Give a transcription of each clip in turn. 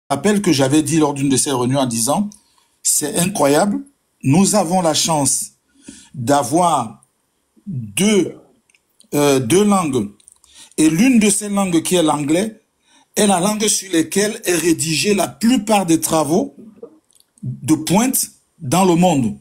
rappelle que j'avais dit lors d'une de ces réunions en disant, c'est incroyable, nous avons la chance d'avoir deux langues. Et l'une de ces langues qui est l'anglais est la langue sur laquelle est rédigée la plupart des travaux de pointe dans le monde.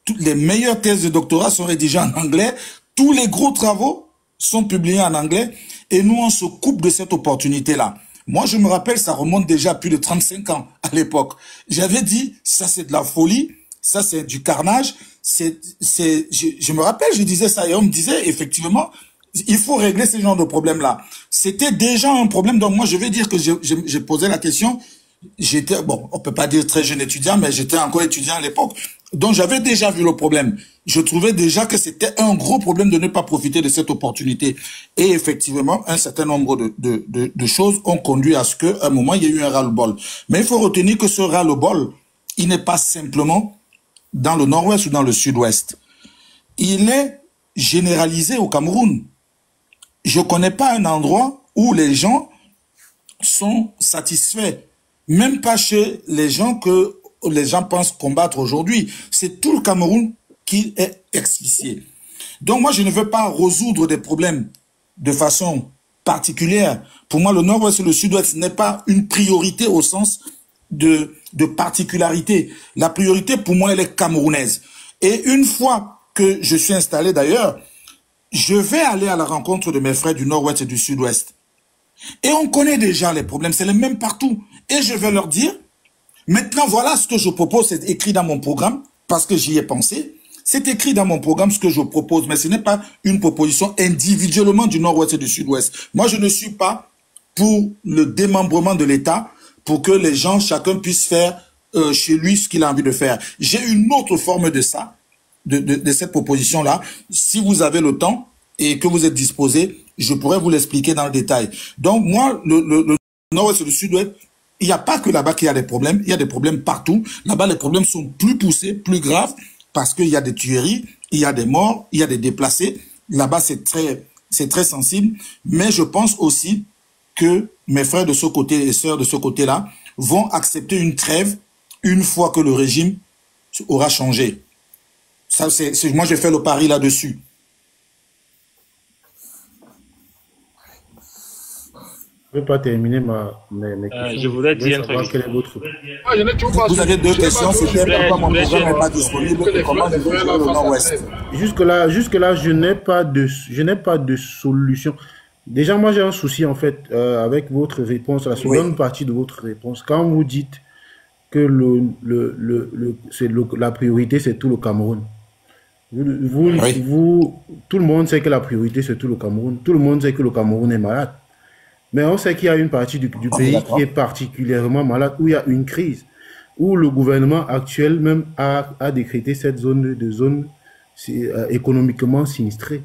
Toutes les meilleures thèses de doctorat sont rédigées en anglais. Tous les gros travaux sont publiés en anglais. Et nous, on se coupe de cette opportunité-là. Moi, je me rappelle, ça remonte déjà à plus de 35 ans à l'époque. J'avais dit, ça c'est de la folie, ça c'est du carnage. Je me rappelle, je disais ça et on me disait, effectivement, il faut régler ce genre de problème-là. C'était déjà un problème. Donc moi, je vais dire que j'ai posé la question. J'étais, bon, on peut pas dire très jeune étudiant, mais j'étais encore étudiant à l'époque. Donc j'avais déjà vu le problème. Je trouvais déjà que c'était un gros problème de ne pas profiter de cette opportunité. Et effectivement, un certain nombre de choses ont conduit à ce qu'à un moment, il y ait eu un ras-le-bol. Mais il faut retenir que ce ras-le-bol, il n'est pas simplement dans le nord-ouest ou dans le sud-ouest. Il est généralisé au Cameroun. Je connais pas un endroit où les gens sont satisfaits. Même pas chez les gens que les gens pensent combattre aujourd'hui. C'est tout le Cameroun qui est asphyxié. Donc moi, je ne veux pas résoudre des problèmes de façon particulière. Pour moi, le nord-ouest et le sud-ouest n'est pas une priorité au sens de particularité. La priorité, pour moi, elle est camerounaise. Et une fois que je suis installé d'ailleurs, je vais aller à la rencontre de mes frères du nord-ouest et du sud-ouest. Et on connaît déjà les problèmes, c'est les mêmes partout. Et je vais leur dire, maintenant voilà ce que je propose, c'est écrit dans mon programme, parce que j'y ai pensé. C'est écrit dans mon programme ce que je propose, mais ce n'est pas une proposition individuellement du nord-ouest et du sud-ouest. Moi, je ne suis pas pour le démembrement de l'État, pour que les gens, chacun puisse faire chez lui ce qu'il a envie de faire. J'ai une autre forme de ça, de cette proposition-là. Si vous avez le temps et que vous êtes disposé, je pourrais vous l'expliquer dans le détail. Donc, moi, le nord-ouest et le sud-ouest, il n'y a pas que là-bas qu'il y a des problèmes, il y a des problèmes partout. Là-bas, les problèmes sont plus poussés, plus graves, parce qu'il y a des tueries, il y a des morts, il y a des déplacés. Là-bas, c'est très sensible. Mais je pense aussi que mes frères de ce côté et sœurs de ce côté-là vont accepter une trêve une fois que le régime aura changé. Ça, moi, j'ai fait le pari là-dessus. Je ne vais pas terminer mes questions. Je voudrais dire un truc. Quel est votre... Vous avez deux questions, c'était pourquoi mon programme n'est pas disponible et comment je vais jouer le nord-ouest. Jusque-là, je n'ai pas de solution. Déjà, moi, j'ai un souci, en fait, avec votre réponse, la seconde partie de votre réponse. Quand vous dites que la priorité, c'est tout le Cameroun. Tout le monde sait que la priorité, c'est tout le Cameroun. Tout le monde sait que le Cameroun est malade. Mais on sait qu'il y a une partie du pays qui est particulièrement malade, où il y a une crise, où le gouvernement actuel même a décrété cette zone économiquement sinistrée.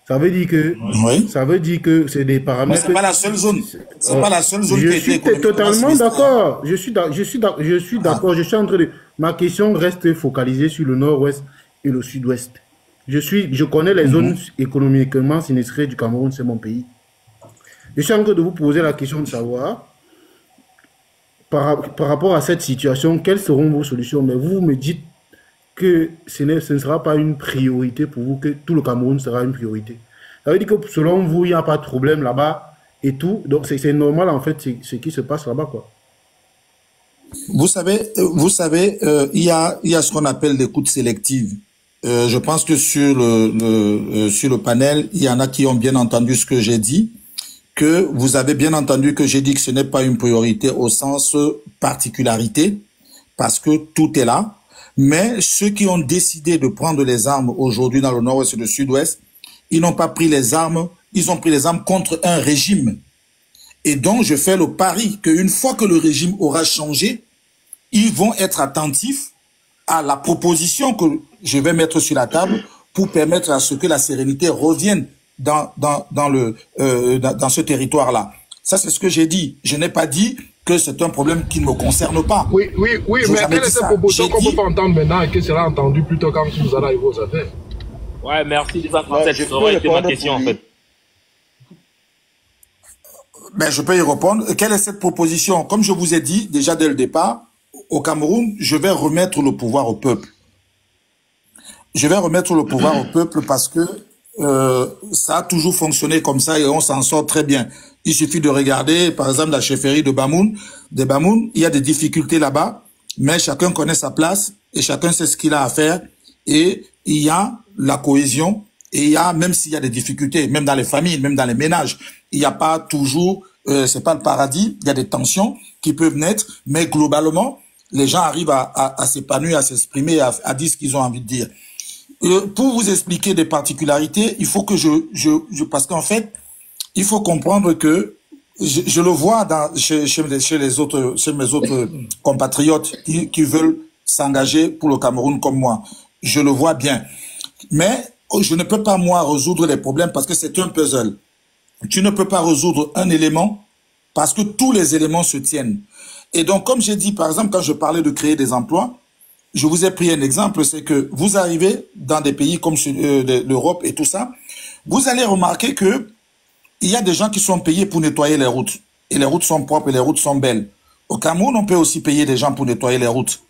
Ça veut dire que c'est des paramètres. Mais c'est pas la seule zone. C'est pas la seule zone qui est totalement d'accord. Je suis d'accord. Je suis en train de. Ma question reste focalisée sur le nord-ouest et le sud-ouest. Je connais les zones économiquement sinistrées du Cameroun, c'est mon pays. Je suis en train de vous poser la question de savoir, par rapport à cette situation, quelles seront vos solutions? Mais vous me dites que ce ne sera pas une priorité pour vous, que tout le Cameroun sera une priorité. Ça veut dire que selon vous, il n'y a pas de problème là-bas et tout. Donc c'est normal en fait ce qui se passe là-bas, quoi. Vous savez, il y a ce qu'on appelle l'écoute sélective. Je pense que sur le panel, il y en a qui ont bien entendu ce que j'ai dit. Que vous avez bien entendu que j'ai dit que ce n'est pas une priorité au sens particularité, parce que tout est là. Mais ceux qui ont décidé de prendre les armes aujourd'hui dans le nord-ouest et le sud-ouest, ils n'ont pas pris les armes, ils ont pris les armes contre un régime. Et donc, je fais le pari qu'une fois que le régime aura changé, ils vont être attentifs à la proposition que je vais mettre sur la table pour permettre à ce que la sérénité revienne dans ce territoire-là. Ça, c'est ce que j'ai dit. Je n'ai pas dit que c'est un problème qui ne me concerne pas. Oui, mais quelle est cette proposition qu'on ne peut pas entendre maintenant et qui sera entendue plus tôt quand vous allez arriver aux affaires? Ouais, merci. Ça aurait été ma question, en fait. Ben, je peux y répondre. Quelle est cette proposition? Comme je vous ai dit déjà dès le départ, au Cameroun, je vais remettre le pouvoir au peuple. Je vais remettre le pouvoir au peuple parce que ça a toujours fonctionné comme ça et on s'en sort très bien. Il suffit de regarder, par exemple, la chefferie de Bamoun. Il y a des difficultés là-bas, mais chacun connaît sa place et chacun sait ce qu'il a à faire. Et il y a la cohésion et il y a, même s'il y a des difficultés, même dans les familles, même dans les ménages, il n'y a pas toujours, c'est pas le paradis, il y a des tensions qui peuvent naître, mais globalement, les gens arrivent à s'épanouir, à s'exprimer, à dire ce qu'ils ont envie de dire. Pour vous expliquer des particularités, il faut que parce qu'en fait, il faut comprendre que je le vois chez mes autres compatriotes qui veulent s'engager pour le Cameroun comme moi. Je le vois bien. Mais je ne peux pas, moi, résoudre les problèmes parce que c'est un puzzle. Tu ne peux pas résoudre un élément parce que tous les éléments se tiennent. Et donc, comme j'ai dit, par exemple, quand je parlais de créer des emplois, je vous ai pris un exemple, c'est que vous arrivez dans des pays comme l'Europe et tout ça, vous allez remarquer que il y a des gens qui sont payés pour nettoyer les routes. Et les routes sont propres et les routes sont belles. Au Cameroun, on peut aussi payer des gens pour nettoyer les routes.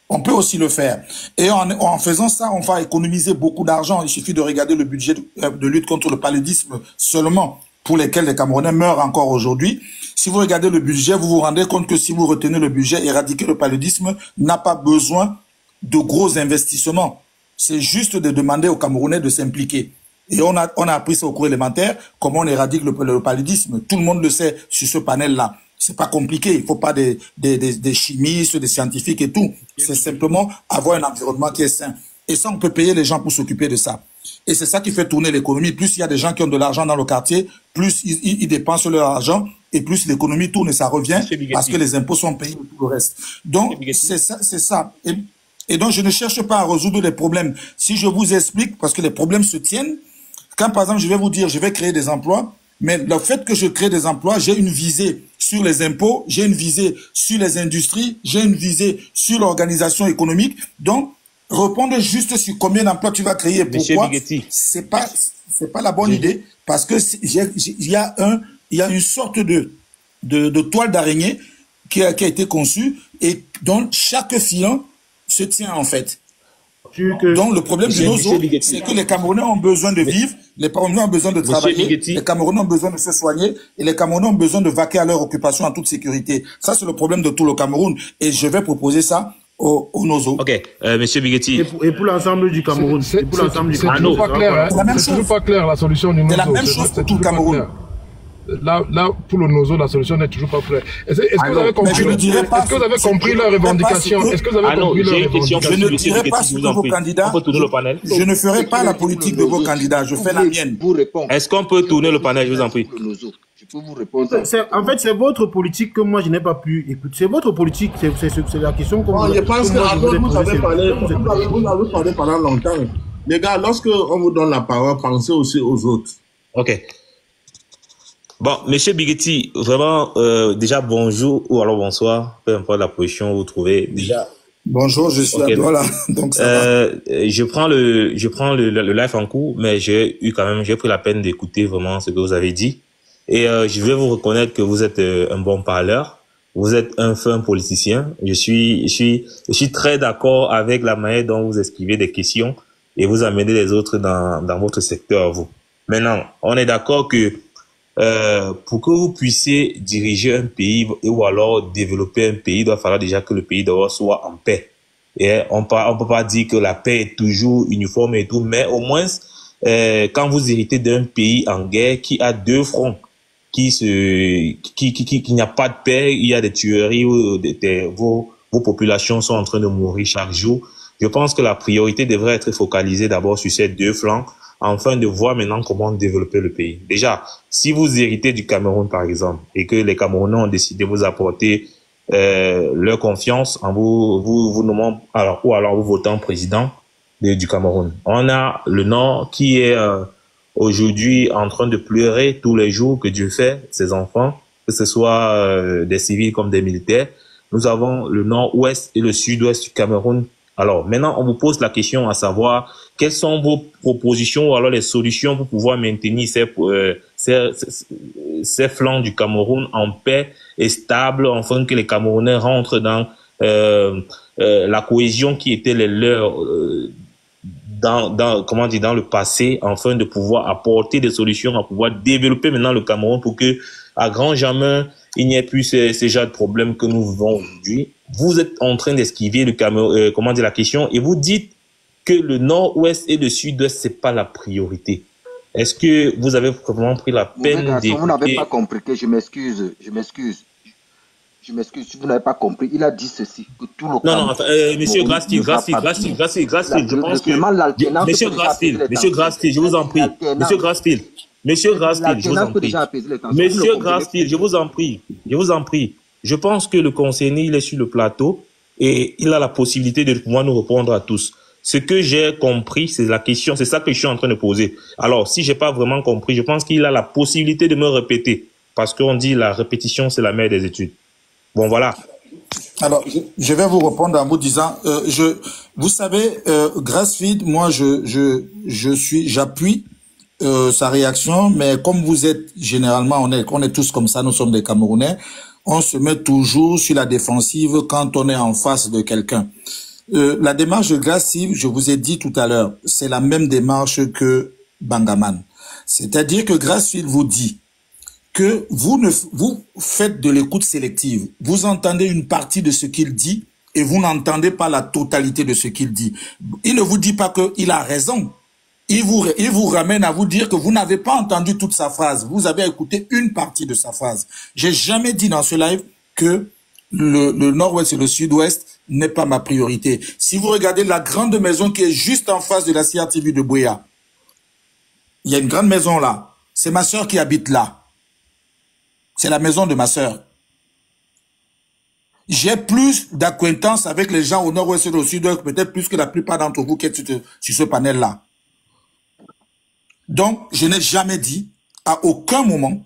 On peut aussi le faire. Et en faisant ça, on va économiser beaucoup d'argent. Il suffit de regarder le budget de lutte contre le paludisme seulement, pour lesquels les Camerounais meurent encore aujourd'hui. Si vous regardez le budget, vous vous rendez compte que si vous retenez le budget, éradiquer le paludisme n'a pas besoin de gros investissements. C'est juste de demander aux Camerounais de s'impliquer. Et on a appris ça au cours élémentaire, comment on éradique le paludisme. Tout le monde le sait sur ce panel-là. C'est pas compliqué. Il faut pas des chimistes, des scientifiques et tout. C'est simplement avoir un environnement qui est sain. Et ça, on peut payer les gens pour s'occuper de ça. Et c'est ça qui fait tourner l'économie. Plus il y a des gens qui ont de l'argent dans le quartier, plus ils dépensent leur argent et plus l'économie tourne et ça revient parce que les impôts sont payés et tout le reste. Donc, c'est ça. Et donc, je ne cherche pas à résoudre les problèmes. Si je vous explique, parce que les problèmes se tiennent, quand par exemple, je vais vous dire, je vais créer des emplois, mais le fait que je crée des emplois, j'ai une visée sur les impôts, j'ai une visée sur les industries, j'ai une visée sur l'organisation économique. Donc, répondre juste sur combien d'emplois tu vas créer, pourquoi, c'est pas la bonne idée, parce que il y a une sorte de toile d'araignée qui a été conçue et dont chaque filon se tient en fait. Donc le problème de nos autres, c'est que les Camerounais ont besoin de vivre, les Camerounais ont besoin de travailler, les Camerounais ont besoin de se soigner et les Camerounais ont besoin de vaquer à leur occupation en toute sécurité. Ça, c'est le problème de tout le Cameroun et je vais proposer ça aux Nozo. Ok, Monsieur Bighetti. Et pour l'ensemble du Cameroun. C'est toujours pas clair. C'est toujours pas clair la solution du Nozo. C'est la même chose pour tout le Cameroun. Là, pour le Nozo, la solution n'est toujours pas claire. Est-ce que vous avez compris, est-ce que vous avez compris leur revendication? Est-ce que vous avez compris leur revendication? Je ne dirai pas sur vos candidats. Je ne ferai pas la politique de vos candidats. Je fais la mienne. Est-ce qu'on peut tourner le panel? Je vous en prie. Je peux vous répondre. En fait, c'est votre politique que moi, je n'ai pas pu écouter. C'est votre politique. C'est la question que je pense que vous avez parlé pendant longtemps. Les gars, lorsque on vous donne la parole, pensez aussi aux autres. Ok. Bon, Monsieur Bighetti, vraiment, déjà bonjour ou alors bonsoir, peu importe la position où vous trouvez. Déjà. Bonjour, je suis à Douala, donc ça va. Je prends le live en cours, mais j'ai pris la peine d'écouter vraiment ce que vous avez dit. Et je vais vous reconnaître que vous êtes un bon parleur. Vous êtes un fin politicien. Je suis très d'accord avec la manière dont vous esquivez des questions et vous amenez les autres dans votre secteur, vous. Maintenant, on est d'accord que pour que vous puissiez diriger un pays ou alors développer un pays, il doit falloir déjà que le pays d'abord soit en paix. Et on peut pas dire que la paix est toujours uniforme et tout, mais au moins, quand vous héritez d'un pays en guerre qui a deux fronts, qui n'y a pas de paix, il y a des tueries où vos populations sont en train de mourir chaque jour. Je pense que la priorité devrait être focalisée d'abord sur ces deux flancs, afin de voir maintenant comment développer le pays. Déjà, si vous héritez du Cameroun, par exemple, et que les Camerounais ont décidé de vous apporter leur confiance en vous nommant, ou alors vous votant président du Cameroun. On a le Nord qui est aujourd'hui en train de pleurer tous les jours que Dieu fait, ses enfants, que ce soit des civils comme des militaires. Nous avons le Nord-Ouest et le Sud-Ouest du Cameroun. Alors, maintenant, on vous pose la question à savoir quelles sont vos propositions ou alors les solutions pour pouvoir maintenir ces ces flancs du Cameroun en paix et stable, afin que les Camerounais rentrent dans la cohésion qui était les leurs dans le passé, afin de pouvoir apporter des solutions, à pouvoir développer maintenant le Cameroun pour que à grand jamais il n'y ait plus ces genres de problèmes que nous vivons aujourd'hui. Vous êtes en train d'esquiver le Cameroun, la question, et vous dites que le nord-ouest et le sud-ouest, c'est pas la priorité. Est-ce que vous avez vraiment pris la peine d'écouter... Vous n'avez pas compris, que je m'excuse. Si vous n'avez pas compris, il a dit ceci, que tout le monsieur Grasfield, je pense que... Monsieur Grasfield, je vous en prie. Monsieur Grasfield, je vous en prie. Je pense que le concerné, il est sur le plateau et il a la possibilité de pouvoir nous répondre à tous. Ce que j'ai compris, c'est la question, c'est ça que je suis en train de poser. Alors, si j'ai pas vraiment compris, je pense qu'il a la possibilité de me répéter, parce qu'on dit la répétition, c'est la mère des études. Bon, voilà. Alors, je vais vous répondre en vous disant, vous savez, Grasfield, moi, j'appuie sa réaction, mais comme vous êtes généralement, on est tous comme ça, nous sommes des Camerounais, on se met toujours sur la défensive quand on est en face de quelqu'un. La démarche de Grasfield, je vous ai dit tout à l'heure, c'est la même démarche que Bangaman. C'est-à-dire que Grasfield vous dit que vous faites de l'écoute sélective. Vous entendez une partie de ce qu'il dit et vous n'entendez pas la totalité de ce qu'il dit. Il ne vous dit pas qu'il a raison. Il vous ramène à vous dire que vous n'avez pas entendu toute sa phrase. Vous avez écouté une partie de sa phrase. J'ai jamais dit dans ce live que le nord-ouest et le sud-ouest n'est pas ma priorité. Si vous regardez la grande maison qui est juste en face de la CRTV de Buea, il y a une grande maison là. C'est ma sœur qui habite là. C'est la maison de ma sœur. J'ai plus d'acquaintance avec les gens au nord-ouest et au sud-ouest, peut-être plus que la plupart d'entre vous qui êtes sur ce panel-là. Donc, je n'ai jamais dit, à aucun moment,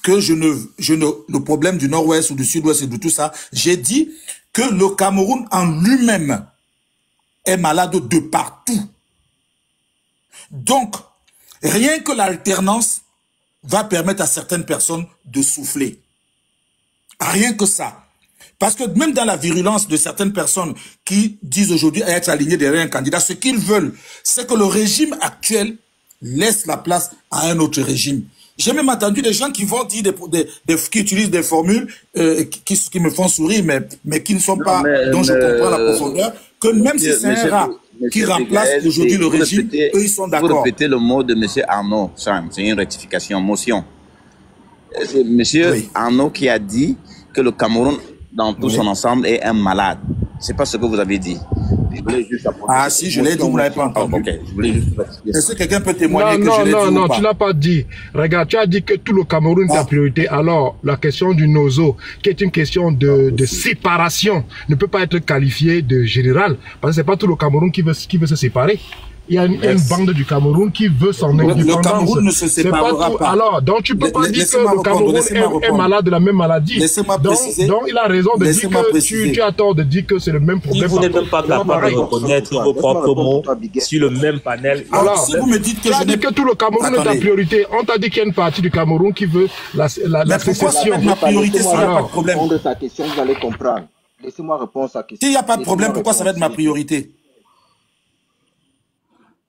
que le problème du nord-ouest ou du sud-ouest et de tout ça, j'ai dit que le Cameroun en lui-même est malade de partout. Donc, rien que l'alternance va permettre à certaines personnes de souffler. Rien que ça. Parce que même dans la virulence de certaines personnes qui disent aujourd'hui être alignées derrière un candidat, ce qu'ils veulent, c'est que le régime actuel laisse la place à un autre régime. J'ai même entendu des gens qui vont dire qui utilisent des formules qui me font sourire, mais qui ne sont pas, dont je comprends la profondeur, que même si c'est un rat qui remplace aujourd'hui le régime, eux ils sont d'accord. Vous répétez le mot de M. Arnaud, c'est une rectification, motion. C'est M. Arnaud qui a dit que le Cameroun, dans tout son ensemble, est un malade. C'est pas ce que vous avez dit. Ah si, je l'ai dit, vous ne l'avez pas entendu. Okay. Est-ce que quelqu'un peut témoigner que je l'ai dit ou pas? Non, tu n'as pas dit. Regarde, tu as dit que tout le Cameroun est ta priorité. Alors, la question du Nozo, qui est une question de séparation, ne peut pas être qualifiée de générale, parce que c'est pas tout le Cameroun qui veut se séparer. Il y a une bande du Cameroun qui veut son indépendance. Le Cameroun ne se séparera pas. Alors, donc tu peux pas dire que le Cameroun est malade de la même maladie. Laissez-moi préciser. Donc il a raison de dire que tu as tort de dire que c'est le même problème. Si vous n'êtes même pas capable de reconnaître vos propres mots sur le même panel. Alors, si vous me dites que tu as dit que tout le Cameroun est ta priorité, on t'a dit qu'il y a une partie du Cameroun qui veut la sécession. Ma priorité, s'il n'y a pas de problème. De sa question, vous allez comprendre. Laissez-moi répondre à sa question. S'il n'y a pas de problème, pourquoi ça va être ma priorité?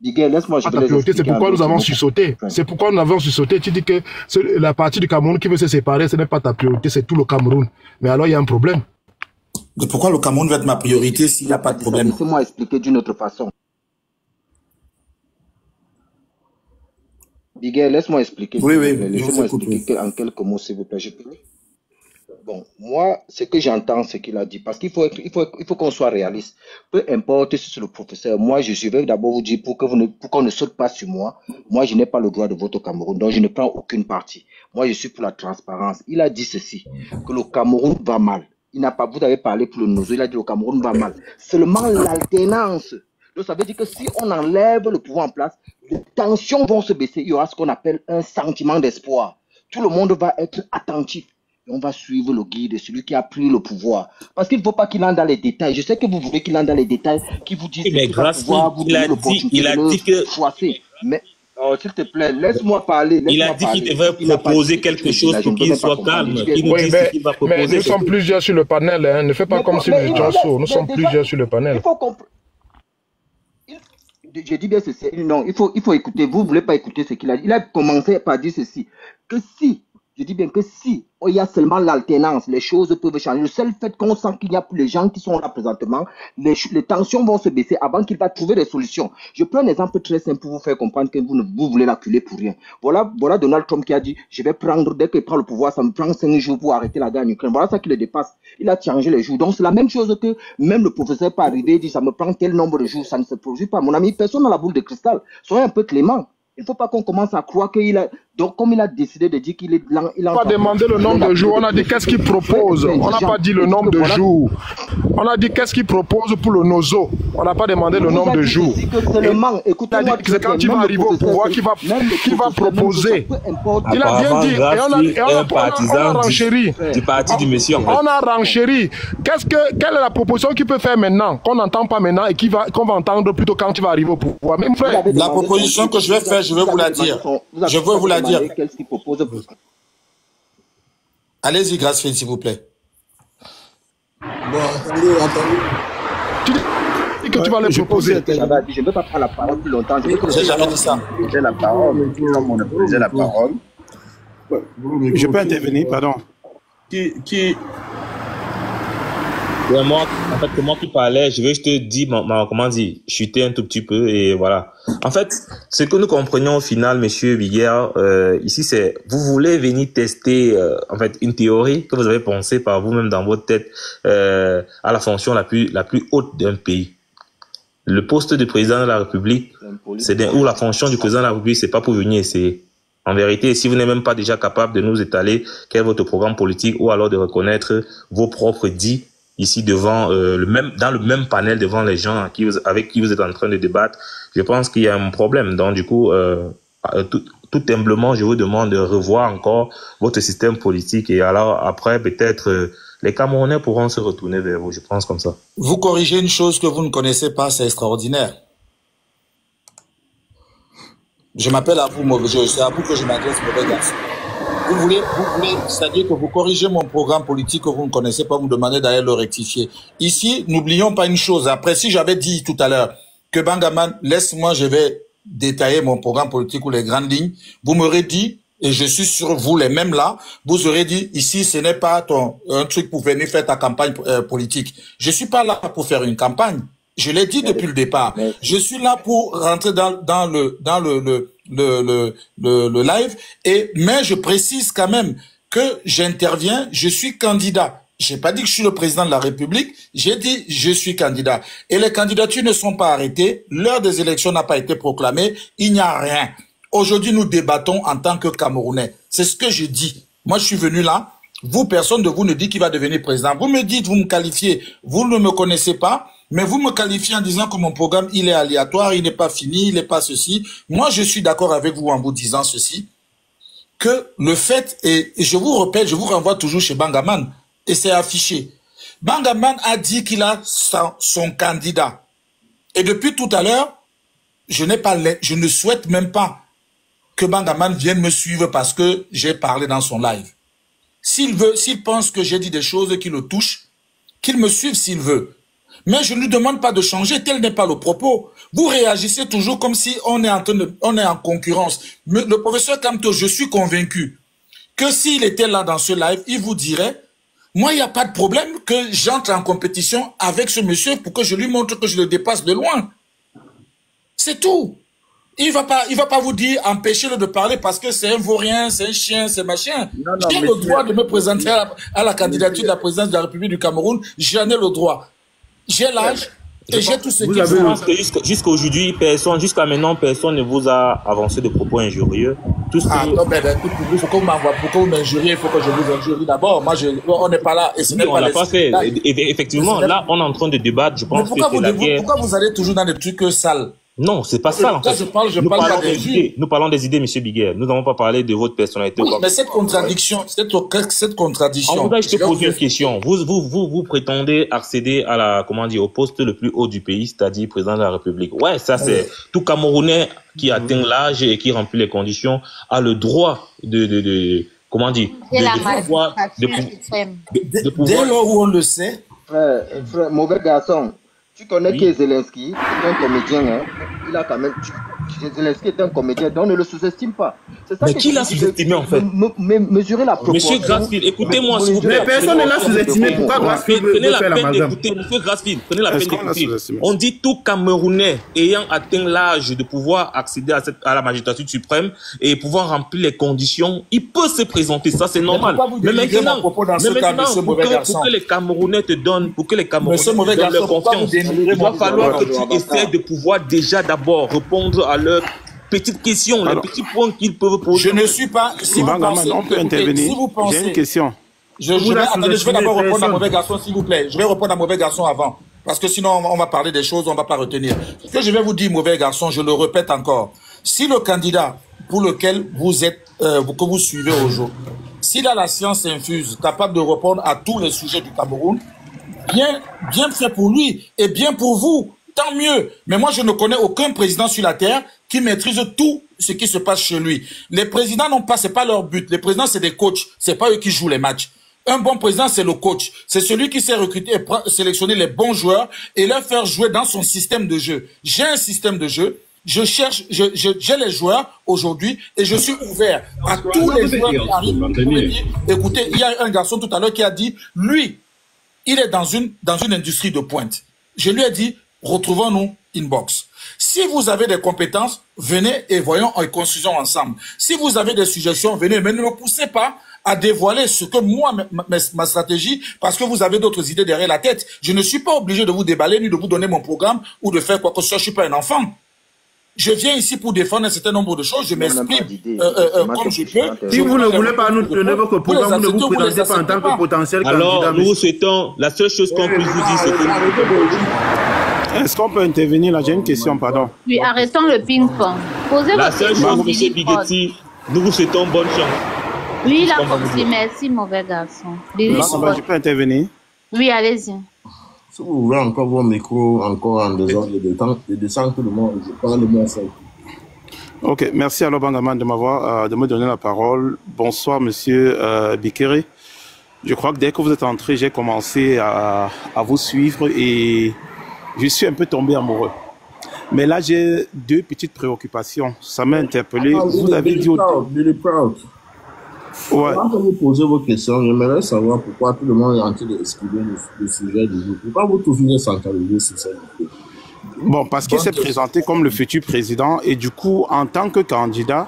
Laisse-moi, c'est pourquoi nous avons sursauté. C'est pourquoi nous avons sursauté. Tu dis que la partie du Cameroun qui veut se séparer, ce n'est pas ta priorité, c'est tout le Cameroun. Mais alors, il y a un problème. Mais pourquoi le Cameroun va être ma priorité s'il n'y a pas de problème? Laissez-moi expliquer d'une autre façon. Biguel, laisse-moi expliquer. Oui, laissez-moi expliquer en quelques mots, s'il vous plaît. Je peux. Bon, moi, ce que j'entends, ce qu'il a dit, parce qu'il faut qu'on soit réaliste. Peu importe si c'est le professeur, moi, je vais d'abord vous dire pour qu'on ne saute pas sur moi. Moi, je n'ai pas le droit de vote au Cameroun, donc je ne prends aucune partie. Moi, je suis pour la transparence. Il a dit ceci, que le Cameroun va mal. Vous avez parlé pour le Nozo, il a dit que le Cameroun va mal. Seulement l'alternance. Donc, ça veut dire que si on enlève le pouvoir en place, les tensions vont se baisser. Il y aura ce qu'on appelle un sentiment d'espoir. Tout le monde va être attentif. Et on va suivre le guide de celui qui a pris le pouvoir. Parce qu'il ne faut pas qu'il entre dans les détails. Je sais que vous voulez qu'il entre dans les détails, qui vous disent mais grâce il a dit que... Mais... Oh, s'il te plaît, laisse-moi parler. Il a dit qu'il devait proposer quelque chose pour qu'il soit calme. Il nous dit ce qu'il va proposer. Mais nous sommes plusieurs sur le panel. Hein. Ne fais pas comme si nous étions sourds. Nous sommes plusieurs sur le panel. Il faut comprendre. Je dis bien ceci. Non, il faut écouter. Vous ne voulez pas écouter ce qu'il a dit. Il a commencé par dire ceci. Que si, je dis bien que si, il y a seulement l'alternance, les choses peuvent changer. Le seul fait qu'on sent qu'il n'y a plus les gens qui sont là présentement, les tensions vont se baisser avant qu'il va trouver des solutions. Je prends un exemple très simple pour vous faire comprendre que vous voulez l'acculer pour rien. Voilà Donald Trump qui a dit, je vais prendre, dès qu'il prend le pouvoir, ça me prend 5 jours pour arrêter la guerre en Ukraine. Voilà ça qui le dépasse. Il a changé les jours. Donc c'est la même chose que même le professeur peut arriver et dit, ça me prend tel nombre de jours, ça ne se produit pas. Mon ami, personne n'a la boule de cristal. Soyez un peu clément. Il ne faut pas qu'on commence à croire qu'il a... Donc, comme il a décidé de dire qu'il est... Il a pas demandé le nombre de jours. On a dit qu'est-ce qu'il propose. On n'a pas dit le nombre de jours. On a dit qu'est-ce qu'il propose pour le NOZO. On n'a pas demandé le nombre de jours. C'est quand il va arriver au pouvoir qu'il va proposer. Il a bien dit. Et on a renchéri. Du parti du monsieur. On a renchéri. Quelle est la proposition qu'il peut faire maintenant, qu'on n'entend pas maintenant et qu'on va entendre plutôt quand il va arriver au pouvoir. Même frère. La proposition que je vais faire, je vais vous la dire. Je veux vous la dire. Allez-y, Grassfield, s'il vous plaît. Bon, attendez. Tu dis que tu vas les proposer. Je ne veux pas prendre la parole plus longtemps. J'ai jamais dit ça. J'ai la parole. J'ai la parole. Je peux intervenir, pardon. Ouais, moi, en fait, c'est moi qui parlais, je vais juste te dire, comment dire, chuter un tout petit peu et voilà. En fait, ce que nous comprenions au final, monsieur Biguer, ici, c'est, vous voulez venir tester, en fait, une théorie que vous avez pensée par vous-même dans votre tête, à la fonction la plus haute d'un pays. Le poste de président de la République, ou la fonction du président de la République, c'est pas pour venir essayer. En vérité, si vous n'êtes même pas déjà capable de nous étaler quel est votre programme politique ou alors de reconnaître vos propres dits, ici devant dans le même panel devant les gens avec qui vous êtes en train de débattre, je pense qu'il y a un problème. Donc du coup, tout humblement, je vous demande de revoir encore votre système politique et alors après peut-être les Camerounais pourront se retourner vers vous. Je pense comme ça. Vous corrigez une chose que vous ne connaissez pas, c'est extraordinaire. Je m'appelle à vous, c'est à vous que je m'adresse, mauvais garçon. Vous voulez, c'est-à-dire que vous corrigez mon programme politique que vous ne connaissez pas, vous me demandez d'aller le rectifier. Ici, n'oublions pas une chose. Après, si j'avais dit tout à l'heure que Bangaman, laisse-moi, je vais détailler mon programme politique ou les grandes lignes, vous m'aurez dit, et je suis sur vous les mêmes là, vous aurez dit, ici, ce n'est pas un truc pour venir faire ta campagne politique. Je suis pas là pour faire une campagne. Je l'ai dit depuis le départ. Je suis là pour rentrer dans le live mais je précise quand même que j'interviens, je suis candidat. J'ai pas dit que je suis le président de la République, j'ai dit je suis candidat. Et les candidatures ne sont pas arrêtées, l'heure des élections n'a pas été proclamée, il n'y a rien. Aujourd'hui, nous débattons en tant que Camerounais. C'est ce que je dis. Moi, je suis venu là. Vous, personne de vous ne dit qu'il va devenir président. Vous me dites, vous me qualifiez, vous ne me connaissez pas. Mais vous me qualifiez en disant que mon programme, il est aléatoire, il n'est pas fini, il n'est pas ceci. Moi, je suis d'accord avec vous en vous disant ceci, que le fait, et je vous rappelle, je vous renvoie toujours chez Bangaman, et c'est affiché. Bangaman a dit qu'il a son candidat. Et depuis tout à l'heure, je ne souhaite même pas que Bangaman vienne me suivre parce que j'ai parlé dans son live. S'il pense que j'ai dit des choses qui le touchent, qu'il me suive s'il veut. Mais je ne lui demande pas de changer, tel n'est pas le propos. Vous réagissez toujours comme si on est en concurrence. Mais le professeur Kamto, je suis convaincu que s'il était là dans ce live, il vous dirait, moi, il n'y a pas de problème que j'entre en compétition avec ce monsieur pour que je lui montre que je le dépasse de loin. C'est tout. Il va pas vous dire, empêchez-le de parler parce que c'est un vaurien, c'est un chien, c'est machin. J'ai le droit de me présenter à la candidature de la présidence de la République du Cameroun. J'en ai le droit. J'ai l'âge et j'ai tout ce qu'il faut. Je pense que jusqu'à aujourd'hui, jusqu'à maintenant, personne ne vous a avancé de propos injurieux. Tout ce non, écoute, pourquoi vous m'injuriez, il faut que je vous injurie d'abord. Moi, on n'est pas là. Et ce n'est on l'a pas fait. Effectivement, là, on est en train de débattre. Je pense que c'est la guerre. Pourquoi vous allez toujours dans des trucs sales? Non, c'est pas ça. En fait. Je parle des idées. Nous parlons des idées, Monsieur Biguer. Nous n'avons pas parlé de votre personnalité. Oui, mais cette contradiction. En tout cas, je te pose une question. Vous prétendez accéder à au poste le plus haut du pays, c'est-à-dire président de la République. Ouais, ça c'est tout Camerounais qui atteint l'âge et qui remplit les conditions a le droit de pouvoir. Dès lors où on le sait. Frère, mauvais garçon. Tu connais que Zelensky, c'est un comédien, hein. Il a quand même. Zelensky est un comédien, donc ne le sous-estime pas. Mais qui l'a sous-estimé en fait? Mesurer la proportion. Monsieur Grasfield, écoutez-moi s'il vous plaît. Mais personne ne l'a sous-estimé. Pourquoi Grasfield prenez la faire peine l'amalgame? d'écouter, monsieur Grasfield, prenez la peine d'écouter. On dit tout Camerounais ayant atteint l'âge de pouvoir accéder à la magistrature suprême et pouvoir remplir les conditions, il peut se présenter, ça c'est normal. Mais maintenant, pour que les Camerounais te donnent, pour que les Camerounais te donnent leur confiance, il va falloir que tu essaies de pouvoir déjà d'abord répondre à leurs petites questions, les petits points qu'ils peuvent poser. Je ne suis pas... Si vous pensez, on peut intervenir. Si vous pensez, j'ai une question. Je vais d'abord répondre à mauvais garçon, s'il vous plaît. Je vais répondre à mauvais garçon avant. Parce que sinon, on va parler des choses, on ne va pas retenir. Ce que je vais vous dire, mauvais garçon, je le répète encore. Si le candidat pour lequel vous êtes, que vous suivez aujourd'hui, s'il a la science infuse, capable de répondre à tous les sujets du Cameroun, bien fait pour lui et bien pour vous. Tant mieux. Mais moi, je ne connais aucun président sur la terre qui maîtrise tout ce qui se passe chez lui. Les présidents n'ont pas, c'est pas leur but. Les présidents, c'est des coachs. C'est pas eux qui jouent les matchs. Un bon président, c'est le coach. C'est celui qui sait recruter et sélectionner les bons joueurs et les faire jouer dans son système de jeu. J'ai un système de jeu. J'ai les joueurs aujourd'hui et je suis ouvert à tous les joueurs qui arrivent. Écoutez, il y a un garçon tout à l'heure qui a dit, lui, il est dans une industrie de pointe. Je lui ai dit, retrouvons-nous inbox. Si vous avez des compétences, venez et voyons et construisons ensemble. Si vous avez des suggestions, venez, mais ne me poussez pas à dévoiler ce que moi, ma stratégie, parce que vous avez d'autres idées derrière la tête. Je ne suis pas obligé de vous déballer, ni de vous donner mon programme, ou de faire quoi que ce soit. Je suis pas un enfant. Je viens ici pour défendre un certain nombre de choses. Je m'exprime comme je peux. Si vous ne voulez pas nous donner votre programme, vous ne vous présentez pas en tant que potentiel candidat. Alors, nous vous souhaitons, la seule chose qu'on puisse vous dire, c'est que... Est-ce qu'on peut intervenir là? J'ai une question, pardon. Oui, arrêtons le ping-pong. Posez la votre seule question. chose, M. Biguetti, nous vous souhaitons bonne chance. Oui, il a compris. Merci, mauvais garçon. Je peux intervenir? Oui, allez-y. Si vous ouvrez encore vos micros, encore en désordre de descendre tout le monde, je parle de moi seul. Ok, merci à Lobangaman de me donner la parole. Bonsoir, monsieur Bikere. Je crois que dès que vous êtes entré, j'ai commencé à vous suivre et je suis un peu tombé amoureux. Mais là, j'ai deux petites préoccupations. Ça m'a interpellé. Vous avez dit... Ouais. Avant que vous posez vos questions, j'aimerais savoir pourquoi tout le monde est en train d'esquiver le sujet du jour. Pourquoi vous toujours centralisé sur ça? Bon, parce qu'il s'est présenté comme le futur président et du coup, en tant que candidat,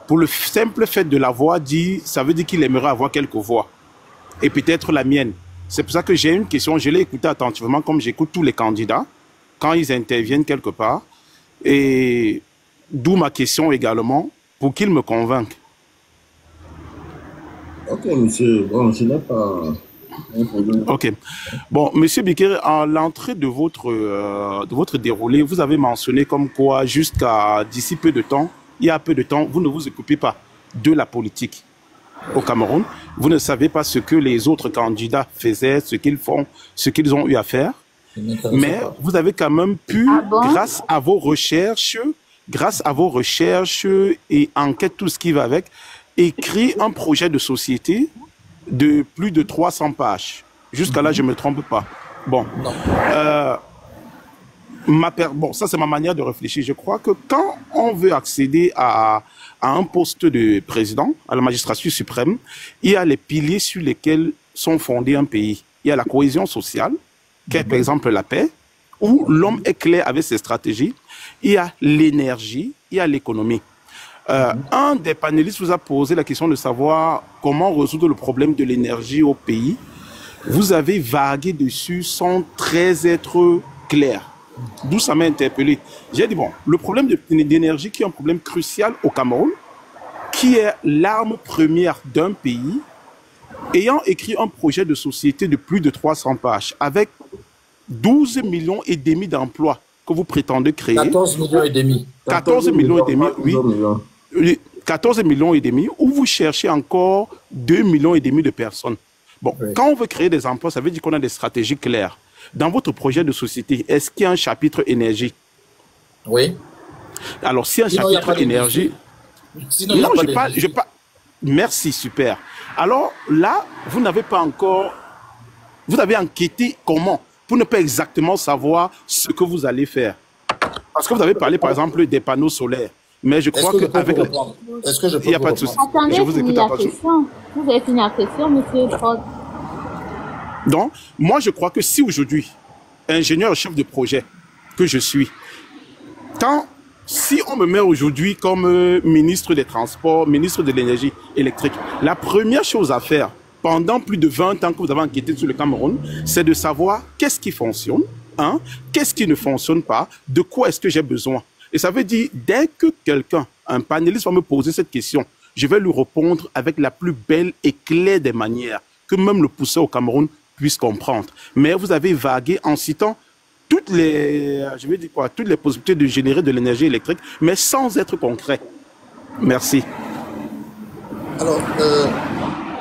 pour le simple fait de l'avoir dit, ça veut dire qu'il aimerait avoir quelques voix. Et peut-être la mienne. C'est pour ça que j'ai une question, je l'ai écouté attentivement comme j'écoute tous les candidats quand ils interviennent quelque part. Et d'où ma question également, pour qu'ils me convainquent. Ok, monsieur. Bon, je n'ai pas un problème. Ok. Bon, monsieur Bikere, à l'entrée de votre déroulé, vous avez mentionné comme quoi, jusqu'à d'ici peu de temps, il y a peu de temps, vous ne vous occupez pas de la politique au Cameroun. Vous ne savez pas ce que les autres candidats faisaient, ce qu'ils font, ce qu'ils ont eu à faire. Mais vous avez quand même pu, grâce à vos recherches et enquêtes, tout ce qui va avec, écrit un projet de société de plus de 300 pages. Jusqu'à là, je ne me trompe pas. Bon. Bon, ça, c'est ma manière de réfléchir. Je crois que quand on veut accéder à un poste de président, à la magistrature suprême, il y a les piliers sur lesquels sont fondés un pays. Il y a la cohésion sociale, qui est par exemple la paix, où l'homme est clair avec ses stratégies. Il y a l'énergie, il y a l'économie. Un des panélistes vous a posé la question de savoir comment résoudre le problème de l'énergie au pays. Vous avez vagué dessus sans très être clair. D'où ça m'a interpellé. J'ai dit, bon, le problème d'énergie qui est un problème crucial au Cameroun, qui est l'arme première d'un pays, ayant écrit un projet de société de plus de 300 pages, avec 12,5 millions d'emplois que vous prétendez créer. 14 millions et demi. 14 millions et demi, oui. 14 millions et demi, où vous cherchez encore 2 millions et demi de personnes. Bon, oui. Quand on veut créer des emplois, ça veut dire qu'on a des stratégies claires. Dans votre projet de société, est-ce qu'il y a un chapitre énergie? Oui. Alors, si un chapitre énergie... Sinon, non, je pas... Merci, super. Alors là, vous n'avez pas encore... Vous avez enquêté comment? Pour ne pas exactement savoir ce que vous allez faire. Parce que vous avez parlé, par exemple, des panneaux solaires. Mais je crois qu'avec... Est-ce que je peux Il n'y a pas de souci. Attendez, je vous écoute la question. Vous avez fini la question, monsieur Ford. Donc, moi, je crois que si aujourd'hui, ingénieur chef de projet que je suis, si on me met aujourd'hui comme ministre des Transports, ministre de l'Énergie électrique, la première chose à faire, pendant plus de 20 ans que vous avez enquêté sur le Cameroun, c'est de savoir qu'est-ce qui fonctionne, qu'est-ce qui ne fonctionne pas, de quoi est-ce que j'ai besoin. Et ça veut dire, dès que quelqu'un, un panéliste va me poser cette question, je vais lui répondre avec la plus belle et claire des manières, que même le pousseur au Cameroun puisse comprendre. Mais vous avez vagué en citant toutes les, je vais dire quoi, toutes les possibilités de générer de l'énergie électrique, mais sans être concret. Merci. Alors,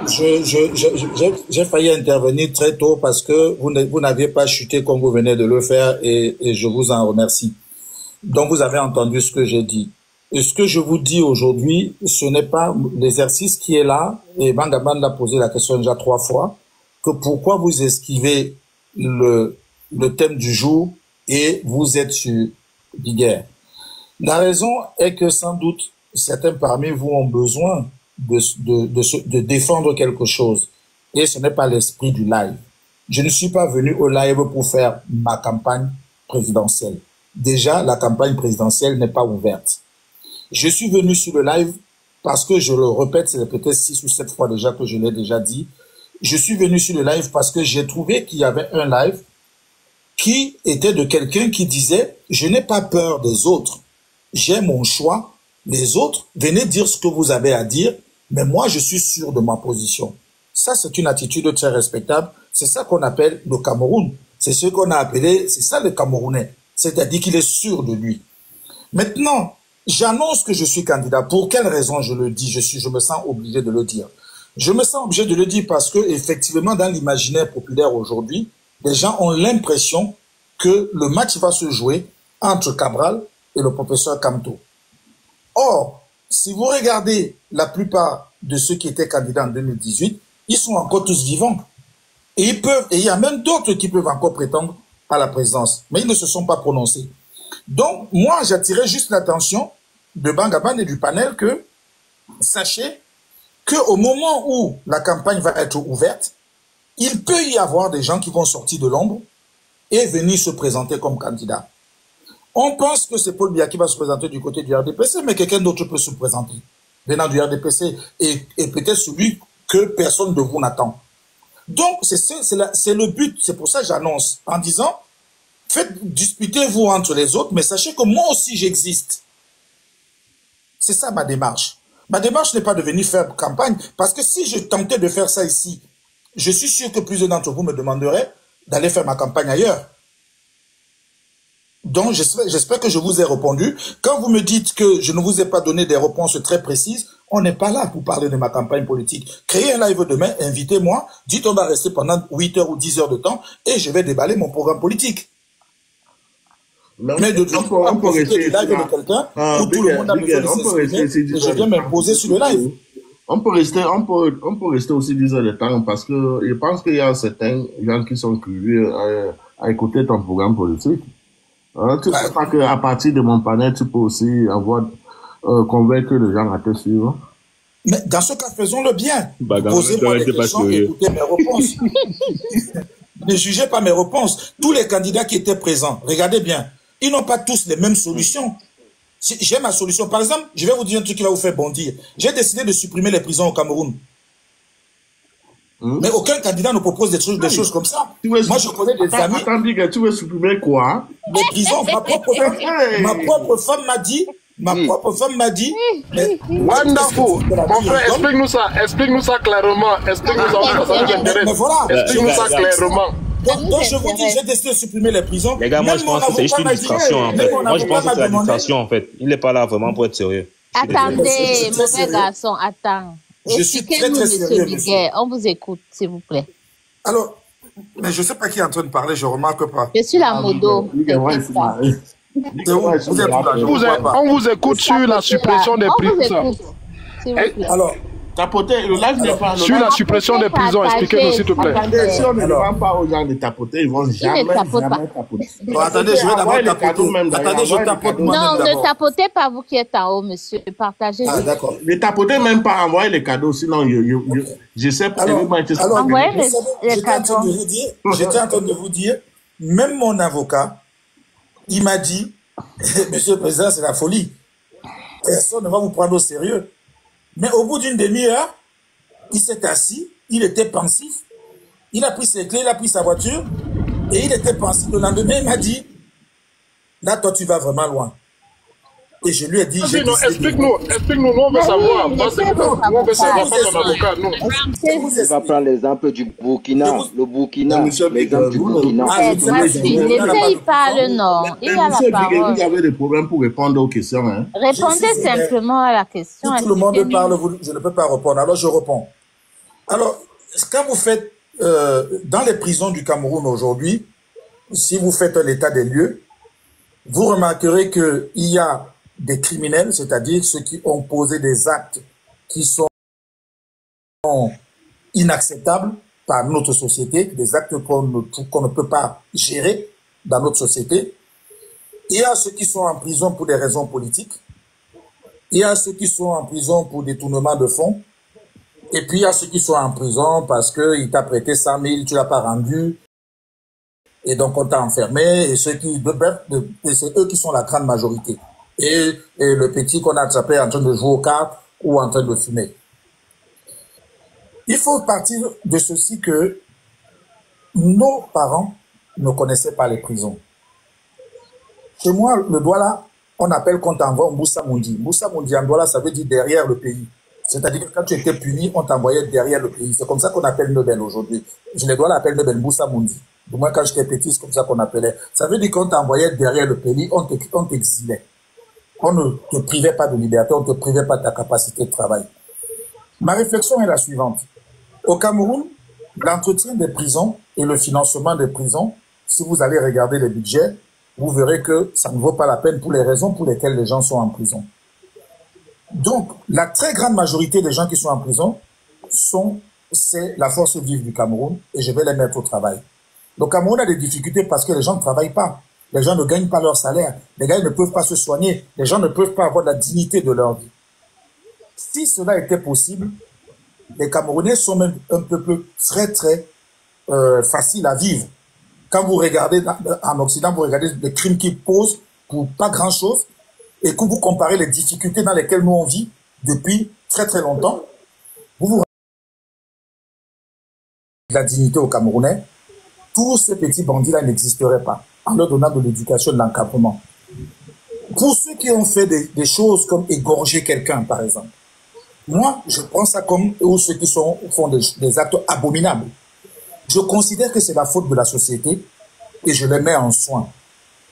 j'ai failli intervenir très tôt parce que vous n'aviez pas chuté comme vous venez de le faire et je vous en remercie. Donc, vous avez entendu ce que j'ai dit. Et ce que je vous dis aujourd'hui, ce n'est pas l'exercice qui est là, et Bangaban a posé la question déjà 3 fois, que pourquoi vous esquivez le thème du jour et vous êtes sur Biguerre. La raison est que sans doute, certains parmi vous ont besoin de défendre quelque chose. Et ce n'est pas l'esprit du live. Je ne suis pas venu au live pour faire ma campagne présidentielle. Déjà, la campagne présidentielle n'est pas ouverte. Je suis venu sur le live parce que, je le répète, c'est peut-être 6 ou 7 fois déjà que je l'ai déjà dit. Je suis venu sur le live parce que j'ai trouvé qu'il y avait un live qui était de quelqu'un qui disait « Je n'ai pas peur des autres. J'ai mon choix. Les autres, venez dire ce que vous avez à dire, mais moi, je suis sûr de ma position. » Ça, c'est une attitude très respectable. C'est ça qu'on appelle le Cameroun. C'est ce qu'on a appelé, c'est ça le Camerounais. C'est-à-dire qu'il est sûr de lui. Maintenant, j'annonce que je suis candidat. Pour quelle raison je le dis? Je me sens obligé de le dire. Je me sens obligé de le dire parce que, effectivement, dans l'imaginaire populaire aujourd'hui, les gens ont l'impression que le match va se jouer entre Cabral et le professeur Kamto. Or, si vous regardez la plupart de ceux qui étaient candidats en 2018, ils sont encore tous vivants. Et il y a même d'autres qui peuvent encore prétendre à la présidence, mais ils ne se sont pas prononcés. Donc, moi, j'attirais juste l'attention de Bangaban et du panel que, sachez qu'au moment où la campagne va être ouverte, il peut y avoir des gens qui vont sortir de l'ombre et venir se présenter comme candidat. On pense que c'est Paul Biya qui va se présenter du côté du RDPC, mais quelqu'un d'autre peut se présenter, venant du RDPC, et peut-être celui que personne de vous n'attend. Donc, c'est le but. C'est pour ça que j'annonce en disant, disputez-vous entre les autres, mais sachez que moi aussi j'existe. C'est ça ma démarche. Ma démarche n'est pas de venir faire campagne, parce que si je tentais de faire ça ici, je suis sûr que plusieurs d'entre vous me demanderaient d'aller faire ma campagne ailleurs. Donc, j'espère que je vous ai répondu. Quand vous me dites que je ne vous ai pas donné des réponses très précises, on n'est pas là pour parler de ma campagne politique. Créez un live demain, invitez-moi, dites on va rester pendant 8 heures ou 10 heures de temps et je vais déballer mon programme politique. Mais de on peut rester du live de quelqu'un où tout le monde a besoin de s'exprimer et je viens m'imposer sur le live. On peut rester aussi 10 heures de temps parce que je pense qu'il y a certains gens qui sont curieux à écouter ton programme politique. Tu sais pas qu'à partir de mon panel, tu peux aussi convaincre les gens à te suivre. Mais dans ce cas, faisons-le bien. Posez-moi des questions, écoutez mes réponses. Ne jugez pas mes réponses. Tous les candidats qui étaient présents, regardez bien, ils n'ont pas tous les mêmes solutions. J'ai ma solution. Par exemple, je vais vous dire un truc qui va vous faire bondir. J'ai décidé de supprimer les prisons au Cameroun. Mais aucun candidat ne propose des choses comme ça. Moi, je connais des amis. Attends, tu veux supprimer quoi? Les prisons, ma propre femme m'a dit. Wonderful. Mon frère, explique-nous ça clairement. Explique-nous ça clairement. Donc je vous dis, j'ai décidé de supprimer les prisons. Les gars, moi je pense que c'est juste une distraction en fait. Moi je pense que c'est la distraction en fait. Il n'est pas là vraiment pour être sérieux. Attendez, mauvais garçon, attends. Je suis très très sérieux, monsieur. On vous écoute, s'il vous plaît. Alors, mais je ne sais pas qui est en train de parler, je ne remarque pas. Je suis la modo. On vous écoute sur la suppression des prisons. Alors, tapoter, le live n'est pas... Sur la suppression des prisons, expliquez-nous s'il te plaît. Attendez, si on ne demande pas aux gens de tapoter, ils vont jamais tapoter. Bon, attendez, je vais d'abord tapoter. Attendez, je tapote moi-même d'abord. Non, ne tapotez pas vous qui êtes en haut, monsieur. Partagez. Ah, d'accord. Ne tapotez même pas, envoyez les cadeaux, sinon je sais pas. Alors, envoyez les cadeaux. J'étais en train de vous dire, même mon avocat, il m'a dit, monsieur le président, c'est la folie. Personne ne va vous prendre au sérieux. Mais au bout d'une demi-heure, il s'est assis, il était pensif, il a pris ses clés, il a pris sa voiture, et il était pensif. Le lendemain, il m'a dit, là, toi, tu vas vraiment loin. Et je lui ai dit... Explique-nous, nous on veut savoir. Nous on veut savoir, pas ton avocat, non. On va prendre l'exemple du Burkina, l'exemple du Burkina. Laissez-y parler, non. Il a la parole. Vous avez des problèmes pour répondre aux questions. Hein. Répondez simplement à la question. Si tout le monde parle, je ne peux pas répondre. Alors, je réponds. Alors, quand vous faites... dans les prisons du Cameroun aujourd'hui, si vous faites un état des lieux, vous remarquerez qu'il y a des criminels, c'est-à-dire ceux qui ont posé des actes qui sont inacceptables par notre société, des actes qu'on ne peut pas gérer dans notre société. Il y a ceux qui sont en prison pour des raisons politiques. Il y a ceux qui sont en prison pour détournement de fonds. Et puis il y a ceux qui sont en prison parce qu'il t'a prêté 100 000, tu l'as pas rendu. Et donc on t'a enfermé. Et c'est eux qui sont la grande majorité. Et le petit qu'on a attrapé en train de jouer aux cartes ou en train de fumer. Il faut partir de ceci que nos parents ne connaissaient pas les prisons. Chez moi, le Douala, on appelle qu'on t'envoie Moussa Mundi. Moussa Mundi en Douala, ça veut dire derrière le pays. C'est-à-dire que quand tu étais puni, on t'envoyait derrière le pays. C'est comme ça qu'on appelle Nebel aujourd'hui. Je les Douala appellent Nebel Moussa Mundi. Du moins, quand j'étais petit, c'est comme ça qu'on appelait. Ça veut dire qu'on t'envoyait derrière le pays, on t'exilait. On ne te privait pas de liberté, on ne te privait pas de ta capacité de travail. Ma réflexion est la suivante. Au Cameroun, l'entretien des prisons et le financement des prisons, si vous allez regarder les budgets, vous verrez que ça ne vaut pas la peine pour les raisons pour lesquelles les gens sont en prison. Donc, la très grande majorité des gens qui sont en prison, c'est la force vive du Cameroun et je vais les mettre au travail. Le Cameroun a des difficultés parce que les gens ne travaillent pas. Les gens ne gagnent pas leur salaire. Les gars ne peuvent pas se soigner. Les gens ne peuvent pas avoir la dignité de leur vie. Si cela était possible, les Camerounais sont même un peuple très, très facile à vivre. Quand vous regardez en Occident, vous regardez les crimes qu'ils posent pour pas grand-chose et que vous comparez les difficultés dans lesquelles nous on vit depuis très, très longtemps, vous vous rendez la dignité aux Camerounais, tous ces petits bandits-là n'existeraient pas en leur donnant de l'éducation, de l'encadrement. Pour ceux qui ont fait des choses comme égorger quelqu'un, par exemple, moi, je prends ça comme ou ceux qui font des actes abominables. Je considère que c'est la faute de la société et je les mets en soins.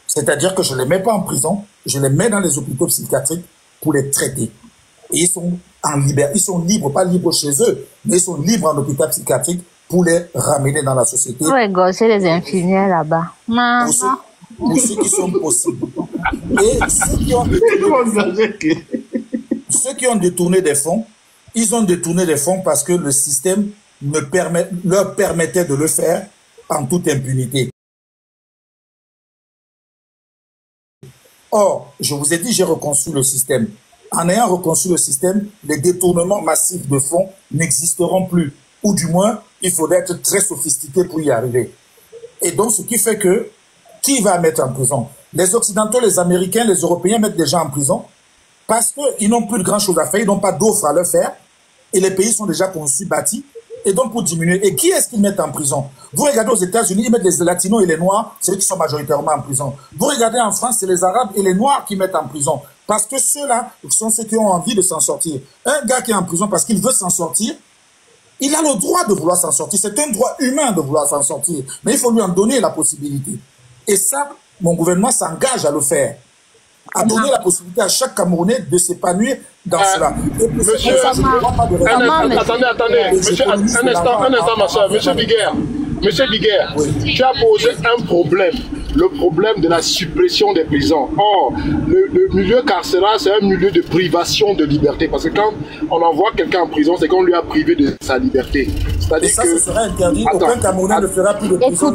C'est-à-dire que je ne les mets pas en prison, je les mets dans les hôpitaux psychiatriques pour les traiter. Et ils sont ils sont libres, pas libres chez eux, mais ils sont libres en hôpital psychiatrique pour les ramener dans la société. Pour égorger les infirmières là-bas. Pour ceux qui sont possibles. Et ceux qui ont détourné des fonds, ils ont détourné des fonds parce que le système leur permettait de le faire en toute impunité. Or, je vous ai dit, j'ai reconstruit le système. En ayant reconstruit le système, les détournements massifs de fonds n'existeront plus. Ou du moins, il faudrait être très sophistiqué pour y arriver. Et donc, ce qui fait que, qui va mettre en prison? Les Occidentaux, les Américains, les Européens mettent des gens en prison parce qu'ils n'ont plus de grand chose à faire, ils n'ont pas d'offres à leur faire, et les pays sont déjà conçus, bâtis, et donc pour diminuer. Et qui est-ce qu'ils mettent en prison? Vous regardez aux États-Unis, ils mettent les Latinos et les Noirs, c'est eux qui sont majoritairement en prison. Vous regardez en France, c'est les Arabes et les Noirs qui mettent en prison, parce que ceux-là sont ceux qui ont envie de s'en sortir. Un gars qui est en prison parce qu'il veut s'en sortir, Il a le droit de vouloir s'en sortir. C'est un droit humain de vouloir s'en sortir. Mais il faut lui en donner la possibilité. Et ça, mon gouvernement s'engage à le faire. À donner la possibilité à chaque Camerounais de s'épanouir dans cela. Et pour monsieur, attendez. Monsieur, un instant, ma soeur. Monsieur Biguer, oui. Tu as posé un problème. Le problème de la suppression des prisons. Or, le milieu carcéral, c'est un milieu de privation de liberté. Parce que quand on envoie quelqu'un en prison, c'est qu'on lui a privé de sa liberté. C'est-à-dire que... ce serait interdit. Aucun Camerounais ne fera plus de prison.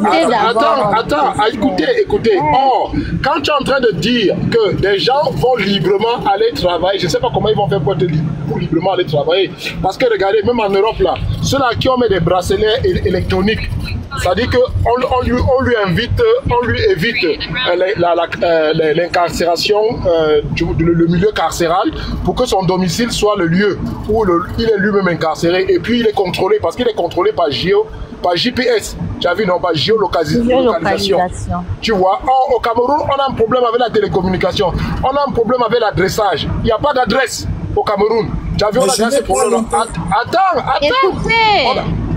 Écoutez. Or, quand tu es en train de dire que des gens vont librement aller travailler, je ne sais pas comment ils vont faire pour librement aller travailler. Parce que regardez, même en Europe, là, ceux-là qui ont mis des bracelets électroniques, c'est-à-dire qu'on lui évite l'incarcération, le milieu carcéral, pour que son domicile soit le lieu où il est lui-même incarcéré. Et puis il est contrôlé, parce qu'il est contrôlé par GPS. Tu as vu, non, par géolocalisation. Tu vois, au Cameroun, on a un problème avec la télécommunication. On a un problème avec l'adressage. Il n'y a pas d'adresse au Cameroun. Tu as vu, on a ce problème. Attends. Écoutez.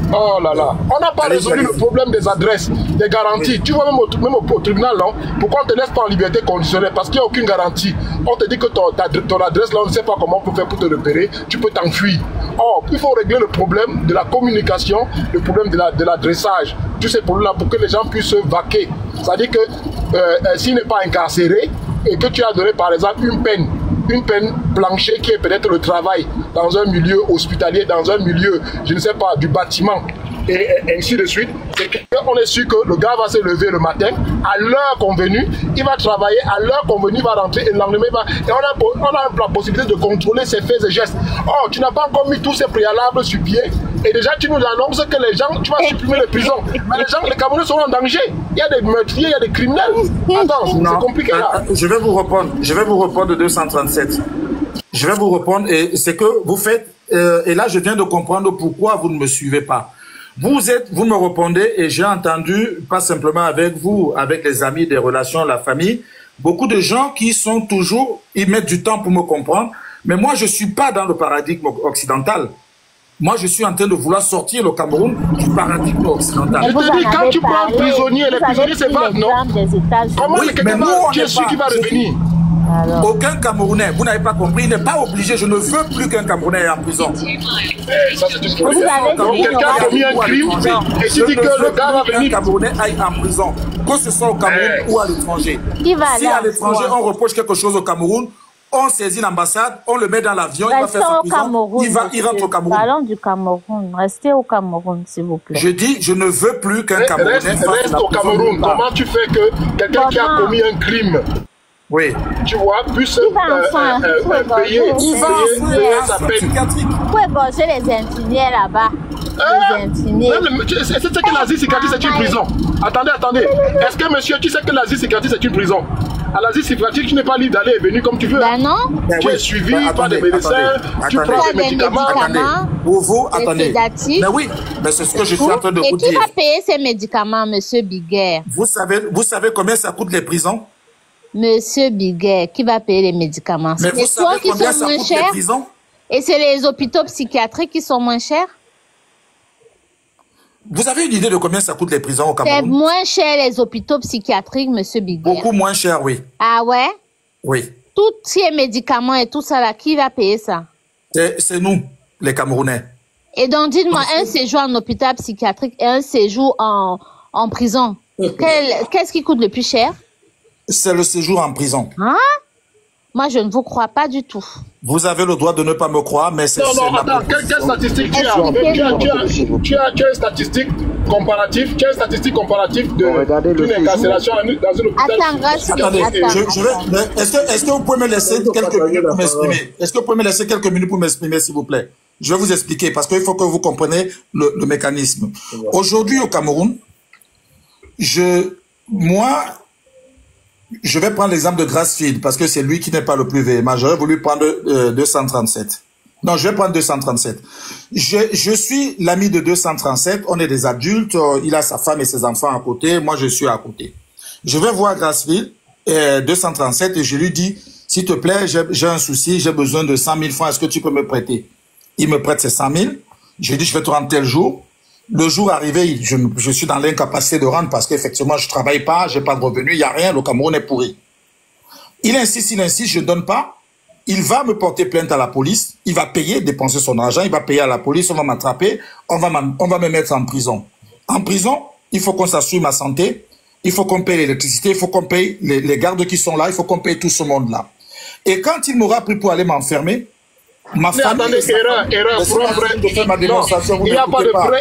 Oh là là, on n'a pas résolu le problème des adresses, des garanties. Oui. Tu vois, même au tribunal, non, pourquoi on ne te laisse pas en liberté conditionnelle? Parce qu'il n'y a aucune garantie. On te dit que ton adresse, là, on ne sait pas comment on peut faire pour te repérer, tu peux t'enfuir. Or, il faut régler le problème de la communication, le problème de l'adressage. Tous ces problèmes-là pour que les gens puissent se vaquer. C'est-à-dire que s'il n'est pas incarcéré et que tu as donné, par exemple, une peine planchée qui est peut-être le travail dans un milieu hospitalier, dans un milieu, je ne sais pas, du bâtiment, et ainsi de suite, c'est qu'on est sûr que le gars va se lever le matin, à l'heure convenue, il va travailler, à l'heure convenue, il va rentrer, et le lendemain, et on a la possibilité de contrôler ses faits et gestes. Oh, tu n'as pas encore mis tous ces préalables sur pied, et déjà tu nous annonces que les gens, tu vas supprimer les prisons. Mais les Camerounais seront en danger. Il y a des meurtriers, il y a des criminels. Attends, c'est compliqué là. Je vais vous répondre de 237. Je vais vous répondre, et c'est que vous faites, et là je viens de comprendre pourquoi vous ne me suivez pas. Vous me répondez, et j'ai entendu, pas simplement avec vous, avec les amis, des relations, la famille, beaucoup de gens qui sont toujours, ils mettent du temps pour me comprendre, mais moi je suis pas dans le paradigme occidental. Moi, je suis en train de vouloir sortir le Cameroun du paradigme occidental. Je te dis, quand tu prends un prisonnier, les prisonniers, c'est pas, non? Comment oui, mais nous, qui est sûr qui va revenir? Alors. Aucun Camerounais, vous n'avez pas compris, il n'est pas obligé, je ne veux plus qu'un Camerounais est en prison. Ça, c'est une prison. Quelqu'un a commis un crime, et tu dis que le gars va venir. Qu'un Camerounais aille en prison, que ce soit au Cameroun ou à l'étranger. Si à l'étranger, on reproche quelque chose au Cameroun, on saisit l'ambassade, on le met dans l'avion, il va faire sa prison, il rentre au Cameroun. Parlons du Cameroun, restez au Cameroun, s'il vous plaît. Je dis, je ne veux plus qu'un Camerounais reste au Cameroun. Comment tu fais que quelqu'un qui a commis un crime, oui, tu vois, puisse payer sa peine? Pour égorger les infirmiers là-bas. C'est que l'Asie psychiatrique c'est une prison. Attendez. Est-ce que monsieur, tu sais que l'Asie psychiatrique c'est une prison? À l'Asie psychiatrique, tu n'es pas libre d'aller et venir comme tu veux. Ben non. Tu es suivi par des médecins, tu prends des médicaments. Pour vous, attendez. Mais oui, mais c'est ce que je suis en train de vous dire. Et qui va payer ces médicaments, monsieur Biguer? Vous savez combien ça coûte les prisons? Monsieur Biguer, qui va payer les médicaments? Mais vous savez combien ça coûte les prisons? Et c'est les hôpitaux psychiatriques qui sont moins chers? Vous avez une idée de combien ça coûte les prisons au Cameroun? C'est moins cher les hôpitaux psychiatriques, monsieur Biguer. Beaucoup moins cher, oui. Ah ouais? Oui. Tous ces médicaments et tout ça là, qui va payer ça? C'est nous, les Camerounais. Et donc, dites-moi, un séjour en hôpital psychiatrique et un séjour en prison, qu'est-ce qui coûte le plus cher? C'est le séjour en prison. Hein? Moi, je ne vous crois pas du tout. Vous avez le droit de ne pas me croire, mais c'est... Non, attends, quelle statistique tu as? Tu as une statistique comparative, d'une incarcération dans une hôpital. Attendez, est-ce que vous pouvez me laisser quelques minutes pour m'exprimer? Est-ce que vous pouvez me laisser quelques minutes pour m'exprimer, s'il vous plaît? Je vais vous expliquer, parce qu'il faut que vous compreniez le mécanisme. Aujourd'hui, au Cameroun, je vais prendre l'exemple de Grassfield, parce que c'est lui qui n'est pas le plus véhément. J'aurais voulu prendre 237. Non, je vais prendre 237. Je suis l'ami de 237. On est des adultes. Il a sa femme et ses enfants à côté. Moi, je suis à côté. Je vais voir Grassfield, 237, et je lui dis, s'il te plaît, j'ai un souci, j'ai besoin de 100 000 francs. Est-ce que tu peux me prêter? Il me prête ses 100 000. J'ai dit, je vais te rendre tel jour. Le jour arrivé, je suis dans l'incapacité de rendre parce qu'effectivement, je travaille pas, j'ai pas de revenus, il y a rien, le Cameroun est pourri. Il insiste, je ne donne pas. Il va me porter plainte à la police, il va payer, dépenser son argent, il va payer à la police, on va m'attraper, on va me mettre en prison. En prison, il faut qu'on s'assure ma santé, il faut qu'on paye l'électricité, il faut qu'on paye les gardes qui sont là, il faut qu'on paye tout ce monde-là. Et quand il m'aura pris pour aller m'enfermer, ma famille... Erreur, il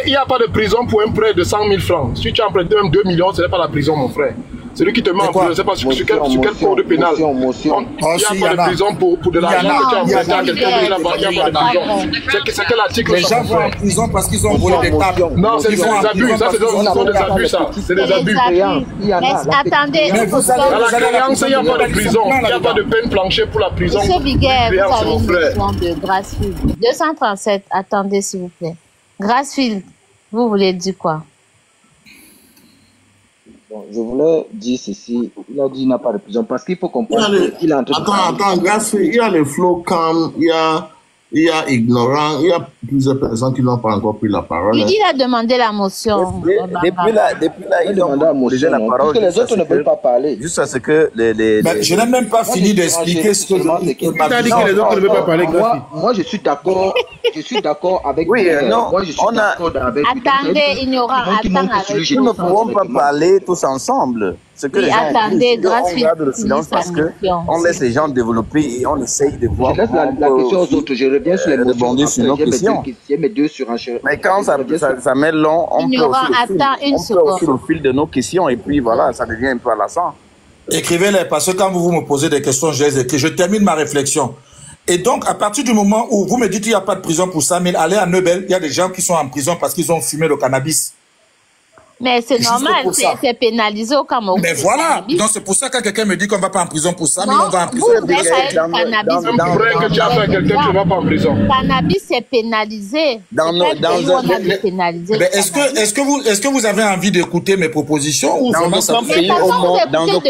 n'y a pas de prison pour un prêt de 100 000 francs. Si tu as emprunté même 2 millions, ce n'est pas la prison, mon frère. C'est lui qui te met en prison. Je ne sais pas sur quel code pénal. Il n'y a pas de prison pour de l'argent que tu as emprunté à quelqu'un. Il n'y a pas de prison. C'est quel article? Les gens vont en prison parce qu'ils ont volé des tables. Non, c'est des abus. Ça, c'est des abus, ça. C'est des abus. Attendez. À la créance, il n'y a pas de prison. Il n'y a pas de peine planchée pour la prison. Monsieur Biguet, vous avez une question de Grassfield. 237, attendez s'il vous plaît. Grassfield, vous voulez dire quoi? Bon, je voulais dire ceci. Il a dit qu'il n'a pas de prison parce qu'il faut comprendre qu'il est en train de... Attends, Grassfield, il y a le flow calm, il y a ignorant, il y a plusieurs personnes qui n'ont pas encore pris la parole. Il a demandé la motion. Depuis là, ils ont déjà la parole. Parce que les autres ne veulent pas parler. Juste à ce que je n'ai même pas fini d'expliquer ce que il a dit que les autres ne veulent pas parler. Moi, je suis d'accord. Je suis d'accord avec. Oui, non. Moi, je suis d'accord avec. Attendez, ignorant. Nous ne pouvons pas parler tous ensemble. Ce que les gens attendez, on garde le silence parce que on laisse les gens développer et on essaye de voir. Je laisse la question aux autres. Je reviens sur les rebondir sur nos questions. Mes deux surenchères. Mais quand ça met long, on peut aussi le fil de nos questions et puis voilà, ça devient un peu à la sang. Écrivez-les parce que quand vous me posez des questions, je les écris. Je termine ma réflexion. Et donc, à partir du moment où vous me dites qu'il n'y a pas de prison pour ça, mais allez à Neubel, il y a des gens qui sont en prison parce qu'ils ont fumé le cannabis. Mais c'est normal, c'est pénalisé au Cameroun. Mais voilà, donc c'est pour ça que quand quelqu'un me dit qu'on ne va pas en prison pour ça, mais on va en prison. Vous êtes cannabis. C'est un prêt que tu as fait à quelqu'un qui ne va pas en prison. Cannabis, c'est pénalisé. Est-ce que vous avez envie d'écouter mes propositions ou dans ça pays au monde, dans on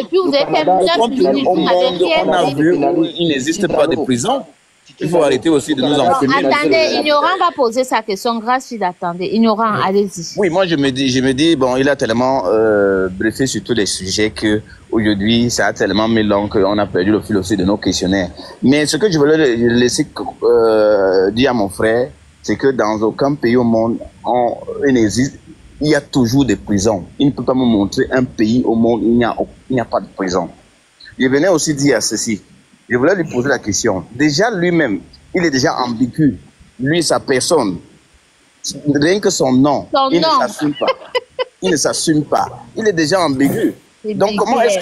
a vu il n'existe pas de prison. Il faut arrêter aussi de nous enfumer. Attendez, Ignorant va poser sa question. Grassfield, attendez. Ignorant, allez-y. Oui, moi je me dis, bon, il a tellement briefé sur tous les sujets que aujourd'hui, ça a tellement mis long qu'on a perdu le fil aussi de nos questionnaires. Mais ce que je voulais laisser dire à mon frère, c'est que dans aucun pays au monde, il y a toujours des prisons. Il ne peut pas me montrer un pays au monde où il n'y a pas de prison. Je venais aussi dire ceci. Je voulais lui poser la question. Déjà, lui-même, il est déjà ambigu. Lui, sa personne. Rien que son nom. Il ne s'assume pas. Il ne s'assume pas. Il est déjà ambigu. Donc, comment est-ce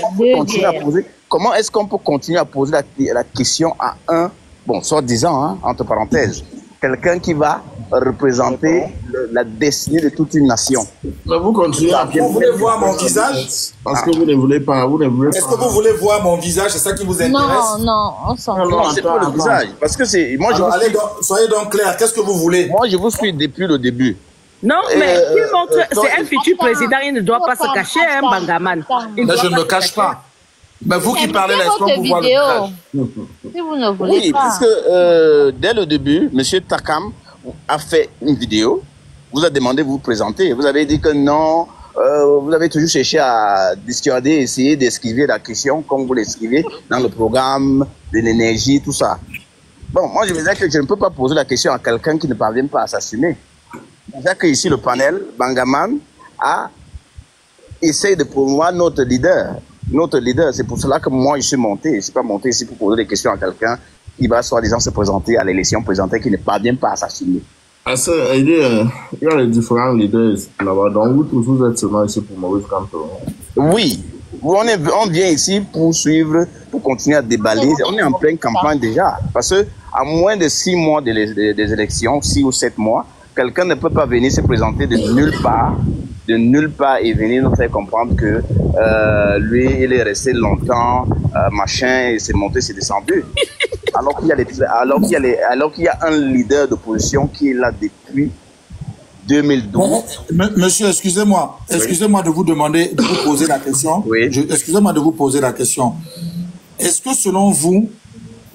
qu'on peut continuer à poser, la question à un, bon, soi-disant, hein, entre parenthèses, quelqu'un qui va représenter la destinée de toute une nation. Mais vous continuez à... Vous voulez voir mon visage? Parce que vous ne voulez pas. Est-ce que vous voulez voir mon visage? C'est ça qui vous intéresse? Non, on s'en fout. Non, c'est pas le visage. Parce que c'est... Moi, soyez donc clair. Qu'est-ce que vous voulez? Moi, je vous suis depuis le début. Non, mais il montre... C'est un futur président. Il ne doit pas se cacher, hein, Bangaman. Mais je ne me cache pas. Mais vous qui parlez là, est-ce qu'on vous voit le visage? Si vous ne voulez pas. Oui, parce que dès le début, M. Takam a fait une vidéo, vous a demandé de vous présenter, vous avez dit que non, vous avez toujours cherché à dissuader, essayer d'esquiver la question comme vous l'esquivez dans le programme de l'énergie, tout ça. Bon, moi je me disais que je ne peux pas poser la question à quelqu'un qui ne parvient pas à s'assumer. Déjà que ici le panel, Bangaman, a essayé de promouvoir notre leader. Notre leader, c'est pour cela que moi je suis monté. Je ne suis pas monté ici pour poser des questions à quelqu'un qui va soi-disant se présenter à l'élection présidentielle qui ne parvient pas à s'assumer. Il y a les différents leaders là-bas, donc vous êtes seulement ici pour Maurice Kamto. Oui, on vient ici pour suivre, pour continuer à déballer. On est en pleine campagne déjà, parce que à moins de 6 mois des élections, 6 ou 7 mois, quelqu'un ne peut pas venir se présenter de nulle part et venir nous faire comprendre que lui, il est resté longtemps, machin, il s'est monté, s'est descendu. Alors qu'il y a un leader d'opposition qui est là depuis 2012. Monsieur, excusez-moi de vous demander, de vous poser la question. Oui. Excusez-moi de vous poser la question. Est-ce que selon vous,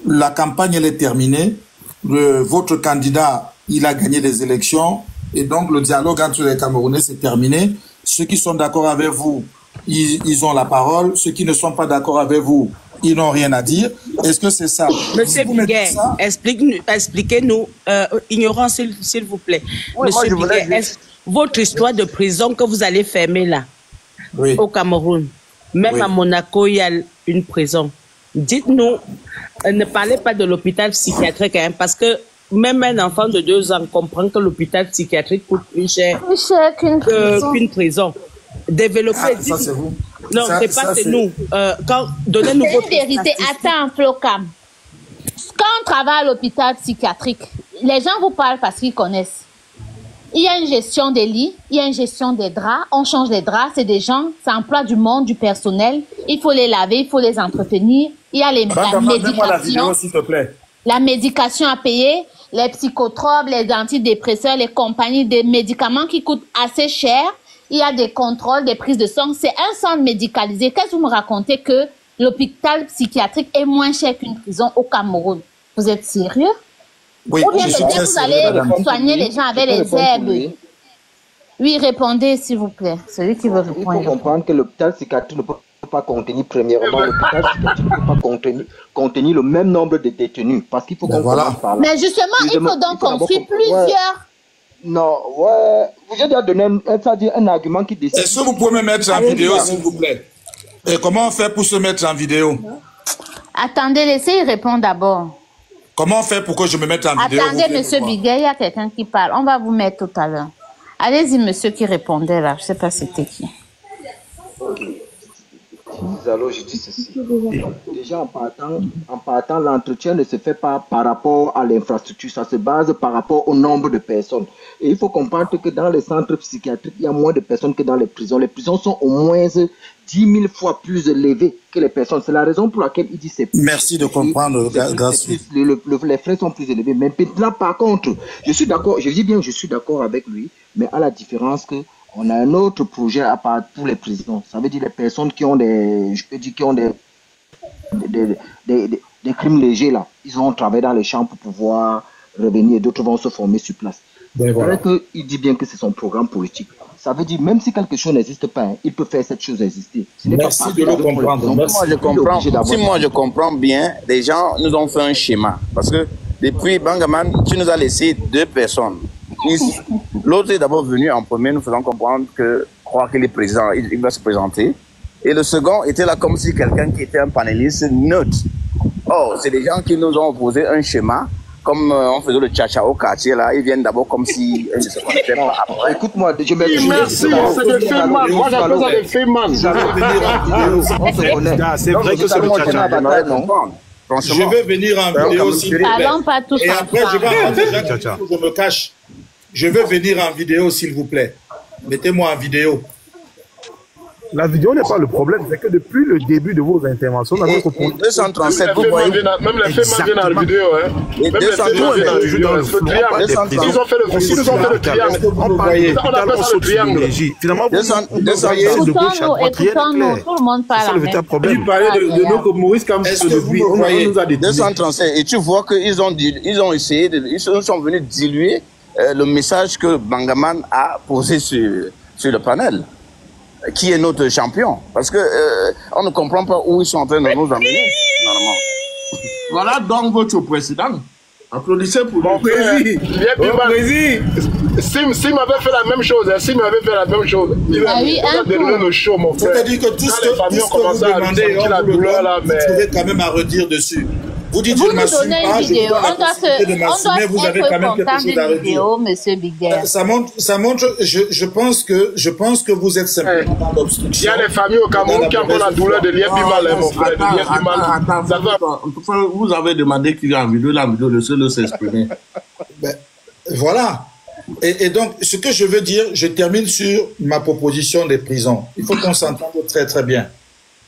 la campagne elle est terminée, votre candidat il a gagné les élections, et donc le dialogue entre les Camerounais s'est terminé. Ceux qui sont d'accord avec vous, ils ont la parole. Ceux qui ne sont pas d'accord avec vous, ils n'ont rien à dire. Est-ce que c'est ça? Monsieur Biguet, expliquez-nous, ignorant s'il vous plaît. Oui, Monsieur Biguet, votre histoire de prison que vous allez fermer là, oui, au Cameroun, même oui, à Monaco, il y a une prison. Dites-nous, ne parlez pas de l'hôpital psychiatrique, hein, parce que même un enfant de 2 ans comprend que l'hôpital psychiatrique coûte plus cher qu'une prison. Développez. ça c'est vous. Non, c'est pas c'est nous. Donnez-nous votre vérité. Attends, Flocam. Quand on travaille à l'hôpital psychiatrique, les gens vous parlent parce qu'ils connaissent. Il y a une gestion des lits, il y a une gestion des draps. On change les draps, c'est des gens, ça emploie du monde, du personnel. Il faut les laver, il faut les entretenir. Il y a la médication. La vidéo, s'il te plaît. La médication à payer, les psychotropes, les antidépresseurs, les compagnies, des médicaments qui coûtent assez cher. Il y a des contrôles, des prises de sang. C'est un centre médicalisé. Qu'est-ce que vous me racontez que l'hôpital psychiatrique est moins cher qu'une prison au Cameroun? Vous êtes sérieux? Oui, ou bien vous allez soigner les gens avec les herbes? Oui, répondez s'il vous plaît. Celui qui veut répondre. Il faut comprendre que l'hôpital psychiatrique ne peut pas contenir, premièrement, l'hôpital psychiatrique ne peut pas contenir le même nombre de détenus. Parce qu'il faut qu'on commence par là. Mais justement, il faut donc construire plusieurs. Non, ouais. Vous avez donné un argument qui décide. Est-ce que vous pouvez me mettre en vidéo, s'il vous plaît? Et comment on fait pour se mettre en vidéo? Attendez, laissez-y répondre d'abord. Comment on fait pour que je me mette en vidéo? Attendez, monsieur Biguet, il y a quelqu'un qui parle. On va vous mettre tout à l'heure. Allez-y, monsieur qui répondait là. Je ne sais pas c'était qui. Alors, je dis ceci. Déjà, en partant, l'entretien ne se fait pas par rapport à l'infrastructure. Ça se base par rapport au nombre de personnes. Et il faut comprendre que dans les centres psychiatriques, il y a moins de personnes que dans les prisons. Les prisons sont au moins 10 000 fois plus élevées que les personnes. C'est la raison pour laquelle il dit c'est plus. Merci de comprendre, Gassou. Les frais sont plus élevés. Mais maintenant, par contre, je suis d'accord, je dis bien que je suis d'accord avec lui, mais à la différence que on a un autre projet à part pour les prisons. Ça veut dire les personnes qui ont des crimes légers là. Ils vont travailler dans les champs pour pouvoir revenir. D'autres vont se former sur place. Ben voilà. Il dit bien que c'est son programme politique. Ça veut dire même si quelque chose n'existe pas, hein, il peut faire cette chose exister. Merci de le comprendre. Moi je comprends bien, les gens nous ont fait un schéma. Parce que depuis Bangaman, tu nous as laissé 2 personnes. L'autre est d'abord venu en premier, nous faisant comprendre que croire qu'il est président, il va se présenter. Et le second était là comme si quelqu'un qui était un panéliste neutre. Oh, c'est des gens qui nous ont opposé un schéma, comme on faisait le tcha-tcha au quartier là, ils viennent d'abord comme si ils ne se connaissaient pas après. Écoute-moi, je me merci, c'est des faits man. Moi j'appelle ça des faits man. C'est vrai que c'est le tcha-tcha. Je vais venir en vidéo s'il vous plaît. Et après, je vais rentrer, je me cache. Je veux venir en vidéo, s'il vous plaît. Mettez-moi en vidéo. La vidéo n'est pas le problème, c'est que depuis le début de vos interventions, on a notre 237, vous voyez. Même les faits viennent dans la vidéo, hein. Même les faits viennent dans la vidéo. Ils ont fait le triangle. On appelle ça le triangle. Finalement, écoutons-nous, tout le monde parle. C'est le véritable problème. Il parlait de nos Maurice comme est-ce que vous me voyez? 237, et tu vois qu'ils ont essayé, ils sont venus diluer le message que Bangaman a posé sur le panel, qui est notre champion. Parce que on ne comprend pas où ils sont en train de nous amener, normalement. Voilà donc votre président. Applaudissez pour mon président. Sim avait fait la même chose. Sim avait fait la même chose. Il a donné le show, mon frère. C'est-à-dire que tout ce que vous demandez, vous trouvez quand même à redire dessus. Vous dites, je ne m'assume pas, je dois la possibilité de m'assumer, vous avez quand même quelque chose à redire. Monsieur Biguet. Ça montre, je pense que vous êtes simplement dans l'obstruction. Il y a des familles au Cameroun qui ont encore la douleur de l'Iebimal, mon frère. Vous avez demandé qu'il y a en vidéo, la vidéo, le s'exprimer. Voilà. Et donc, ce que je veux dire, je termine sur ma proposition des prisons. Il faut qu'on s'entende très très bien.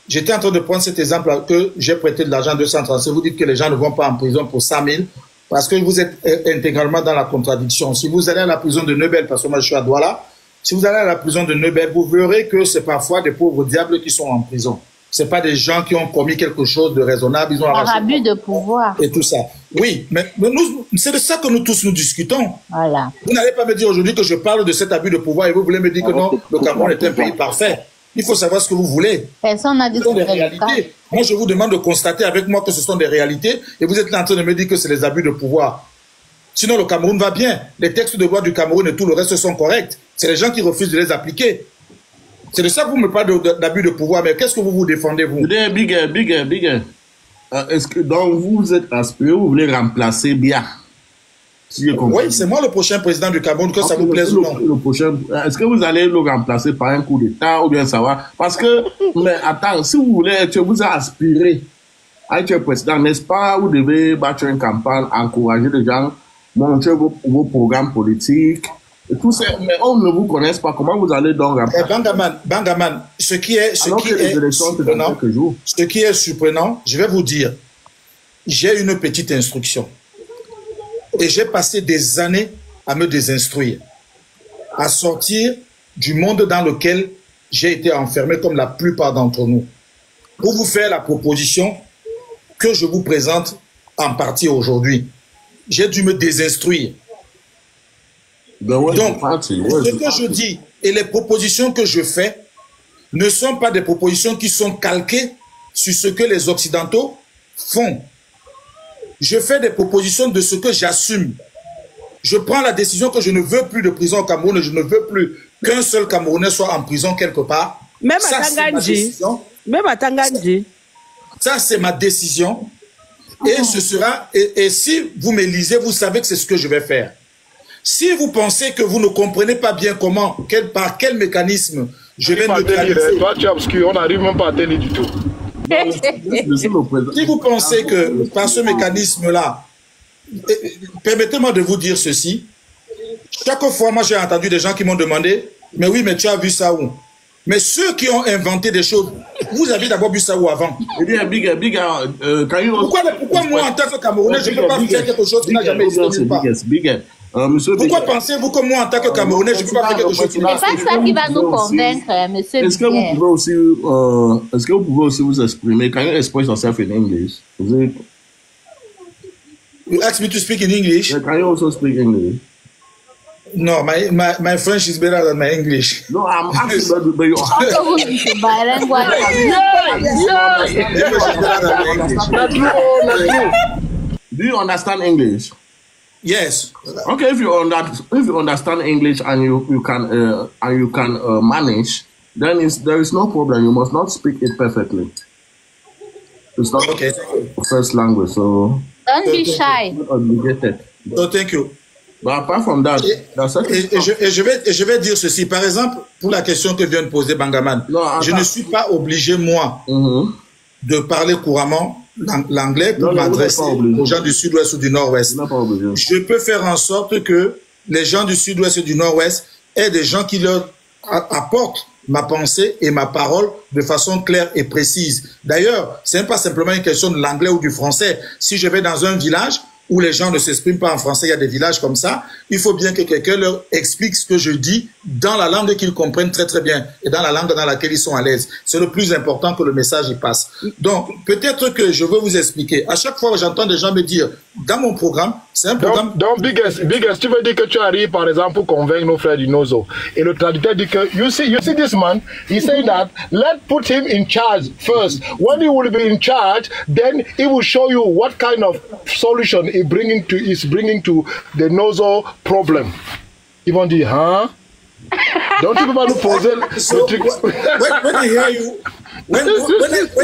J'étais en train de prendre cet exemple que j'ai prêté de l'argent à 236. Vous dites que les gens ne vont pas en prison pour 100 000 parce que vous êtes intégralement dans la contradiction. Si vous allez à la prison de Neubel, parce que moi je suis à Douala, si vous allez à la prison de Neubel, vous verrez que c'est parfois des pauvres diables qui sont en prison. c'est pas des gens qui ont commis quelque chose de raisonnable, ils ont Par abus de pouvoir. Et tout ça. Oui, mais c'est de ça que nous tous nous discutons. Voilà. Vous n'allez pas me dire aujourd'hui que je parle de cet abus de pouvoir et vous voulez me dire que non, le Cameroun est un pays parfait. Il faut savoir ce que vous voulez. Personne n'a dit ce sont des réalités. Moi, je vous demande de constater avec moi que ce sont des réalités et vous êtes là en train de me dire que c'est les abus de pouvoir. Sinon, le Cameroun va bien. Les textes de loi du Cameroun et tout le reste sont corrects. C'est les gens qui refusent de les appliquer. C'est de ça que vous me parlez d'abus de pouvoir. Mais qu'est-ce que vous défendez, vous? Big. Est-ce que donc vous êtes aspiré, vous voulez remplacer Biya? Si oui, c'est moi le prochain président du Cameroun, que ça vous plaise ou non. Est-ce que vous allez le remplacer par un coup d'État ou bien ça va? Parce que, mais attends, si vous voulez, vous aspirez à être président, n'est-ce pas? Vous devez battre une campagne, encourager les gens, montrer vos programmes politiques. Et tout ça, mais on ne vous connaît pas. Comment vous allez donc remplacer? Bangaman, ce qui est surprenant, je vais vous dire, j'ai une petite instruction. Et j'ai passé des années à me désinstruire, à sortir du monde dans lequel j'ai été enfermé comme la plupart d'entre nous, pour vous faire la proposition que je vous présente en partie aujourd'hui. J'ai dû me désinstruire. Donc, ce que je dis et les propositions que je fais ne sont pas des propositions qui sont calquées sur ce que les Occidentaux font. Je fais des propositions de ce que j'assume. Je prends la décision que je ne veux plus de prison au Cameroun et je ne veux plus qu'un seul Camerounais soit en prison quelque part. Même à Tangandji. Même à Tangandji. Ça, c'est ma décision. Et ce sera, et si vous me lisez, vous savez que c'est ce que je vais faire. Si vous pensez que vous ne comprenez pas bien comment, par quel mécanisme je vais neutraliser. Toi, tu es obscur, on n'arrive même pas à tenir du tout. Si vous pensez que par ce mécanisme-là, permettez-moi de vous dire ceci. Chaque fois, moi j'ai entendu des gens qui m'ont demandé, mais oui, mais tu as vu ça où? Mais ceux qui ont inventé des choses, vous avez d'abord vu ça où avant? Eh bien, pourquoi moi, en tant que Camerounais, je ne peux pas faire quelque chose qui n'a jamais existé? Pourquoi pensez-vous que moi, en tant que Camerounais, je ne peux pas faire quelque chose qui n'a jamais existé? C'est pas ça qui va nous convaincre, monsieur. Est-ce que vous pouvez aussi vous exprimer? Can you express yourself in English? You ask me to speak in English? Yeah, can you also speak English? No, my French is better than my English. No, I'm asking but you Do you understand English? Yes. Okay, if you understand English and you can manage, then there is no problem. You must not speak it perfectly. It's not first language, so don't be shy. Obligated. So thank you. But apart from that, je vais dire ceci. Par exemple, pour la question que vient de poser Bangaman, je ne suis pas obligé, moi, de parler couramment l'anglais pour m'adresser aux gens du sud-ouest ou du nord-ouest. Je peux faire en sorte que les gens du sud-ouest et du nord-ouest aient des gens qui leur apportent ma pensée et ma parole de façon claire et précise. D'ailleurs, ce n'est pas simplement une question de l'anglais ou du français. Si je vais dans un village où les gens ne s'expriment pas en français, il y a des villages comme ça, il faut bien que quelqu'un leur explique ce que je dis dans la langue qu'ils comprennent très très bien et dans la langue dans laquelle ils sont à l'aise. C'est le plus important que le message y passe. Donc, peut-être que je veux vous expliquer. À chaque fois que j'entends des gens me dire, dans mon programme, c'est un programme... Donc, Biggest, tu veux dire que tu arrives, par exemple, pour convaincre nos frères du Nozo. Et le traducteur dit que, you see this man, he said that, let's put him in charge first. When he will be in charge, then he will show you what kind of solution is bringing to the Nozo problem. Ils vont dire, hein? Donc tu peux pas nous poser le truc. When I hear you, when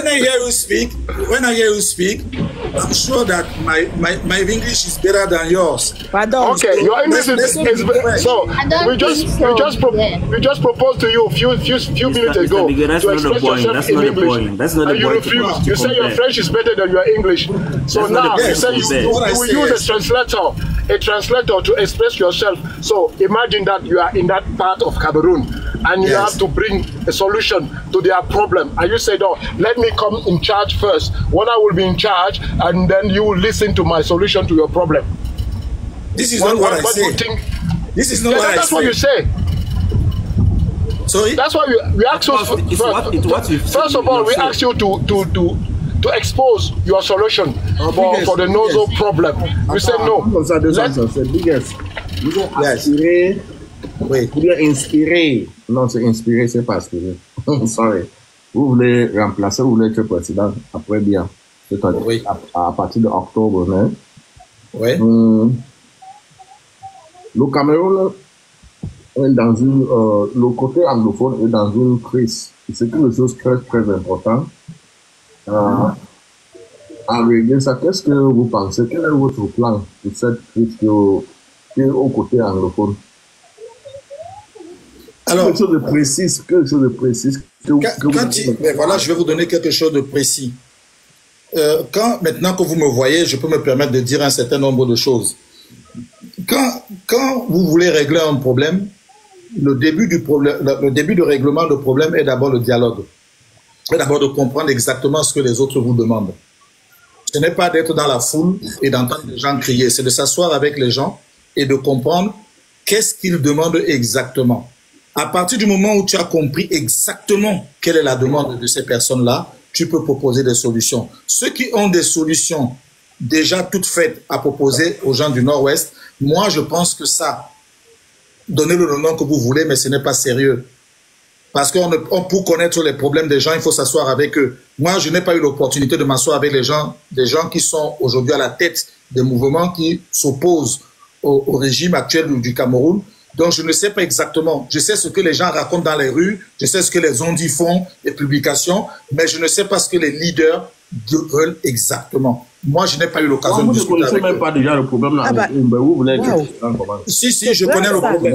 I hear you speak, I'm sure that my English is better than yours. Pardon. Okay, your English is better. So we just proposed to you a few minutes ago to express yourself in English. That's not the point. You say your French is better than your English. So now you say you will use a translator to express yourself. So imagine that you are in that part of Cameroon and you have to bring a solution to their problem. And you say, no, let me come in charge first. When I will be in charge, and then you will listen to my solution to your problem. This is not what I say. This is not what I say. That's what you say. Sorry? That's why we ask you. First of all, we ask you to expose your solution for the nozo problem. You said no. Vous voulez inspirer. Non, c'est inspirer, c'est pas aspirer. Sorry. Vous voulez remplacer, vous voulez être président. Après, bien. C'est-à-dire à partir d'octobre, hein? Oui. Le Cameroun est dans une... le côté anglophone est dans une crise. C'est quelque chose de très, très important. En régler ça, qu'est-ce que vous pensez? Quel est votre plan pour cette crise qui est au côté anglophone? Alors, quelque chose de précis. Mais voilà, je vais vous donner quelque chose de précis. Maintenant que vous me voyez, je peux me permettre de dire un certain nombre de choses. Quand vous voulez régler un problème, le début de règlement de problème est d'abord le dialogue. C'est d'abord de comprendre exactement ce que les autres vous demandent. Ce n'est pas d'être dans la foule et d'entendre les gens crier, c'est de s'asseoir avec les gens et de comprendre qu'est-ce qu'ils demandent exactement. À partir du moment où tu as compris exactement quelle est la demande de ces personnes-là, tu peux proposer des solutions. Ceux qui ont des solutions déjà toutes faites à proposer aux gens du Nord-Ouest, moi je pense que ça, donnez-le le nom que vous voulez, mais ce n'est pas sérieux. Parce que pour connaître les problèmes des gens, il faut s'asseoir avec eux. Moi, je n'ai pas eu l'opportunité de m'asseoir avec des gens qui sont aujourd'hui à la tête des mouvements qui s'opposent au régime actuel du Cameroun. Donc, je ne sais pas exactement. Je sais ce que les gens racontent dans les rues, je sais ce que les ondits font, les publications, mais je ne sais pas ce que les leaders veulent exactement. Moi, je n'ai pas eu l'occasion de discuter avec eux. Vous ne connaissez même pas déjà le problème là. Vous voulez Si, je connais le problème.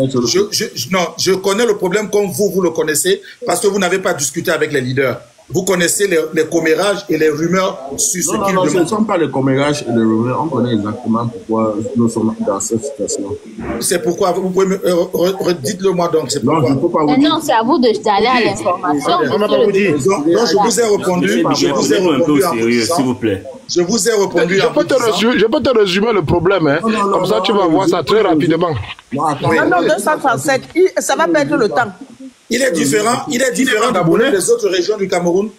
Non, je connais le problème comme vous le connaissez, parce que vous n'avez pas discuté avec les leaders. Vous connaissez les commérages et les rumeurs sur ce qu'ils demandent. Ce ne sont pas les commérages et les rumeurs. On connaît exactement pourquoi nous sommes dans cette situation. C'est pourquoi, vous pouvez me dites-le moi donc. Non, je ne peux pas vous dire. Non, c'est à vous d'aller à l'information. Donc, je vous ai répondu. Je vous ai répondu un peu sérieux, s'il vous plaît. Je vous ai répondu. Je peux te résumer le problème, hein. Comme ça, tu vas voir ça très rapidement. Non, 237, ça va perdre le temps. Il est différent des autres régions du Cameroun.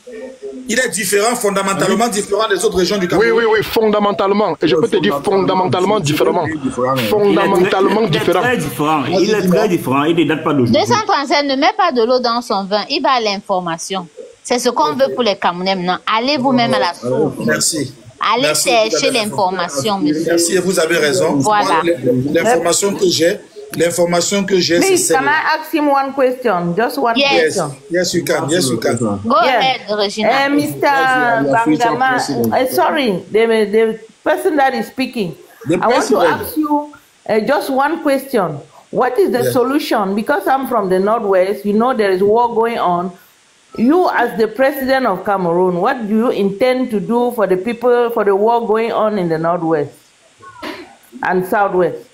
Il est différent, fondamentalement différent des autres régions du Cameroun. Oui, fondamentalement. Et je peux te dire fondamentalement différemment. Fondamentalement différent. Il est très différent. Il ne date pas d'aujourd'hui. 237 ne met pas de l'eau dans son vin. Il va à l'information. C'est ce qu'on veut pour les Camerounais maintenant. Allez vous-même à la source. Merci. Allez chercher l'information, monsieur. Merci, et vous avez raison. Voilà. L'information que j'ai, Please, can I ask him one question? Just one question. Yes, you can. Go ahead, Regina. Mr. Bangama, sorry, the person that is speaking. I want to ask you just one question. What is the solution? Because I'm from the Northwest, you know there is war going on. You, as the president of Cameroon, what do you intend to do for the people, for the war going on in the Northwest and Southwest?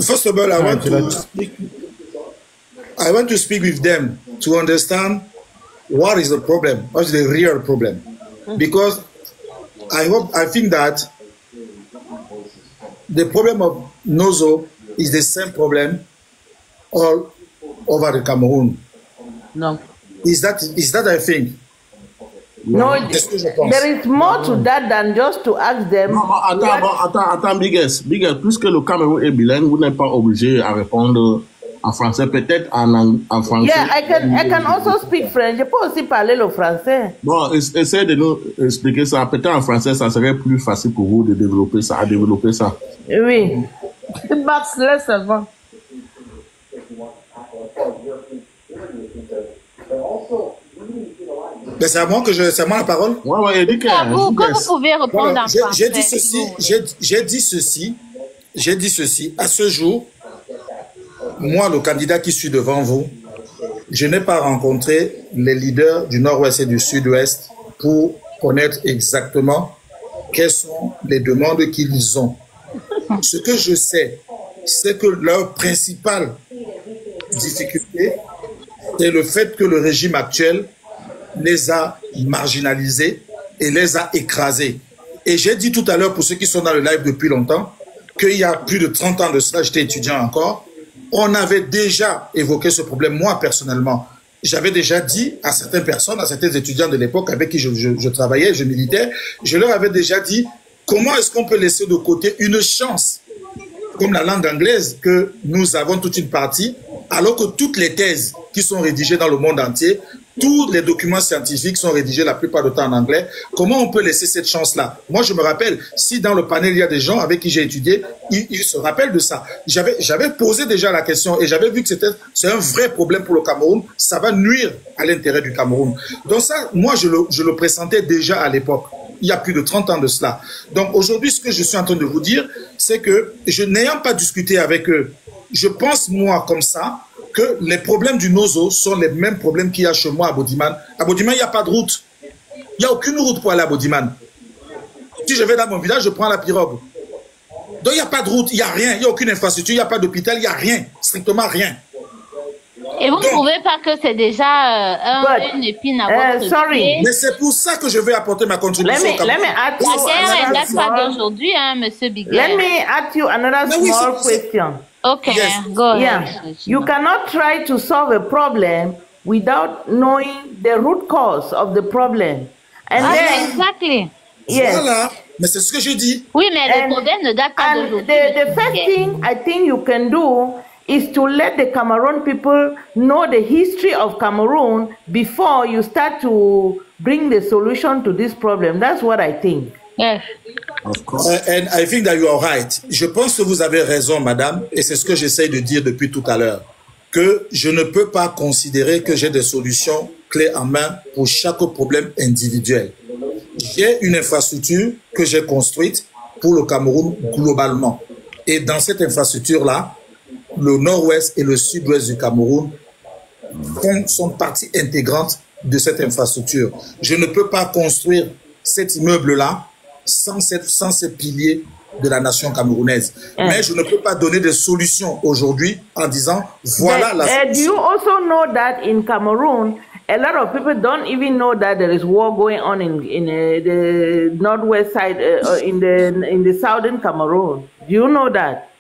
First of all, I want to speak with them to understand what is the problem, what is the real problem. Because I think that the problem of Nozo is the same problem all over the Cameroon. No. Is that I think? No, there is more to that than just to ask them. Non, attends, Biggest, puisque le Cameroun est bilingue, vous n'êtes pas obligé à répondre en français, peut-être en français. Yeah, I can also speak French. Je peux aussi parler le français. Bon, essayez de nous expliquer ça. Peut-être en français, ça serait plus facile pour vous de développer ça, Oui. Max, laisse avant. Mais c'est à moi la parole. Ouais, que vous pouvez répondre en français. J'ai dit ceci. À ce jour, moi, le candidat qui suis devant vous, je n'ai pas rencontré les leaders du Nord-Ouest et du Sud-Ouest pour connaître exactement quelles sont les demandes qu'ils ont. Ce que je sais, c'est que leur principale difficulté, c'est le fait que le régime actuel les a marginalisés et les a écrasés. Et j'ai dit tout à l'heure, pour ceux qui sont dans le live depuis longtemps, qu'il y a plus de 30 ans de cela, j'étais étudiant encore, on avait déjà évoqué ce problème. Moi, personnellement, j'avais déjà dit à certaines personnes, à certains étudiants de l'époque avec qui je travaillais, je militais, je leur avais déjà dit comment est-ce qu'on peut laisser de côté une chance comme la langue anglaise, que nous avons toute une partie, alors que toutes les thèses qui sont rédigées dans le monde entier, tous les documents scientifiques sont rédigés la plupart du temps en anglais. Comment on peut laisser cette chance-là? Moi, je me rappelle, si dans le panel, il y a des gens avec qui j'ai étudié, ils se rappellent de ça. J'avais posé déjà la question et j'avais vu que c'est un vrai problème pour le Cameroun. Ça va nuire à l'intérêt du Cameroun. Donc ça, moi, je le pressentais déjà à l'époque. Il y a plus de 30 ans de cela. Donc aujourd'hui, ce que je suis en train de vous dire, c'est que n'ayant pas discuté avec eux, je pense, moi, comme ça, que les problèmes du Nozo sont les mêmes problèmes qu'il y a chez moi à Bodiman. À Bodiman, il n'y a pas de route. Il n'y a aucune route pour aller à Bodiman. Si je vais dans mon village, je prends la pirogue. Donc il n'y a pas de route, il n'y a rien, il n'y a aucune infrastructure, il n'y a pas d'hôpital, il n'y a rien, strictement rien. Et vous ne trouvez pas que c'est déjà une épine à votre pied? Mais c'est pour ça que je vais apporter ma contribution. La guerre, elle date pas d'aujourd'hui, hein, Monsieur Biguer. Let me ask you another small question. Okay, go ahead. Yeah. You cannot try to solve a problem without knowing the root cause of the problem. And then, exactly. Yes. Voilà. Mais c'est ce que je dis. Oui, mais le problème ne date pas d'aujourd'hui. The first thing I think you can do is to let the Cameroon people know the history of Cameroon before you start to bring the solution to this problem. That's what I think. Yes. Of course. And I think that you are right. Je pense que vous avez raison, madame, et c'est ce que j'essaye de dire depuis tout à l'heure, que je ne peux pas considérer que j'ai des solutions clés en main pour chaque problème individuel. J'ai une infrastructure que j'ai construite pour le Cameroun globalement. Et dans cette infrastructure-là, le nord-ouest et le sud-ouest du Cameroun sont partie intégrante de cette infrastructure. Je ne peux pas construire cet immeuble-là sans ces piliers de la nation camerounaise. Mais je ne peux pas donner des solutions aujourd'hui en disant voilà la solution. Do you also know that in Cameroon, a lot of people don't even know that there is war going on in the northwest side, in the southern Cameroon? Do you know that?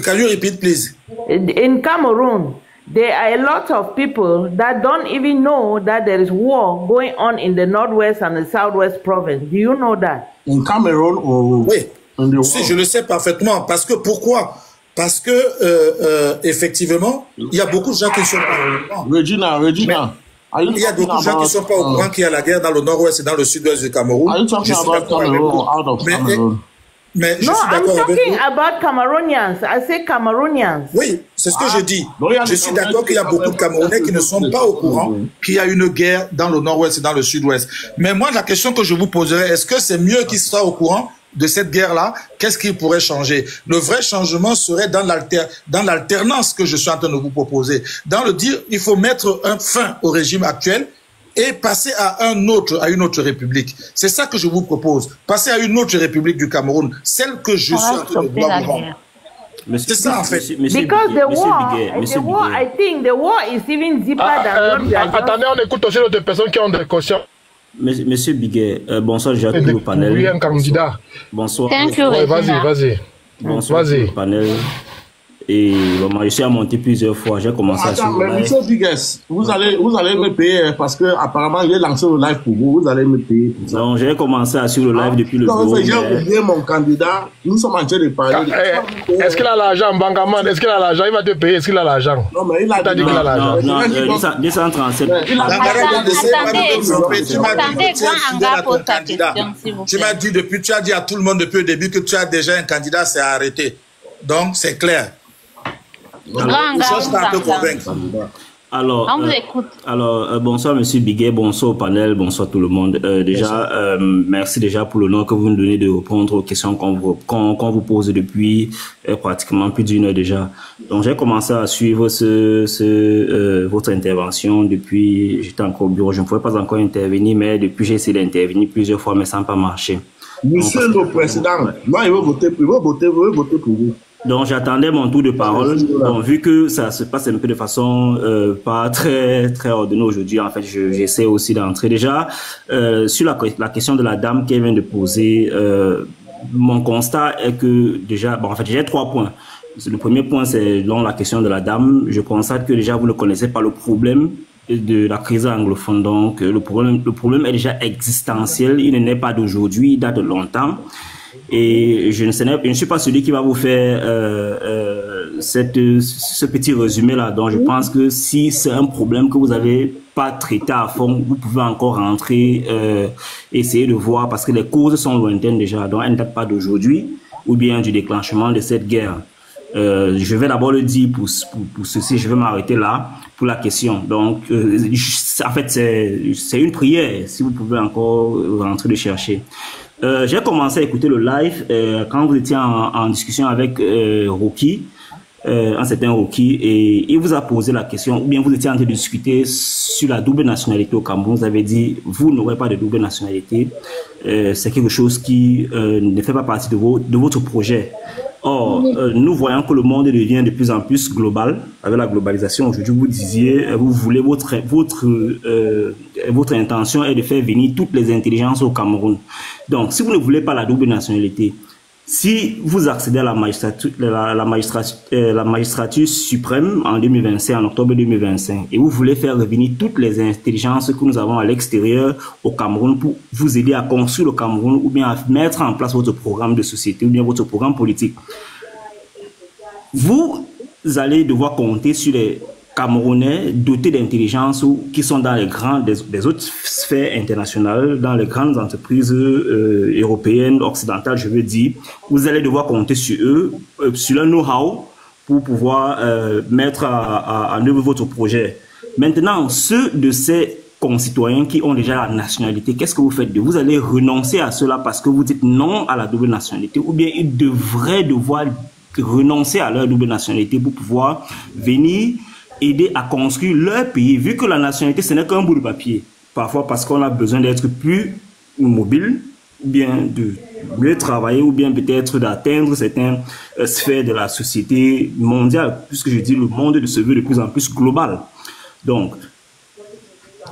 Can you repeat, please? In Cameroon, there are a lot of people that don't even know that there is war going on in the northwest and the southwest province. Do you know that? In Cameroon or oui, si, je le sais parfaitement. Parce que pourquoi? Parce que effectivement, il y a beaucoup de gens qui ne sont pas au courant. Regina. Il y a beaucoup de gens qui ne sont pas au courant qu'il y a la guerre dans le nord-ouest et dans le sud-ouest du Cameroun. Are you talking about Cameroon or out of Cameroon? Mais no, I'm talking about Cameroonians. I say Cameroonians. Oui, c'est ce que je dis. Je suis d'accord qu'il y a beaucoup de Camerounais qui ne sont pas au courant qu'il y a une guerre dans le nord-ouest et dans le sud-ouest. Mais moi, la question que je vous poserais, est-ce que c'est mieux qu'ils soient au courant de cette guerre-là? Qu'est-ce qui pourrait changer? Le vrai changement serait dans l'alternance que je suis en train de vous proposer. Dans le dire, il faut mettre un fin au régime actuel et passer à une autre république. C'est ça que je vous propose. Passer à une autre république du Cameroun, celle que je suis en train de vouloir vous rendre. C'est ça en fait. Because the war, I think the war is even deeper than what attendez, on écoute aussi d'autres personnes qui ont des questions. Monsieur Biguet, bonsoir, j'ai tout le panel. Oui, un candidat. Bonsoir. Vas-y. Bonsoir tout le panel. Et bon, je suis à monter plusieurs fois. J'ai commencé à suivre. Mais monsieur Bigues, vous allez me payer parce que apparemment j'ai lancé le live pour vous. Vous allez me payer. Non, j'ai commencé à suivre le live depuis le bureau. J'ai oublié mon candidat. Nous sommes en train de parler. Est-ce qu'il a l'argent, Bangaman? Est-ce qu'il a l'argent? Il va te payer. Est-ce qu'il a l'argent? Non, mais il a dit qu'il a l'argent. Non, 237. Tu m'as dit depuis, tu as dit à tout le monde depuis le début que tu as déjà un candidat, c'est arrêté. Donc, c'est clair. Alors, bonsoir Monsieur Biguet, bonsoir au panel, bonsoir tout le monde. Merci déjà pour l'honneur que vous nous donnez de répondre aux questions qu'on vous pose depuis pratiquement plus d'une heure déjà. Donc j'ai commencé à suivre votre intervention depuis, j'étais encore au bureau, je ne pouvais pas encore intervenir, mais depuis j'ai essayé d'intervenir plusieurs fois, mais ça n'a pas marché. Monsieur le Président, moi je veux voter pour vous. Donc j'attendais mon tour de parole. Donc vu que ça se passe un peu de façon pas très ordonnée aujourd'hui, en fait, j'essaie aussi d'entrer déjà sur la question de la dame qu'elle vient de poser. Mon constat est que déjà, en fait, j'ai 3 points. Le premier point, c'est dans la question de la dame. Je constate que déjà, vous ne connaissez pas le problème de la crise anglophone. Donc, le problème est déjà existentiel. Il n'est pas d'aujourd'hui, il date de longtemps. Et je ne suis pas celui qui va vous faire ce petit résumé-là. Donc, je pense que si c'est un problème que vous n'avez pas traité à fond, vous pouvez encore rentrer, essayer de voir, parce que les causes sont lointaines déjà. Donc, elles ne datent pas d'aujourd'hui ou bien du déclenchement de cette guerre. Je vais d'abord le dire pour ceci, je vais m'arrêter là pour la question. Donc, en fait, c'est une prière, si vous pouvez encore rentrer le chercher. J'ai commencé à écouter le live quand vous étiez en discussion avec Rocky, un certain Rocky, et il vous a posé la question, ou bien vous étiez en train de discuter sur la double nationalité au Cameroun. Vous avez dit, vous n'aurez pas de double nationalité. C'est quelque chose qui ne fait pas partie de votre projet. Or, nous voyons que le monde devient de plus en plus global avec la globalisation. Aujourd'hui, vous disiez, vous voulez votre intention est de faire venir toutes les intelligences au Cameroun. Donc, si vous ne voulez pas la double nationalité, si vous accédez à la magistrature suprême en 2025, en octobre 2025, et vous voulez faire revenir toutes les intelligences que nous avons à l'extérieur au Cameroun pour vous aider à construire le Cameroun ou bien à mettre en place votre programme de société ou bien votre programme politique, vous allez devoir compter sur les Camerounais dotés d'intelligence ou qui sont dans les des autres sphères internationales, dans les grandes entreprises européennes, occidentales, je veux dire. Vous allez devoir compter sur eux, sur leur know-how pour pouvoir mettre en œuvre votre projet. Maintenant, ceux de ces concitoyens qui ont déjà la nationalité, qu'est-ce que vous faites? Vous allez renoncer à cela parce que vous dites non à la double nationalité, ou bien ils devraient devoir renoncer à leur double nationalité pour pouvoir venir aider à construire leur pays, vu que la nationalité, ce n'est qu'un bout de papier. Parfois parce qu'on a besoin d'être plus mobile, ou bien de mieux travailler, ou bien peut-être d'atteindre certaines sphères de la société mondiale, puisque je dis le monde se veut de plus en plus global. Donc,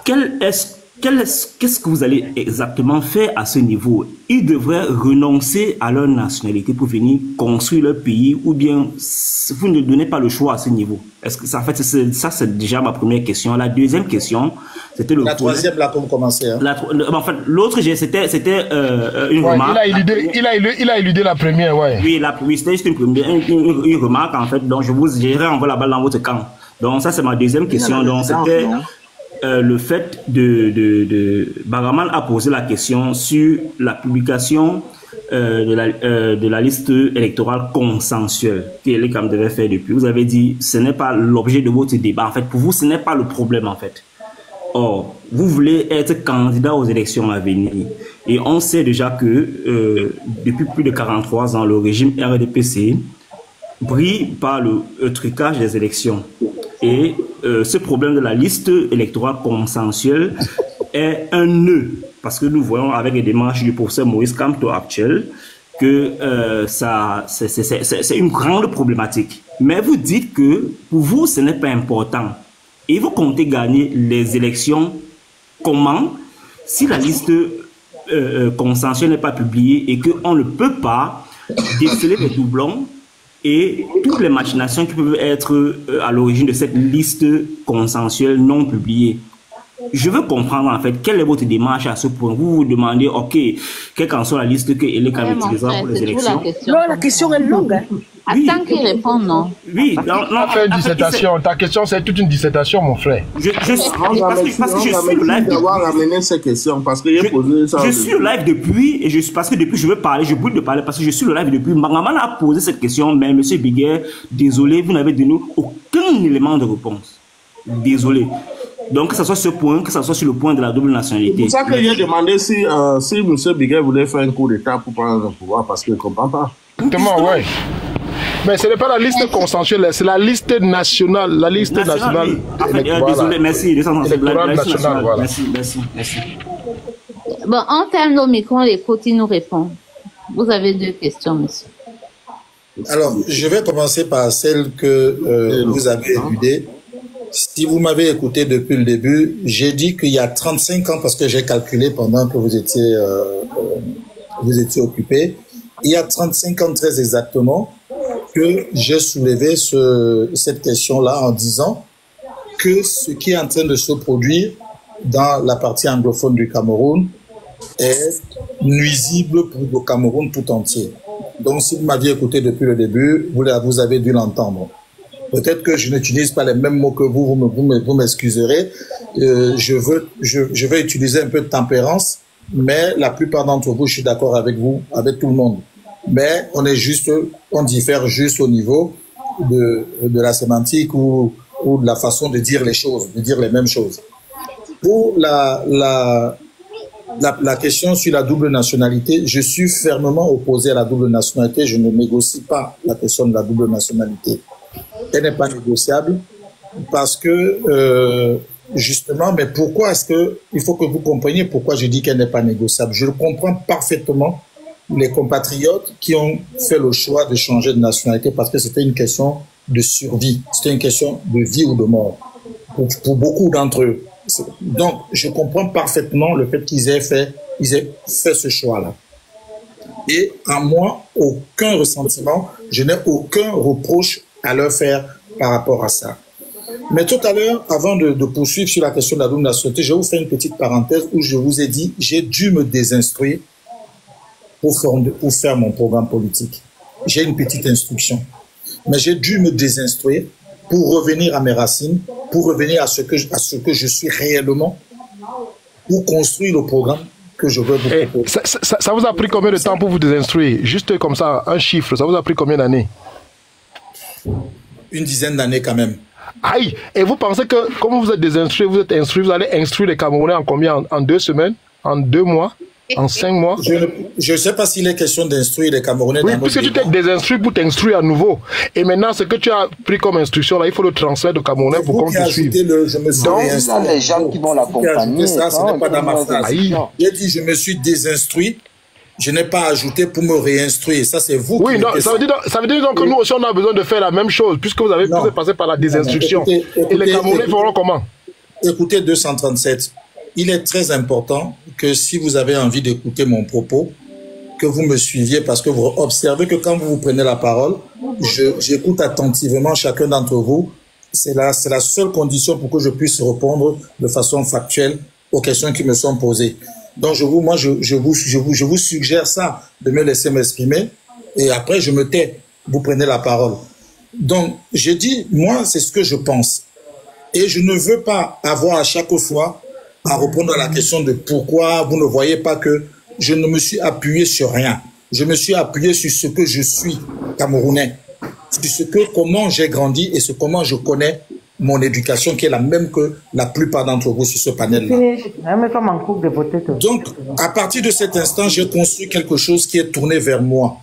qu'est-ce que vous allez exactement faire à ce niveau? Ils devraient renoncer à leur nationalité pour venir construire leur pays, ou bien vous ne donnez pas le choix à ce niveau? Est-ce que ça, en fait, ça c'est déjà ma première question. La deuxième question, c'était le... La troisième, là, pour commencer. Hein. En fait, l'autre, c'était une remarque. Il a éludé la première, ouais. Oui, c'était juste une remarque, en fait. Donc, je renvoie la balle dans votre camp. Donc, ça, c'est ma deuxième question. Donc, c'était... le fait Baraman a posé la question sur la publication de la liste électorale consensuelle qu'Elecam devait faire depuis. Vous avez dit ce n'est pas l'objet de votre débat. En fait, pour vous, ce n'est pas le problème, en fait. Or, vous voulez être candidat aux élections à venir. Et on sait déjà que depuis plus de 43 ans, le régime RDPC brille par le trucage des élections. Et ce problème de la liste électorale consensuelle est un nœud, parce que nous voyons avec les démarches du professeur Maurice Kamto actuel que c'est une grande problématique. Mais vous dites que pour vous, ce n'est pas important. Et vous comptez gagner les élections comment si la liste consensuelle n'est pas publiée et qu'on ne peut pas déceler des doublons et toutes les machinations qui peuvent être à l'origine de cette liste consensuelle non publiée. Je veux comprendre en fait quelle est votre démarche à ce point. Vous vous demandez, ok, quelle qu'en soit la liste que Elecam utilisera pour les élections. Non, la question est longue. Hein. Attends qu'il réponde, non? Oui, non, fait une dissertation. Ta question, c'est toute une dissertation, mon frère. Parce que je suis le live d'avoir amené ces questions parce que je suis le live depuis et parce que depuis je veux parler, je bouge de parler parce que je suis le live depuis. Mangaman a posé cette question, mais Monsieur Biguet, désolé, vous n'avez donné aucun élément de réponse. Désolé. Donc, que ce soit ce point, que ce soit sur le point de la double nationalité. C'est pour ça que j'ai demandé si M. Biguet voulait faire un coup d'État pour prendre le pouvoir, parce qu'il ne comprend pas. Exactement, oui. Mais ce n'est pas la liste consensuelle, c'est la liste nationale. La liste nationale. Oui. En fait, désolé, merci. Voilà. Merci. Bon, on ferme nos micros, les côtes, ils nous répondent. Vous avez 2 questions, monsieur. Alors, je vais commencer par celle que vous avez éludée. Si vous m'avez écouté depuis le début, j'ai dit qu'il y a 35 ans, parce que j'ai calculé pendant que vous étiez occupé, il y a 35 ans très exactement, que j'ai soulevé cette question-là en disant que ce qui est en train de se produire dans la partie anglophone du Cameroun est nuisible pour le Cameroun tout entier. Donc, si vous m'aviez écouté depuis le début, vous avez dû l'entendre. Peut-être que je n'utilise pas les mêmes mots que vous m'excuserez. Je vais utiliser un peu de tempérance, mais la plupart d'entre vous, je suis d'accord avec vous, avec tout le monde. Mais on diffère juste au niveau de la sémantique ou de la façon de dire les choses, de dire les mêmes choses. Pour la question sur la double nationalité, je suis fermement opposé à la double nationalité. Je ne négocie pas la question de la double nationalité. Elle n'est pas négociable parce que, justement, mais pourquoi est-ce que, il faut que vous compreniez pourquoi je dis qu'elle n'est pas négociable. Je comprends parfaitement les compatriotes qui ont fait le choix de changer de nationalité parce que c'était une question de survie, c'était une question de vie ou de mort pour beaucoup d'entre eux. Donc, je comprends parfaitement le fait qu'ils aient fait ce choix-là. Et à moi, aucun ressentiment, je n'ai aucun reproche à leur faire par rapport à ça. Mais tout à l'heure, avant de poursuivre sur la question de la double nationalité, je vais vous faire une petite parenthèse où je vous ai dit, j'ai dû me désinstruire pour faire mon programme politique. J'ai une petite instruction. Mais j'ai dû me désinstruire pour revenir à mes racines, pour revenir à ce que je suis réellement, pour construire le programme que je veux vous proposer. Ça vous a pris combien de temps pour vous désinstruire? Juste comme ça, un chiffre, ça vous a pris combien d'années? Une dizaine d'années quand même. Aïe! Et vous pensez que, comme vous êtes désinstruit, vous êtes instruit, vous allez instruire les Camerounais en combien? En 2 semaines? En 2 mois? En 5 mois? Je ne sais pas s'il est question d'instruire les Camerounais. Oui, puisque tu t'es désinstruit pour t'instruire à nouveau. Et maintenant, ce que tu as pris comme instruction, là, il faut le transfert de Camerounais pour qu'on te suive. Donc, les gens qui vont l'accompagner. Ça, ce n'est pas dans ma phrase. J'ai dit, je me suis désinstruit. Je n'ai pas ajouté pour me réinstruire. Ça, c'est vous. Oui, non, ça veut dire donc que nous aussi, on a besoin de faire la même chose, puisque vous avez passé par la désinstruction. Et les Camerounais feront comment? Écoutez 237. Il est très important que si vous avez envie d'écouter mon propos, que vous me suiviez parce que vous observez que quand vous prenez la parole, j'écoute attentivement chacun d'entre vous. C'est la seule condition pour que je puisse répondre de façon factuelle aux questions qui me sont posées. Donc, je vous suggère ça, de me laisser m'exprimer et après je me tais. Vous prenez la parole. Donc, je dis, moi, c'est ce que je pense. Et je ne veux pas avoir à chaque fois à répondre à la question de pourquoi vous ne voyez pas que je ne me suis appuyé sur rien. Je me suis appuyé sur ce que je suis, Camerounais. Sur comment j'ai grandi et comment je connais mon éducation qui est la même que la plupart d'entre vous sur ce panel-là. Donc, à partir de cet instant, j'ai construit quelque chose qui est tourné vers moi.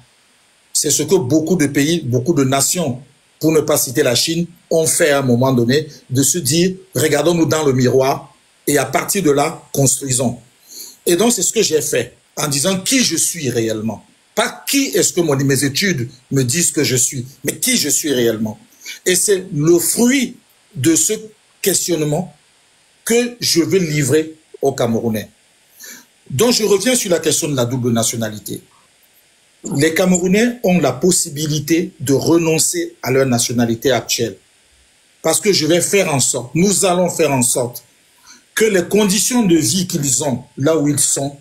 C'est ce que beaucoup de pays, beaucoup de nations, pour ne pas citer la Chine, ont fait à un moment donné, de se dire, regardons-nous dans le miroir et à partir de là, construisons. Et donc, c'est ce que j'ai fait en disant qui je suis réellement. Pas qui est-ce que mes études me disent que je suis, mais qui je suis réellement. Et c'est le fruit de ce questionnement que je vais livrer aux Camerounais. Donc, je reviens sur la question de la double nationalité. Les Camerounais ont la possibilité de renoncer à leur nationalité actuelle. Parce que je vais faire en sorte, nous allons faire en sorte que les conditions de vie qu'ils ont là où ils sont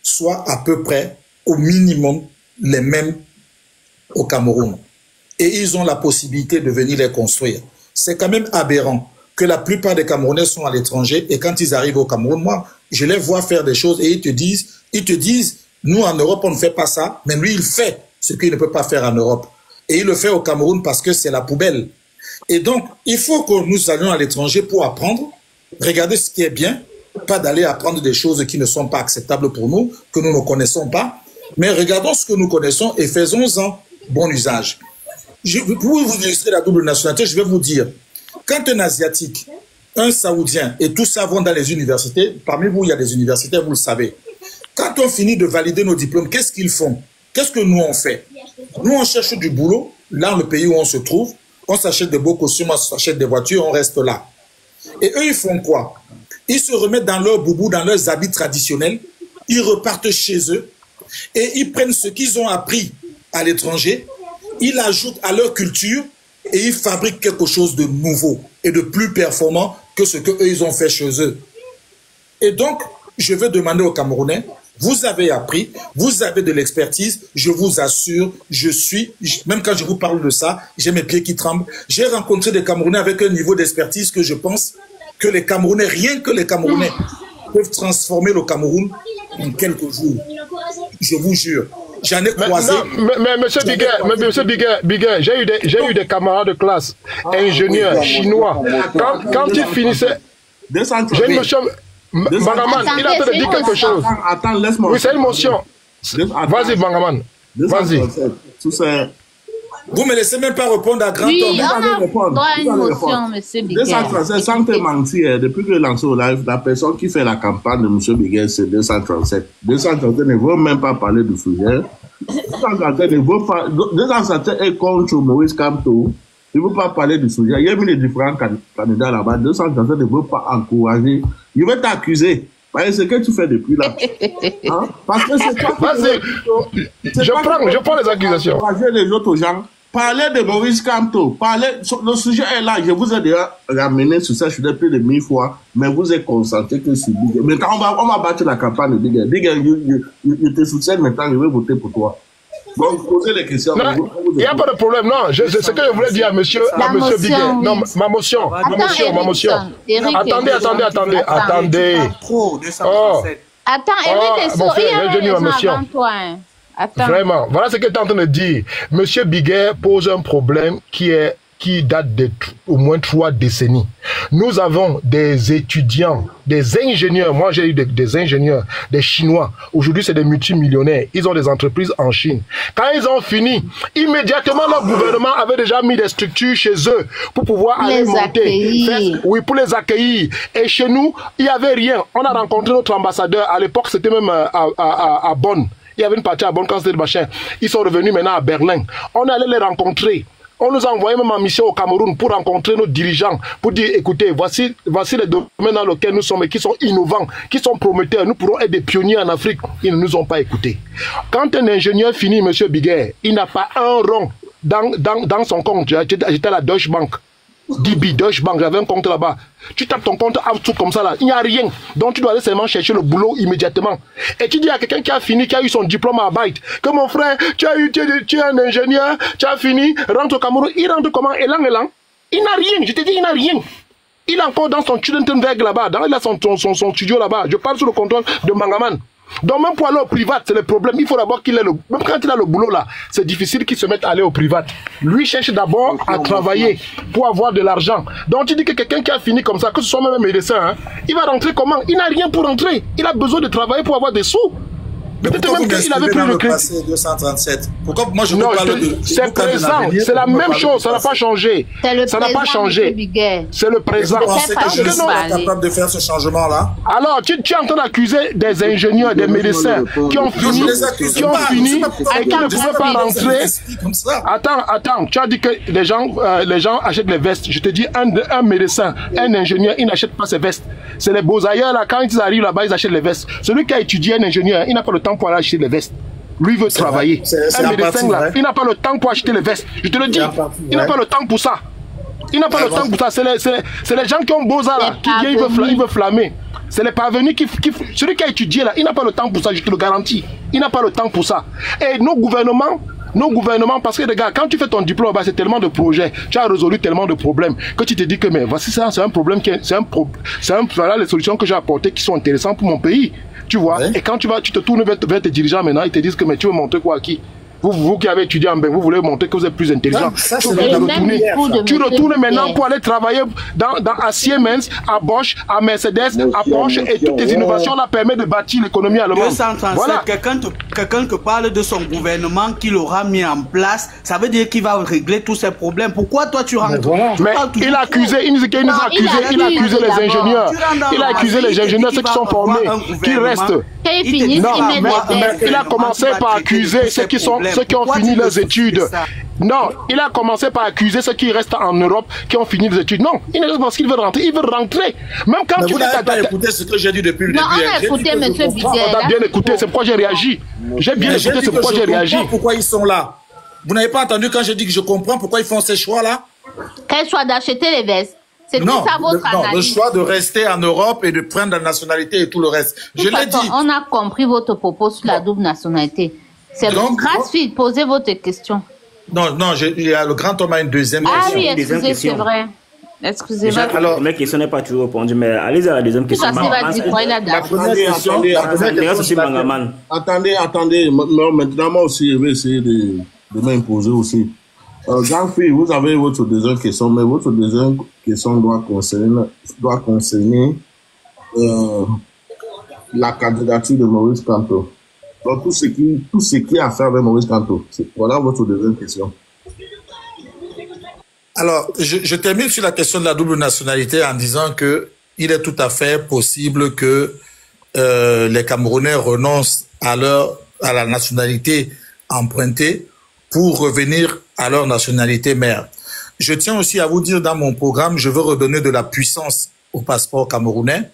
soient à peu près, au minimum, les mêmes au Cameroun. Et ils ont la possibilité de venir les construire. C'est quand même aberrant que la plupart des Camerounais sont à l'étranger et quand ils arrivent au Cameroun, moi, je les vois faire des choses et ils te disent, nous en Europe, on ne fait pas ça, mais lui, il fait ce qu'il ne peut pas faire en Europe. Et il le fait au Cameroun parce que c'est la poubelle. Et donc, il faut que nous allions à l'étranger pour apprendre, regarder ce qui est bien, pas d'aller apprendre des choses qui ne sont pas acceptables pour nous, que nous ne connaissons pas, mais regardons ce que nous connaissons et faisons-en bon usage. Pour vous illustrer la double nationalité, je vais vous dire, quand un Asiatique, un Saoudien et tout ça vont dans les universités, parmi vous, il y a des universités, vous le savez. Quand on finit de valider nos diplômes, qu'est-ce qu'ils font? Qu'est-ce que nous on fait? Nous, on cherche du boulot, là, le pays où on se trouve, on s'achète des beaux costumes, on s'achète des voitures, on reste là. Et eux, ils font quoi? Ils se remettent dans leur boubou, dans leurs habits traditionnels, ils repartent chez eux et ils prennent ce qu'ils ont appris à l'étranger, ils ajoutent à leur culture et ils fabriquent quelque chose de nouveau et de plus performant que ce qu'eux, ils ont fait chez eux. Et donc, je veux demander aux Camerounais, vous avez appris, vous avez de l'expertise, je vous assure, même quand je vous parle de ça, j'ai mes pieds qui tremblent. J'ai rencontré des Camerounais avec un niveau d'expertise que je pense que les Camerounais, rien que les Camerounais, peuvent transformer le Cameroun en quelques jours. Je vous jure. J'en ai croisé. Mais monsieur Biguet, j'ai eu des camarades de classe, ingénieurs chinois. Quand ils finissaient, j'ai une notion. Bangaman, il a peut-être dit quelque chose. Attends, laisse-moi. Oui, c'est une motion. Vas-y, Bangaman. Vas-y. Vous me laissez même pas répondre à grand homme. Oui, on a une motion, monsieur Biguet. Sans te mentir, depuis que lancé au live, la personne qui fait la campagne de monsieur Biguet, c'est 237. 237 ne veut même pas parler du sujet. 237 ne veut pas. 237 est contre Maurice Kamto. Il ne veut pas parler du sujet. Il y a mis les différents candidats là-bas. 237 ne veut pas encourager. Il veut t'accuser. C'est ce que tu fais depuis là. Hein? Parce que c'est pas. Vas-y. Je prends les accusations. Encourager les autres gens. Parlez de Maurice Kamto. Le sujet est là. Je vous ai déjà ramené sur ça. Je suis plus de 1000 fois. Mais vous êtes concentré que sur Biguet. Maintenant, on va battre la campagne de Biguet. Biguet, je te soutiens maintenant. Je vais voter pour toi. Donc, posez les questions. Il n'y a pas de problème, non. C'est ce que je voulais dire à monsieur Biguet. Non, ma motion. Attendez. Attends, Eric est sur. Il y a avant toi. Attends. Vraiment, voilà ce que tu es en train de dire. Monsieur Biguet pose un problème qui date de au moins 3 décennies. Nous avons des étudiants, des ingénieurs. Moi, j'ai eu des ingénieurs, des Chinois. Aujourd'hui, c'est des multimillionnaires. Ils ont des entreprises en Chine. Quand ils ont fini, immédiatement, leur gouvernement avait déjà mis des structures chez eux pour pouvoir aller monter. Oui, pour les accueillir. Et chez nous, il n'y avait rien. On a rencontré notre ambassadeur. À l'époque, c'était même à Bonn. Il y avait une partie à Bonn quand c'était le machin. Ils sont revenus maintenant à Berlin. On allait les rencontrer. On nous a envoyé même en mission au Cameroun pour rencontrer nos dirigeants, pour dire, écoutez, voici les domaines dans lesquels nous sommes et qui sont innovants, qui sont prometteurs. Nous pourrons être des pionniers en Afrique. Ils ne nous ont pas écoutés. Quand un ingénieur finit, M. Biguet, il n'a pas un rond dans son compte. J'étais à la Deutsche Bank. DB, Deutsche Bank, j'avais un compte là-bas. Tu tapes ton compte tout comme ça là, il n'y a rien. Donc tu dois aller seulement chercher le boulot immédiatement. Et tu dis à quelqu'un qui a fini, qui a eu son diplôme à Byte, que mon frère, tu es un ingénieur, tu as fini, rentre au Cameroun. Il rentre comment? Élan. Il n'a rien, je te dis, il n'a rien. Il est encore dans son Studentenberg là-bas, il a son studio là-bas. Je parle sous le contrôle de Mangaman. Donc même pour aller au privat, c'est le problème. Il faut d'abord qu'il ait le... Même quand il a le boulot là, c'est difficile qu'il se mette à aller au privat. Lui cherche d'abord à travailler pour avoir de l'argent. Donc tu dis que quelqu'un qui a fini comme ça, que ce soit même un médecin, hein, il va rentrer comment? Il n'a rien pour rentrer. Il a besoin de travailler pour avoir des sous. Peut-être même qu'il avait pris le passé 237. Pourquoi moi je non, vous parle de... C'est présent, c'est la même chose, ça n'a pas changé. Ça n'a pas changé. C'est le présent. Vous pensez que je ne suis pas capable de faire ce changement-là? Alors, tu es en train d'accuser des ingénieurs, des médecins qui ont fini et qui ne pouvaient pas rentrer. Attends, tu as dit que les gens achètent les vestes. Je te dis, un médecin, un ingénieur, il n'achète pas ses vestes. C'est les beaux ailleurs, là, quand ils arrivent là-bas, ils achètent les vestes. Celui qui a étudié un ingénieur, il n'a pas le temps pour aller acheter les vestes. Lui veut travailler. Un médecin là, il n'a pas le temps pour acheter les vestes. Je te le dis, il n'a pas le temps pour ça. Il n'a pas le temps pour ça. C'est les gens qui ont beaux arts qui viennent, il veut flammer. C'est les parvenus celui qui a étudié là, il n'a pas le temps pour ça, je te le garantis. Il n'a pas le temps pour ça. Et nos gouvernements, parce que regarde, quand tu fais ton diplôme, c'est tellement de projets, tu as résolu tellement de problèmes que tu te dis que mais voici ça, c'est un problème voilà les solutions que j'ai apportées qui sont intéressantes pour mon pays. Tu vois, et quand tu te tournes vers tes dirigeants maintenant, ils te disent que mais tu veux montrer quoi à qui? Vous qui avez étudié en bain, vous voulez montrer que vous êtes plus intelligent. Tu retournes maintenant pour aller travailler à Siemens, à Bosch, à Mercedes, à Porsche, et toutes tes innovations là permettent de bâtir l'économie allemande. 237, voilà. Quelqu'un qui parle de son gouvernement qu'il aura mis en place, ça veut dire qu'il va régler tous ces problèmes. Pourquoi toi tu rentres? Mais il a accusé, il a accusé les ingénieurs. Il a accusé les ingénieurs, ceux qui sont formés, qui restent. Non, mais il a commencé par accuser ceux qui ont fini leurs études. Non, il a commencé par accuser ceux qui restent en Europe, qui ont fini les études. Non, il ne parce qu'il veut rentrer, il veut rentrer. Même quand tu n'as pas écouté ce que j'ai dit depuis le début. Non, on a écouté M. Biguet. On a bien écouté, c'est pourquoi j'ai réagi. J'ai bien écouté, c'est pourquoi j'ai réagi. Pourquoi ils sont là? Vous n'avez pas entendu quand j'ai dit que je comprends pourquoi ils font ces choix-là? Quel choix d'acheter les vestes? C'est tout ça votre analyse. Le choix de rester en Europe et de prendre la nationalité et tout le reste. Je l'ai dit. On a compris votre propos sur la double nationalité. C'est gratuit. Posez votre question. Non, le grand homme a une deuxième question. Ah oui, excusez, c'est vrai. Excusez-moi. Alors, ma question n'est pas toujours répondue, mais allez à la deuxième question. Attendez. Maintenant, moi aussi, je vais essayer de m'imposer aussi. Jean-Philippe, vous avez votre deuxième question, mais votre deuxième question doit concerner la candidature de Maurice Kamto. Donc, tout ce qui a à faire avec Maurice Kamto. Voilà votre deuxième question. Alors, je termine sur la question de la double nationalité en disant que il est tout à fait possible que les Camerounais renoncent à la nationalité empruntée pour revenir à leur nationalité mère. Je tiens aussi à vous dire, dans mon programme, je veux redonner de la puissance au passeport camerounais.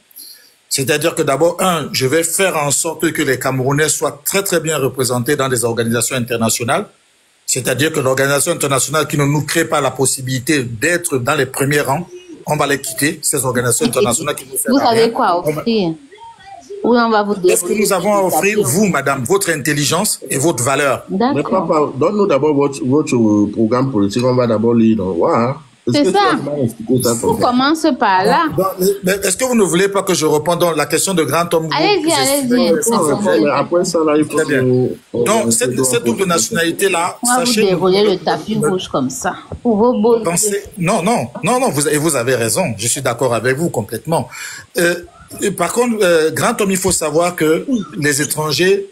C'est-à-dire que d'abord, je vais faire en sorte que les Camerounais soient très très bien représentés dans des organisations internationales. C'est-à-dire que l'organisation internationale qui ne nous crée pas la possibilité d'être dans les premiers rangs, on va les quitter, ces organisations internationales qui nous Vous savez quoi offrir? Oui, on va vous dire. Qu'est-ce que nous avons à offrir, vous, madame, votre intelligence et votre valeur? Mais papa, donne-nous d'abord votre programme politique, on va d'abord lire. C'est ça. On commence par là. Est-ce que vous ne voulez pas que je réponde à la question de grand homme? Allez-y. Après ça, là, il faut que... Donc, cette double nationalité-là, sachez... Vous déroulez le tapis rouge comme ça. Pour vos beaux... Non, vous avez raison. Je suis d'accord avec vous complètement. Par contre, grand homme, il faut savoir que les étrangers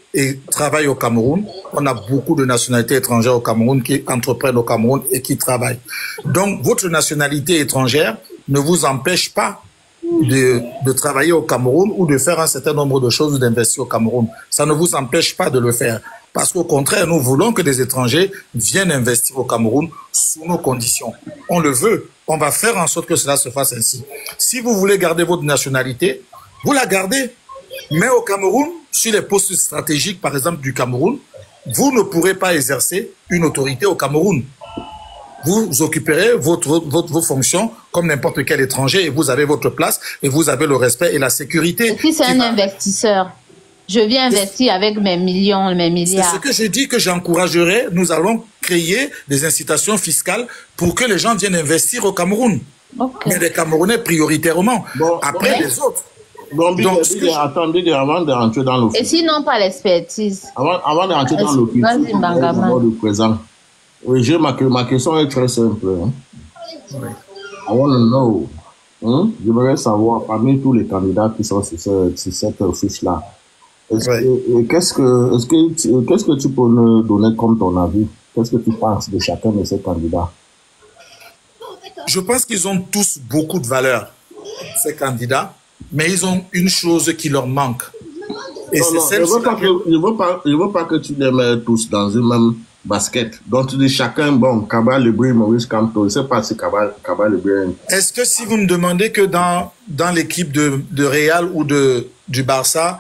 travaillent au Cameroun. On a beaucoup de nationalités étrangères au Cameroun qui entreprennent au Cameroun et qui travaillent. Donc, votre nationalité étrangère ne vous empêche pas de travailler au Cameroun ou de faire un certain nombre de choses ou d'investir au Cameroun. Ça ne vous empêche pas de le faire. Parce qu'au contraire, nous voulons que des étrangers viennent investir au Cameroun sous nos conditions. On le veut. On va faire en sorte que cela se fasse ainsi. Si vous voulez garder votre nationalité, vous la gardez. Mais au Cameroun, sur les postes stratégiques, par exemple du Cameroun, vous ne pourrez pas exercer une autorité au Cameroun. Vous occuperez vos fonctions comme n'importe quel étranger et vous avez votre place et vous avez le respect et la sécurité. Et puis c'est un investisseur. Je viens investir avec mes millions, mes milliards. C'est ce que je dis que j'encouragerai. Nous allons créer des incitations fiscales pour que les gens viennent investir au Cameroun. Mais les Camerounais prioritairement. Après les autres. Donc, attendez avant de rentrer dans l'office. Et sinon, pas l'expertise. Avant de rentrer dans l'office, ma question est très simple. I want to know. J'aimerais savoir, parmi tous les candidats qui sont sur cette fiche-là, qu'est-ce que tu peux nous donner comme ton avis? Qu'est-ce que tu penses de chacun de ces candidats? Je pense qu'ils ont tous beaucoup de valeur, ces candidats, mais ils ont une chose qui leur manque. Et c'est celle-ci. Je ne veux pas que tu les mets tous dans une même basket. Donc tu dis chacun, bon, Cabal Lebri, Maurice Kamto, je ne sais pas si Cabal Lebri... Est-ce que si vous me demandez que dans l'équipe de Real ou du Barça,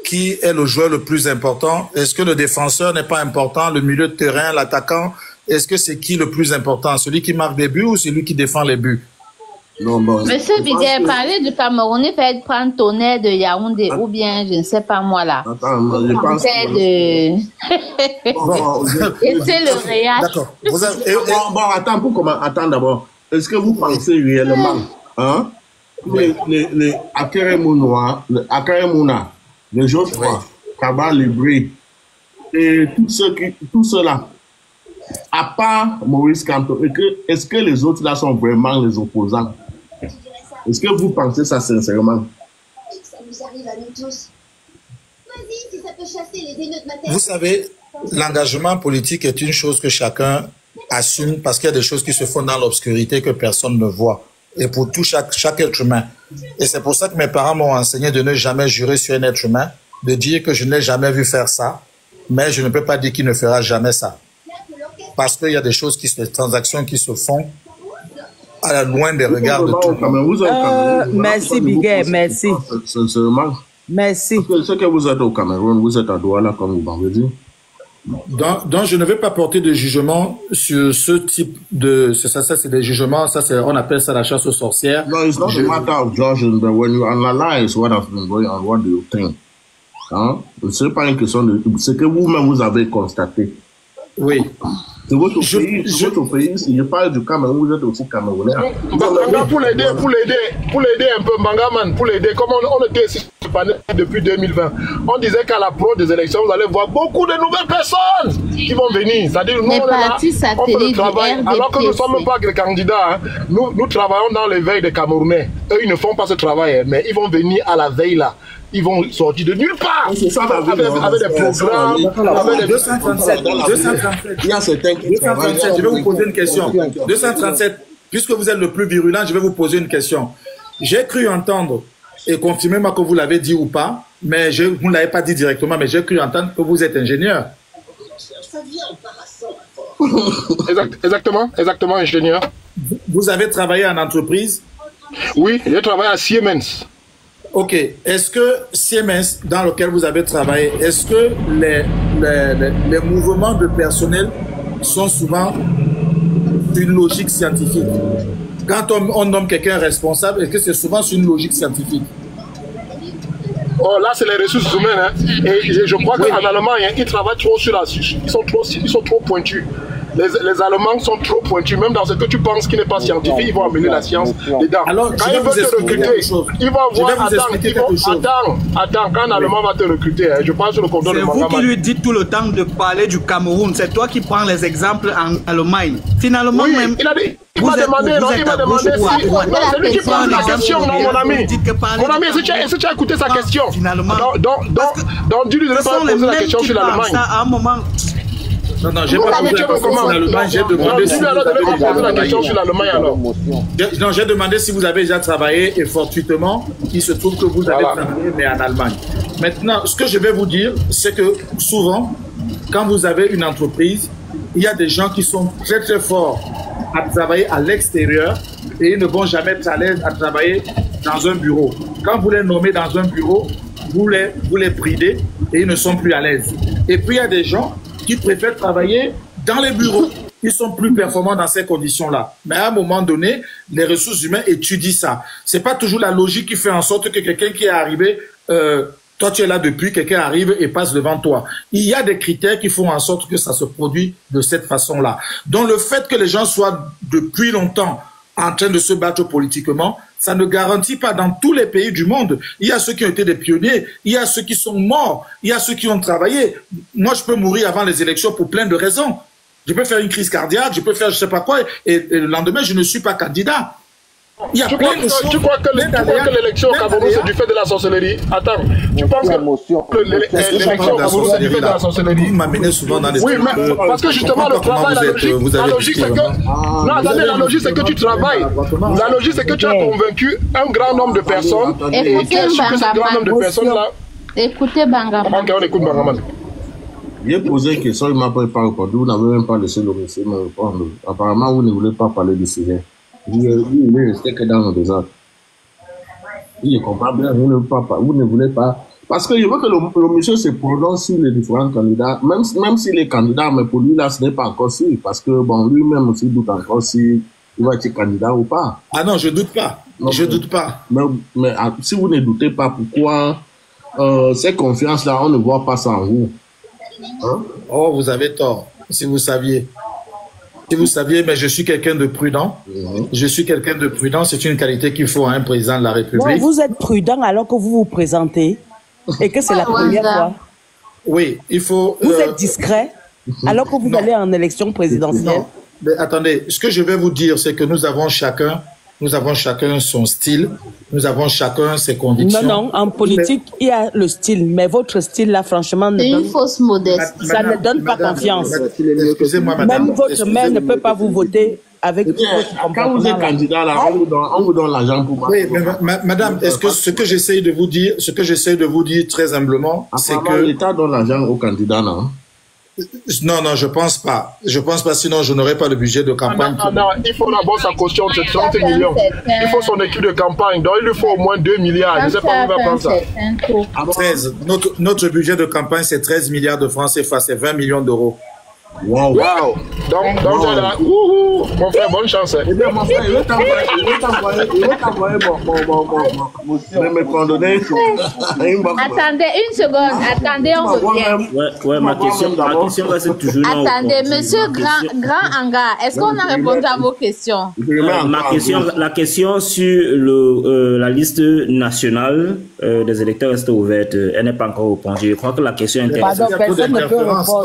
qui est le joueur le plus important? Est-ce que le défenseur n'est pas important? Le milieu de terrain, l'attaquant, est-ce que c'est qui le plus important? Celui qui marque des buts ou celui qui défend les buts? Non, bon, Monsieur Biguet, parler du Cameroun, il fait prendre Tonnerre de Yaoundé ou bien, je ne sais pas moi là. Attends, je pense Et c'est le Real. D'accord. Bon, attends d'abord. Est-ce que vous pensez réellement, les Akeremouna, les Joshua, Cabal Lebri, et tout cela, à part Maurice Kamto, est-ce que les autres là sont vraiment les opposants? Est-ce que vous pensez ça sincèrement? Ça nous arrive à nous tous. Vas-y, si ça peut chasser les émeutes maternelles. Vous savez, l'engagement politique est une chose que chacun assume parce qu'il y a des choses qui se font dans l'obscurité que personne ne voit. Et pour tout chaque être humain. Et c'est pour ça que mes parents m'ont enseigné de ne jamais jurer sur un être humain, de dire que je ne l'ai jamais vu faire ça, mais je ne peux pas dire qu'il ne fera jamais ça. Parce qu'il y a des choses des transactions qui se font à la loin des regards de tout le monde. Merci Biguet, merci. Sincèrement. Merci. Ce que vous êtes au Cameroun, vous êtes à Douala, comme vous m'avez dit. Donc, je ne vais pas porter de jugement sur ce type de... Ça c'est des jugements, on appelle ça la chasse aux sorcières. No, it's not a matter of judging, but when you analyze what has been going on, what do you think? Hein? Ce n'est pas une question de... C'est que vous-même, vous avez constaté. Oui. C'est votre pays, si je parle du Cameroun, vous êtes aussi Camerounais. Pour l'aider un peu, Bangaman, pour l'aider, comme on était ici depuis 2020, on disait qu'à l'approche des élections, vous allez voir beaucoup de nouvelles personnes qui vont venir. C'est-à-dire, nous, on est là, on fait le travail, alors que nous ne sommes pas des candidats. Hein. Nous travaillons dans l'éveil des Camerounais. Eux, ils ne font pas ce travail, mais ils vont venir à la veille là. Ils vont sortir de nulle part avec des programmes, avec des 237, je vais vous poser une question. 237, puisque vous êtes le plus virulent, je vais vous poser une question. J'ai cru entendre, et confirmez-moi que vous l'avez dit ou pas, mais vous ne l'avez pas dit directement, mais j'ai cru entendre que vous êtes ingénieur. Exactement, ingénieur. Vous avez travaillé en entreprise? Oui, j'ai travaillé à Siemens. Ok. Est-ce que Siemens, dans lequel vous avez travaillé, est-ce que les mouvements de personnel sont souvent une logique scientifique? Quand on nomme quelqu'un responsable, est-ce que c'est souvent sur une logique scientifique? Oh, là, c'est les ressources humaines. Hein. Et je crois qu'en Allemagne, ils travaillent trop sur la... Ils sont trop pointus. Les Allemands sont trop pointus. Même dans ce que tu penses qui n'est pas scientifique, ils vont amener la science dedans. Alors, quand ils veulent te recruter, ils vont voir... Attends, quand un Allemand va te recruter, hein, je pense sur le cordon de Mangaman. C'est vous qui lui dites tout le temps de parler du Cameroun. C'est toi qui prends les exemples en Allemagne. Finalement, oui, même... Il m'a demandé si... C'est lui qui pose la question, non, mon ami. Mon ami, est-ce que tu as écouté sa question? Donc, dis-lui de ne pas poser la question sur l'Allemagne. À un moment... Non, j'ai pas posé la question sur l'Allemagne, j'ai demandé si vous avez la question sur l'Allemagne alors. Non, j'ai demandé si vous avez déjà travaillé et fortuitement, il se trouve que vous avez travaillé, mais en Allemagne. Maintenant, ce que je vais vous dire, c'est que souvent, quand vous avez une entreprise, il y a des gens qui sont très très forts à travailler à l'extérieur et ils ne vont jamais être à l'aise à travailler dans un bureau. Quand vous les nommez dans un bureau, vous les bridez et ils ne sont plus à l'aise. Et puis il y a des gens qui préfèrent travailler dans les bureaux. Ils sont plus performants dans ces conditions-là. Mais à un moment donné, les ressources humaines étudient ça. C'est pas toujours la logique qui fait en sorte que quelqu'un qui est arrivé, toi tu es là depuis, quelqu'un arrive et passe devant toi. Il y a des critères qui font en sorte que ça se produit de cette façon-là. Donc le fait que les gens soient depuis longtemps en train de se battre politiquement, ça ne garantit pas dans tous les pays du monde. Il y a ceux qui ont été des pionniers, il y a ceux qui sont morts, il y a ceux qui ont travaillé. Moi, je peux mourir avant les élections pour plein de raisons. Je peux faire une crise cardiaque, je peux faire je sais pas quoi, et le lendemain, je ne suis pas candidat. Il y a plein de choses. Tu crois que l'élection au Cameroun, c'est du fait de la sorcellerie? Attends, tu penses que l'élection au Cameroun, c'est du fait de la sorcellerie? Vous m'amenez souvent dans les... Oui, mais parce que justement, le travail, la logique, c'est que... Non, attendez, la logique, c'est que tu travailles. La logique, c'est que tu as convaincu un grand nombre de personnes. Et qu'est-ce que ce grand nombre de personnes-là... Écoutez Bangaman. Ok, on écoute Bangaman. J'ai posé une question, il ne m'a pas répondu. Vous n'avez même pas laissé le monsieur me répondre. Apparemment, vous ne voulez pas parler du sujet. Il ne restait que dans le désordre. Je comprends bien, vous ne voulez pas. Parce que je veux que le monsieur se prononce sur les différents candidats, même s'il est candidat, mais pour lui, là, ce n'est pas encore sûr. Parce que, bon, lui-même aussi doute encore s'il va être candidat ou pas. Ah non, je doute pas. Non, je doute pas. Mais si vous ne doutez pas, pourquoi ces confiances-là, on ne voit pas ça en vous? Hein? Oh, vous avez tort. Si vous saviez. Si vous saviez, mais je suis quelqu'un de prudent. Je suis quelqu'un de prudent. C'est une qualité qu'il faut à un président de la République. Bon, vous êtes prudent alors que vous vous présentez et que c'est la première fois. Oui, il faut... Vous êtes discret alors que vous allez en élection présidentielle. Non, mais attendez, ce que je vais vous dire, c'est que nous avons chacun son style, nous avons chacun ses convictions. Non, en politique, il y a le style, mais votre style, là, franchement, c'est une fausse modestie. Ça ne donne pas confiance. Excusez-moi, madame. Même votre mère ne peut pas vous voter avec votre comportement. Quand vous êtes candidat, là, on vous donne l'argent pour... Oui, mais madame, est-ce que ce que j'essaie de vous dire très humblement, c'est que... l'État donne l'argent aux candidats, non? Non, non, je pense pas. Je pense pas, sinon je n'aurais pas le budget de campagne. Non, il faut d'abord sa caution, c'est 30 millions. Il faut son équipe de campagne, donc il lui faut au moins 2 milliards. Je ne sais pas où il va prendre ça. 13. Notre budget de campagne, c'est 13 milliards de francs CFA, c'est 20 millions d'euros. Wow. Donc là, mon frère, bonne chance. Eh bien, mon frère, il veut t'envoyer mes coordonnées. Attendez une seconde, attendez, on revient. Ouais, ma question reste toujours là. Attendez, monsieur Grand Hangar, est-ce qu'on a répondu à vos questions? La question sur la liste nationale des électeurs reste ouverte. Elle n'est pas encore répondue. Je crois que la question est intéressante.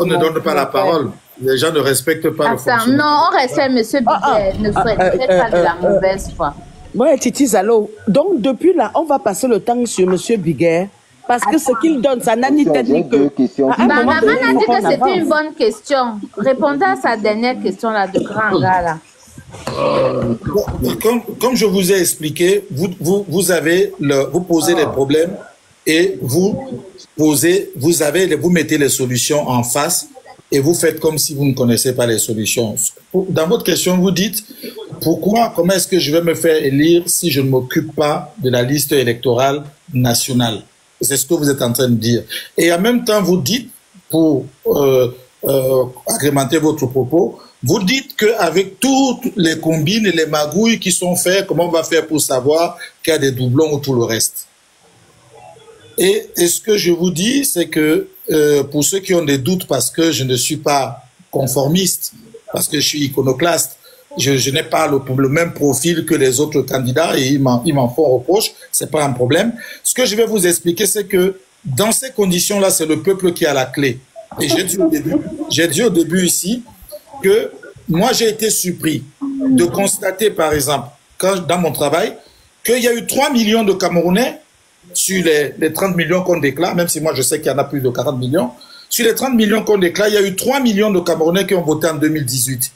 On ne donne pas la parole. Les gens ne respectent pas le fonctionnement. Non, on respecte monsieur Biguet. Ne faites pas de la mauvaise foi. Moi, Titi Zalo, donc depuis là, on va passer le temps sur monsieur Biguet. Parce que ce qu'il donne, ça n'a ni tête ni queue. Maman a dit que c'était une bonne question. Répondez à sa dernière question là de Grand gars là. Comme je vous ai expliqué, vous posez les problèmes et vous mettez les solutions en face et vous faites comme si vous ne connaissez pas les solutions. Dans votre question, vous dites comment est-ce que je vais me faire élire si je ne m'occupe pas de la liste électorale nationale? C'est ce que vous êtes en train de dire. Et en même temps, vous dites, pour agrémenter votre propos, vous dites qu'avec toutes les combines et les magouilles qui sont faites, comment on va faire pour savoir qu'il y a des doublons ou tout le reste? Et ce que je vous dis, c'est que pour ceux qui ont des doutes, parce que je ne suis pas conformiste, parce que je suis iconoclaste, je n'ai pas le même profil que les autres candidats et ils m'en font reproche, c'est pas un problème. Ce que je vais vous expliquer, c'est que dans ces conditions-là, c'est le peuple qui a la clé. Et j'ai dit au début ici que moi j'ai été surpris de constater, par exemple, dans mon travail, qu'il y a eu 3 millions de Camerounais sur les 30 millions qu'on déclare, même si moi je sais qu'il y en a plus de 40 millions, sur les 30 millions qu'on déclare, il y a eu 3 millions de Camerounais qui ont voté en 2018.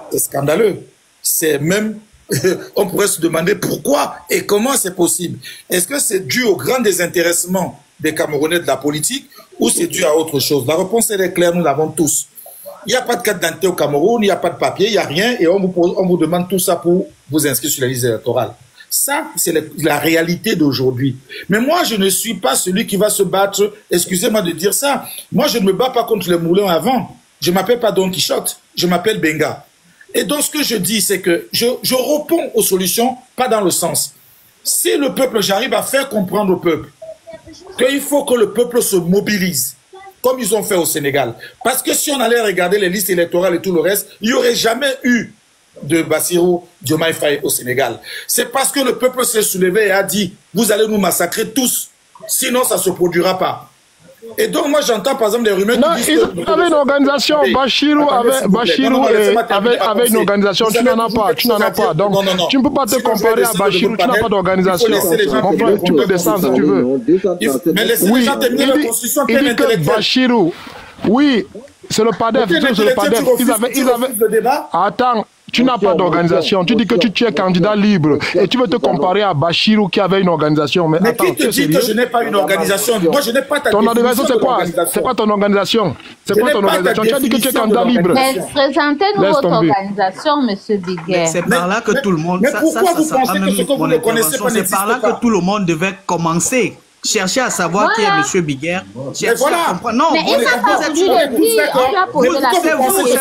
C'est scandaleux. C'est même, on pourrait se demander pourquoi et comment c'est possible. Est-ce que c'est dû au grand désintéressement des Camerounais de la politique ou c'est dû à autre chose? La réponse elle est claire, nous l'avons tous. Il n'y a pas de carte d'identité au Cameroun, il n'y a pas de papier, il n'y a rien et on vous demande tout ça pour vous inscrire sur la liste électorale. Ça, c'est la réalité d'aujourd'hui. Mais moi, je ne suis pas celui qui va se battre, excusez-moi de dire ça, moi je ne me bats pas contre les moulins avant. Je ne m'appelle pas Don Quichotte, je m'appelle Benga. Et donc ce que je dis, c'est que je réponds aux solutions, pas dans le sens. Si le peuple, j'arrive à faire comprendre au peuple qu'il faut que le peuple se mobilise, comme ils ont fait au Sénégal. Parce que si on allait regarder les listes électorales et tout le reste, il n'y aurait jamais eu de Bassirou Diomaye Faye au Sénégal. C'est parce que le peuple s'est soulevé et a dit, vous allez nous massacrer tous, sinon ça ne se produira pas. Et donc moi j'entends par exemple des rumeurs qui disent que... Ils avaient une organisation, Bachirou avait une organisation, tu n'en as pas, donc tu ne peux pas te comparer à Bachirou, tu n'as pas d'organisation. Tu peux descendre si tu veux. Mais laissez les gens terminer la constitution pleine intellectuelle. Bachirou, oui, c'est le PADEF, c'est le PADEF. Ils avaient... Attends. Tu n'as pas d'organisation. Tu dis que tu es candidat libre et tu veux te comparer à Bachirou qui avait une organisation. Mais attends, qui te dit que je n'ai pas une organisation? Moi, je n'ai pas ta Ton organisation, c'est quoi? C'est pas ton organisation. C'est quoi ton organisation? Tu as dit que tu es candidat libre. Mais présentez-nous votre organisation, monsieur Biguet. C'est par là que tout le monde... Mais pourquoi vous pensez que ce que vous ne connaissez pas n'existe pas? C'est par là que tout le monde devait commencer. Cherchez à savoir qui est monsieur Biguer. Cherchez à comprendre. Non, c'est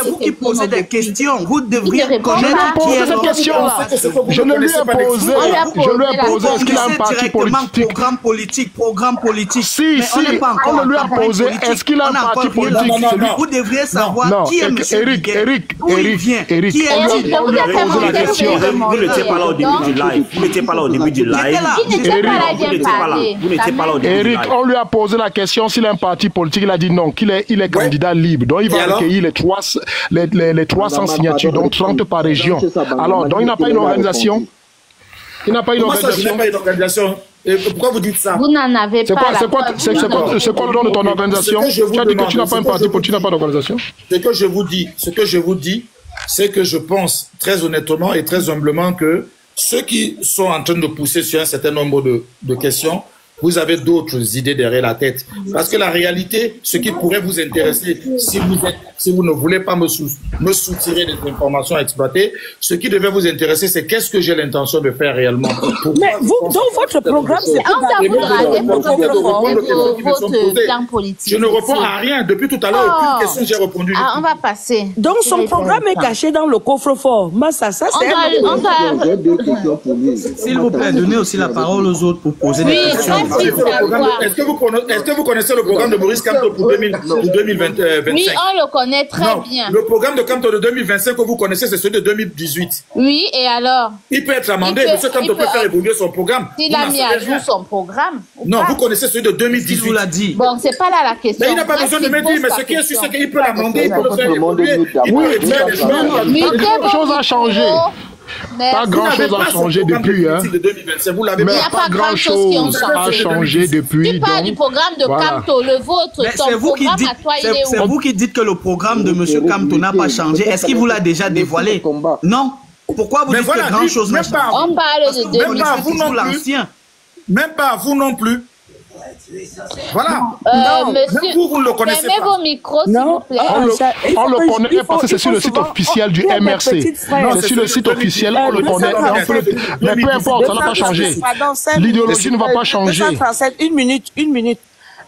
vous qui posez des questions. Vous devriez connaître qui est cette question-là. Je ne lui ai posé. Je lui ai posé. Est-ce qu'il a un parti politique? Programme politique. Si, on le lui a posé. Est-ce qu'il a un parti politique? Vous devriez savoir qui est monsieur Biguer. Eric, on lui a posé la question. Vous n'étiez pas là au début du live. Vous n'étiez pas là au début du live. Eric, on lui a posé la question s'il a un parti politique, il a dit non, qu'il est candidat libre. Donc il va recueiller les 300 signatures, donc 30 par région. Alors, donc il n'a pas une organisation. Il n'a pas une organisation. Je n'ai pas une organisation. Et pourquoi vous dites ça? Vous n'en avez pas. C'est quoi le nom de ton organisation? Tu as dit que tu n'as pas un parti politique, tu n'as pas d'organisation. Ce que je vous dis, c'est que je pense très honnêtement et très humblement que ceux qui sont en train de pousser sur un certain nombre de questions vous avez d'autres idées derrière la tête. Parce que la réalité, ce qui pourrait vous intéresser, si vous ne voulez pas me soutirer des informations à exploiter, ce qui devait vous intéresser, c'est qu'est-ce que j'ai l'intention de faire réellement. Mais vous, dans votre programme, c'est pas je ne réponds à rien. Depuis tout à l'heure, aucune question j'ai répondu. On va passer. Donc son programme est caché dans le coffre-fort. Ça c'est S'il vous plaît, donnez aussi la parole aux autres pour poser des questions. Est-ce que vous connaissez le programme de Maurice Kamto pour 2025? Oui, on le connaît très bien. Le programme de Kamto de 2025 que vous connaissez, c'est celui de 2018. Oui, et alors? Il peut être amendé. Monsieur Kamto peut faire évoluer son programme. Il a mis à jour son programme. Non, vous connaissez celui de 2018. Il vous l'a dit. Bon, c'est pas là la question. Mais il n'a pas besoin de me dire, mais ce qui est sûr, c'est qu'il peut l'amender, il peut le faire évoluer. Pas grand-chose a changé. Pas grand-chose a changé depuis. Hein. Mais pas grand-chose a changé depuis. Tu parles du programme de Kamto, le vôtre. C'est vous qui dites que le programme de M. Kamto n'a pas changé. Est-ce qu'il vous l'a déjà dévoilé? Non. Pourquoi vous dites que grand-chose n'a changé? On parle de 2018. Même pas vous non plus. Voilà. Monsieur, vous le connaissez fermez vos micros, s'il vous plaît. On le connaît parce que c'est sur le site officiel du MRC. C'est sur le site officiel, on le connaît. Mais peu importe, ça n'a pas changé. L'idéologie ne va pas changer. Une minute.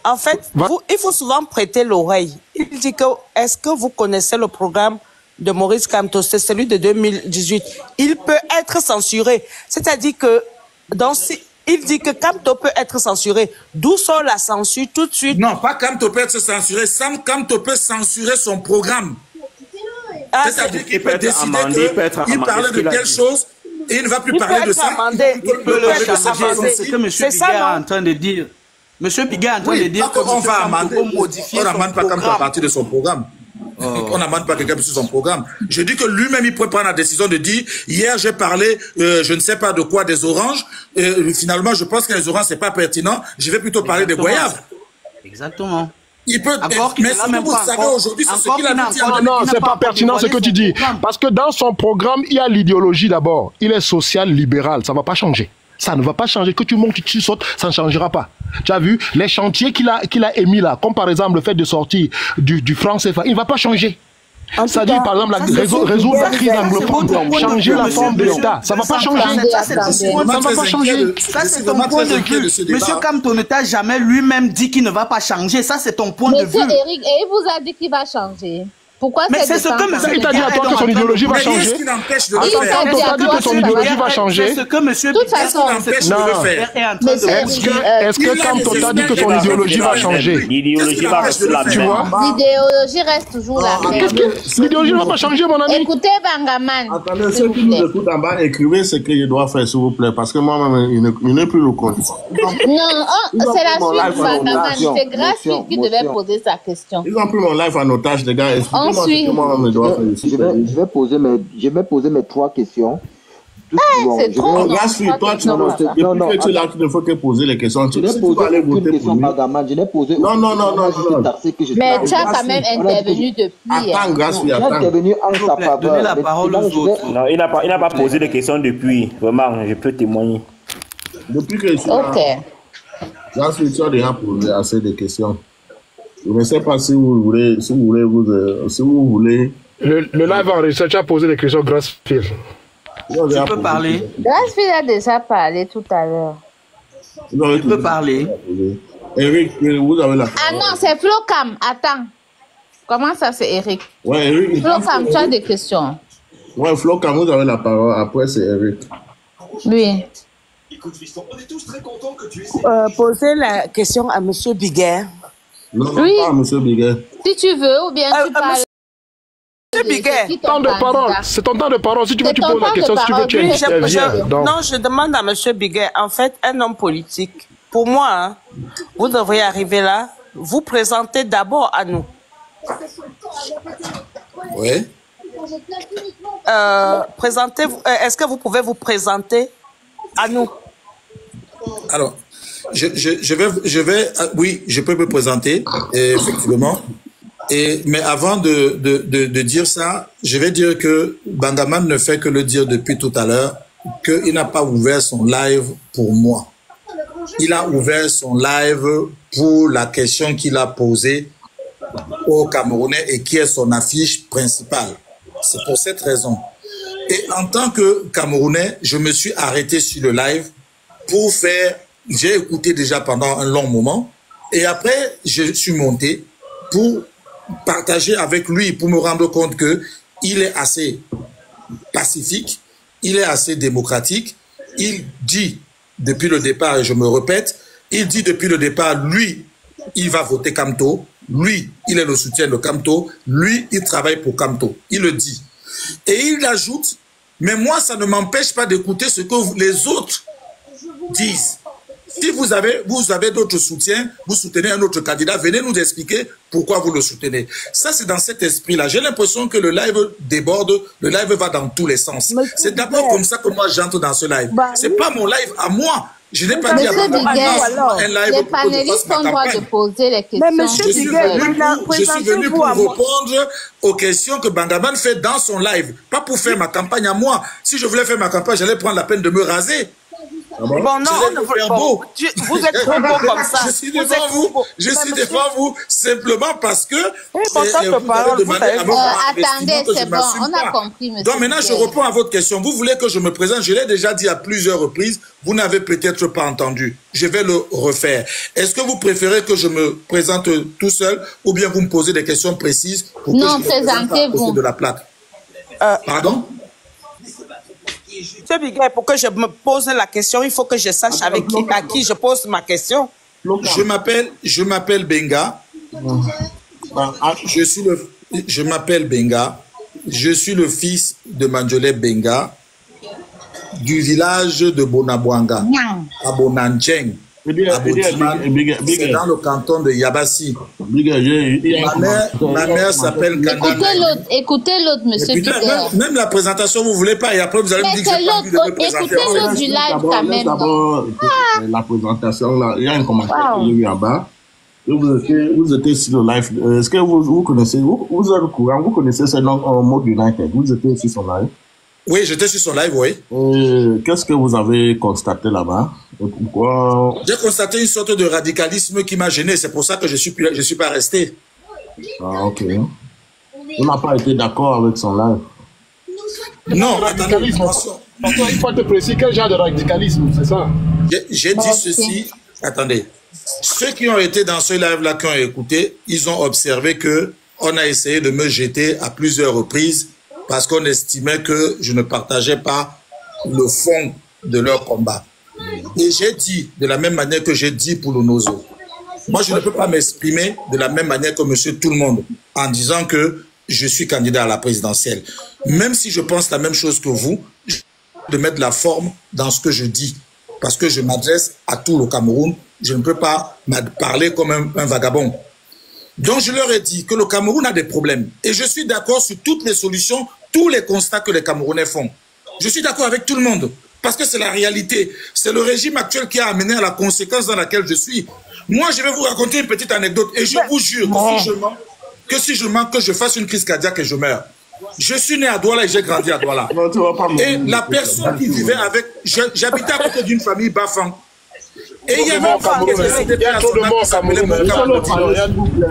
En fait, il faut souvent prêter l'oreille. Il dit que, est-ce que vous connaissez le programme de Maurice Kamto? C'est celui de 2018. Il peut être censuré. C'est-à-dire que il dit que Kamto peut être censuré. D'où sort la censure tout de suite? Non, pas Kamto peut être censuré. Sam Kamto peut censurer son programme. C'est-à-dire qu'il peut décider qu'il parle de telle chose et il ne va plus parler de ça. C'est ce que M. Biguet est en train de dire. M. Biguet est en train de dire qu'on va amender. On n'amende pas Kamto à partir de son programme. On n'amende pas quelqu'un sur son programme. Je dis que lui-même, il pourrait prendre la décision de dire, hier, j'ai parlé, je ne sais pas de quoi, des oranges. Finalement, je pense que les oranges, c'est pas pertinent. Je vais plutôt parler des goyaves. Exactement. Il peut, mais ce que vous savez aujourd'hui, c'est ce qu'il a dit. Non, c'est pas pertinent ce que tu dis. Parce que dans son programme, il y a l'idéologie d'abord. Il est social-libéral. Ça va pas changer. Ça ne va pas changer. Que tu montes, tu sautes, ça ne changera pas. Tu as vu les chantiers qu'il a émis là, comme par exemple le fait de sortir du franc CFA, il ne va pas changer. C'est-à-dire, par exemple, résoudre la crise anglophone, changer la forme de l'État. Ça ne va pas changer. Ça ne va pas changer. Ça, c'est ton point de vue. Monsieur Kamto ne t'a jamais lui-même dit qu'il ne va pas changer. Ça, c'est ton point de vue. Monsieur Eric, et il vous a dit qu'il va changer. Pourquoi c'est ce que il t'a dit à toi que son idéologie va changer. Attends, t'a dit que son idéologie va changer. C'est ce que monsieur Est-ce que Kamto t'a dit que son idéologie va changer? L'idéologie va rester la même. Tu vois? L'idéologie reste toujours la même. L'idéologie ne va pas changer, mon ami. Écoutez, Bangaman. Attendez, ceux qui nous écoutent en bas, écrivez ce que je dois faire, s'il vous plaît, parce que moi-même, il n'est plus le compte. Non, c'est la suite, Bangaman. C'est Gracie qui devait poser sa question. Ils ont pris mon live en otage, les gars. Je vais poser mes 3 questions. C'est trop. Toi, tu ne faut que poser les questions. Je n'ai posé aucune question, Bagaman. Je n'ai posé. Non. Mais tu as quand même intervenu depuis. Attends, Gracie, tu as intervenu en sa faveur. Donnez la parole aux autres. Non, il n'a pas posé de questions depuis. Vraiment, je peux témoigner. Depuis que je suis là. Gracie, tu as déjà posé assez de questions. Je ne sais pas si vous voulez. Le live enregistré, tu as posé des questions Grassfield. Tu peux parler. Grassfield a déjà parlé tout à l'heure. Tu peux parler. Eric, vous avez la parole. Ah non, c'est Flocam. Attends. Comment ça, c'est Eric? Ouais, Eric. Flocam, tu as des questions. Ouais, Flocam, vous avez la parole. Après, c'est Eric. Oui. Écoute, fiston, on est tous très contents que tu aies. Posez la question à M. Biguet. Non, pas à M. Biguet. Si tu veux, ou bien tu parles. M. Biguet. Temps de parole. C'est ton temps de parole. Si tu veux, tu poses la question. Si tu veux, tu interviens. Non, je demande à M. Biguet. En fait, un homme politique, pour moi, hein, vous devriez arriver là, vous présenter d'abord à nous. Oui. Est-ce que vous pouvez vous présenter à nous? Alors, je vais, oui, je peux me présenter, effectivement. Mais avant de dire ça, je vais dire que Bangaman ne fait que le dire depuis tout à l'heure, qu'il n'a pas ouvert son live pour moi. il a ouvert son live pour la question qu'il a posée aux Camerounais et qui est son affiche principale. C'est pour cette raison. Et en tant que Camerounais, je me suis arrêté sur le live pour faire... J'ai écouté déjà pendant un long moment et après, je suis monté pour partager avec lui, pour me rendre compte que il est assez pacifique, il est assez démocratique. Il dit depuis le départ, et je me répète, il dit depuis le départ, lui, il va voter Kamto. Lui, il est le soutien de Kamto. Lui, il travaille pour Kamto. Il le dit. Et il ajoute, mais moi, ça ne m'empêche pas d'écouter ce que les autres disent. Si vous avez d'autres soutiens, vous soutenez un autre candidat, venez nous expliquer pourquoi vous le soutenez. Ça, c'est dans cet esprit-là. J'ai l'impression que le live déborde, le live va dans tous les sens. C'est d'abord comme ça que moi, j'entre dans ce live. C'est pas mon live à moi. Je n'ai pas dit à un live. Les panélistes ont le droit de poser les questions. Mais je suis venu pour répondre aux questions que Bangaban fait dans son live. Pas pour faire ma campagne à moi. Si je voulais faire ma campagne, j'allais prendre la peine de me raser. Bon, non, vous êtes trop beau comme ça. Je suis devant vous. Je suis devant vous simplement parce que. Attendez, c'est bon, on a compris, monsieur. Donc maintenant, je réponds à votre question. Vous voulez que je me présente? Je l'ai déjà dit à plusieurs reprises. Vous n'avez peut-être pas entendu. Je vais le refaire. Est-ce que vous préférez que je me présente tout seul ou bien vous me posez des questions précises pour que je me présente de la plaque? Pardon? Monsieur Biguet, pour que je me pose la question, il faut que je sache à qui je pose ma question. Je m'appelle Benga. Je m'appelle Benga. Je suis le fils de Mandjolé Benga du village de Bonabwanga à Bonancheng. C'est dans le canton de Yabassi. Ma mère s'appelle Kanda. Écoutez l'autre, monsieur Biguet. Même la présentation, vous ne voulez pas, et après vous allez me dire que j'ai pas envie de me présenter. Écoutez l'autre du live quand même. D'abord, la présentation, là, il y a un commentaire qui est eu en bas. Vous étiez sur le live. Est-ce que vous connaissez, vous êtes au courant, vous connaissez ce nom en mode United? Vous étiez sur son live? Oui, j'étais sur son live, oui. Qu'est-ce que vous avez constaté là-bas? Pourquoi? J'ai constaté une sorte de radicalisme qui m'a gêné. C'est pour ça que je suis pas resté. Ah, ok. On n'a pas été d'accord avec son live. Non, radicalisme. Il faut te préciser quel genre de radicalisme, c'est ça? J'ai dit ceci. Attendez. Ceux qui ont été dans ce live-là, qui ont écouté, ils ont observé que on a essayé de me jeter à plusieurs reprises parce qu'on estimait que je ne partageais pas le fond de leur combat. Et j'ai dit, de la même manière que j'ai dit pour le Nozo, moi je ne peux pas m'exprimer de la même manière que monsieur tout le monde, en disant que je suis candidat à la présidentielle. Même si je pense la même chose que vous, de mettre la forme dans ce que je dis. Parce que je m'adresse à tout le Cameroun, je ne peux pas parler comme un vagabond. Donc je leur ai dit que le Cameroun a des problèmes. Et je suis d'accord sur toutes les solutions, tous les constats que les Camerounais font. Je suis d'accord avec tout le monde. Parce que c'est la réalité. C'est le régime actuel qui a amené à la conséquence dans laquelle je suis. Moi, je vais vous raconter une petite anecdote. Et je vous jure que si je mens, que je fasse une crise cardiaque et je meurs. Je suis né à Douala et j'ai grandi à Douala. Et la personne qui vivait avec... J'habitais à côté d'une famille Bafang. Et il y avait une femme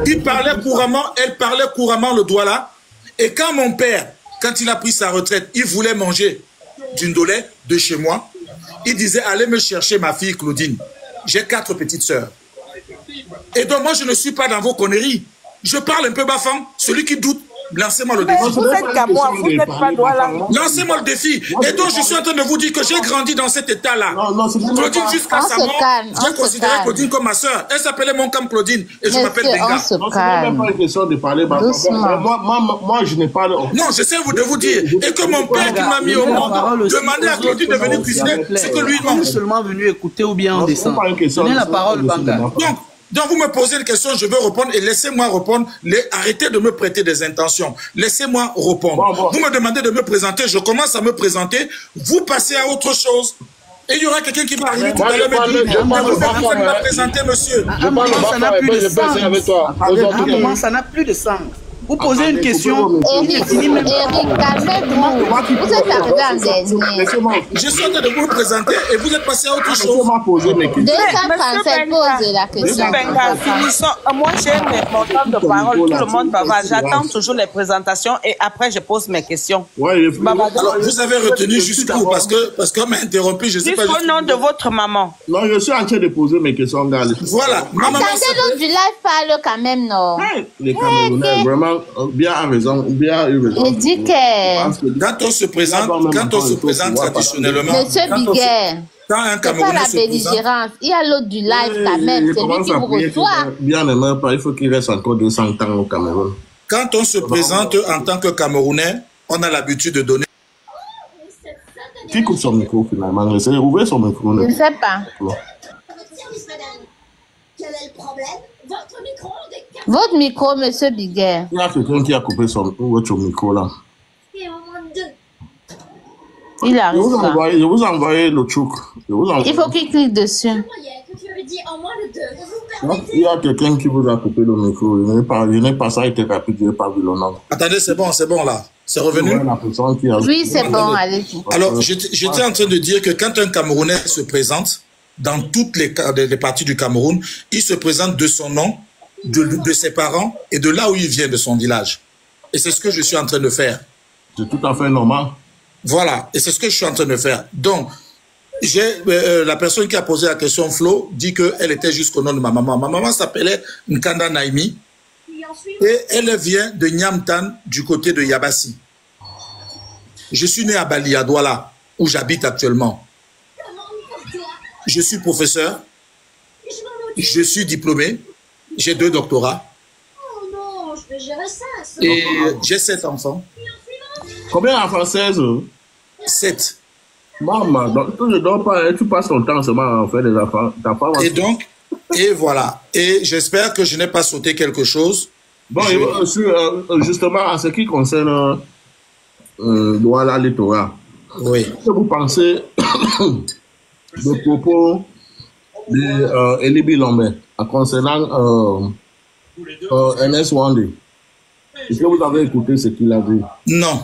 qui il parlait couramment, elle parlait couramment le Douala. Et quand mon père, quand il a pris sa retraite, il voulait manger d'une dolée de chez moi, il disait allez me chercher ma fille Claudine. J'ai 4 petites sœurs. Et donc moi je ne suis pas dans vos conneries. Je parle un peu Bafang, celui qui doute. Lancez-moi le défi. Vous êtes Cameroun, vous n'êtes pas Douala. Lancez-moi le défi. Et donc, je suis en train de vous dire que j'ai grandi dans cet état-là. Claudine, jusqu'à sa mort, j'ai considéré Claudine comme ma soeur. Elle s'appelait Monkam Claudine et je m'appelle Benga. Ce n'est même pas une question de parler. Moi, je n'ai pas... Non, j'essaie de vous dire. Et que mon père qui m'a mis au monde demandait à Claudine de venir cuisiner ce que lui mange. Vous seulement venu écouter ou bien en descend. Donnez la parole, Banga. Donc, vous me posez une question, je vais répondre et laissez-moi répondre. Arrêtez de me prêter des intentions. Laissez-moi répondre. Vous me demandez de me présenter, je commence à me présenter. Vous passez à autre chose. Et il y aura quelqu'un qui va arriver tout à l'heure me dire vous allez me présenter, monsieur. Ça n'a plus de sens. Ça n'a plus de sens. Vous posez une question. Eric, calmez-vous. Vous êtes arrivé en dernier. Je suis en train de vous présenter et vous êtes passé à autre chose. 237, posez la question. Monsieur Benga, finissons. Moi, j'ai mon temps de parole. Tout le monde va. J'attends toujours les présentations et après, je pose mes questions. Alors, vous avez retenu jusqu'où? Parce qu'on m'a interrompu, je ne sais pas. Jusqu'au nom de votre maman. Non, je suis en train de poser mes questions. Voilà. Attendez, l'autre du live parle quand même, non? Les Camerounais, vraiment, bien à raison, bien eu raison. Il dit que... Quand on se présente traditionnellement... Monsieur Biguet, quand un c'est pas Camerounais la se présente... belligérance. Il y a l'autre du live quand même. C'est lui qui vous reçoit. Bien aimé, il faut qu'il reste encore 200 ans au Cameroun. Quand on se présente en tant que Camerounais, on a l'habitude de donner... Qui coupe son micro finalement? Essayez d'ouvrir son micro. Je ne sais pas. Quel est le problème? Votre micro Votre micro, monsieur Biguet. Il y a quelqu'un qui a coupé votre micro là. Et au moins 2. Il arrive pas. Je vous ai envoyé le truc. Il faut qu'il clique dessus. Je croyais que tu avais dit en moins de 2. Vous permettez? Il y a quelqu'un qui vous a coupé le micro. Je n'ai pas ça, il était rapide, je n'ai pas vu le nom. Attendez, c'est bon là. C'est revenu? Oui, c'est bon, allez-y. Alors, j'étais en train de dire que quand un Camerounais se présente, dans toutes les parties du Cameroun, il se présente de son nom, de ses parents et de là où il vient, de son village. Et c'est ce que je suis en train de faire. C'est tout à fait normal. Voilà, et c'est ce que je suis en train de faire. Donc, la personne qui a posé la question, Flo, dit qu'elle était jusqu'au nom de ma maman. Ma maman s'appelait Nkanda Naimi et elle vient de Niamtan, du côté de Yabassi. Je suis né à Bali, à Douala, où j'habite actuellement. Je suis professeur, je suis diplômé, j'ai 2 doctorats. Oh non, je vais gérer ça. Et j'ai 7 enfants. Combien d'enfants? 16? 7. Maman, tu passes ton temps seulement à faire des enfants. Et donc, et voilà. Et j'espère que je n'ai pas sauté quelque chose. Bon, justement, en ce qui concerne Douala Littoral, oui. Qu'est-ce que vous pensez des propos d'Eli Bilombe concernant Ernest Wandé? Est-ce que vous avez écouté ce qu'il a dit? Non.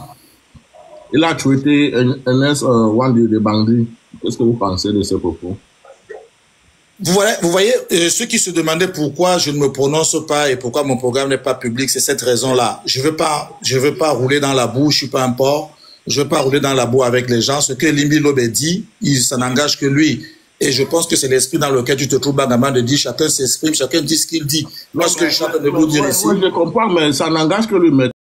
Il a traité Ernest Wandé de bandit. Qu'est-ce que vous pensez de ce propos? Vous voyez, ceux qui se demandaient pourquoi je ne me prononce pas et pourquoi mon programme n'est pas public, c'est cette raison-là. Je veux pas rouler dans la boue, je suis pas un porc. Je veux pas rouler dans la boue avec les gens. Ce que Limbi Lobe dit, ça n'engage que lui. Et je pense que c'est l'esprit dans lequel tu te trouves, Bangama, de dire chacun s'exprime, chacun dit ce qu'il dit. Moi, ce que je suis en train de vous dire ici. Oui, je comprends, mais ça n'engage que lui.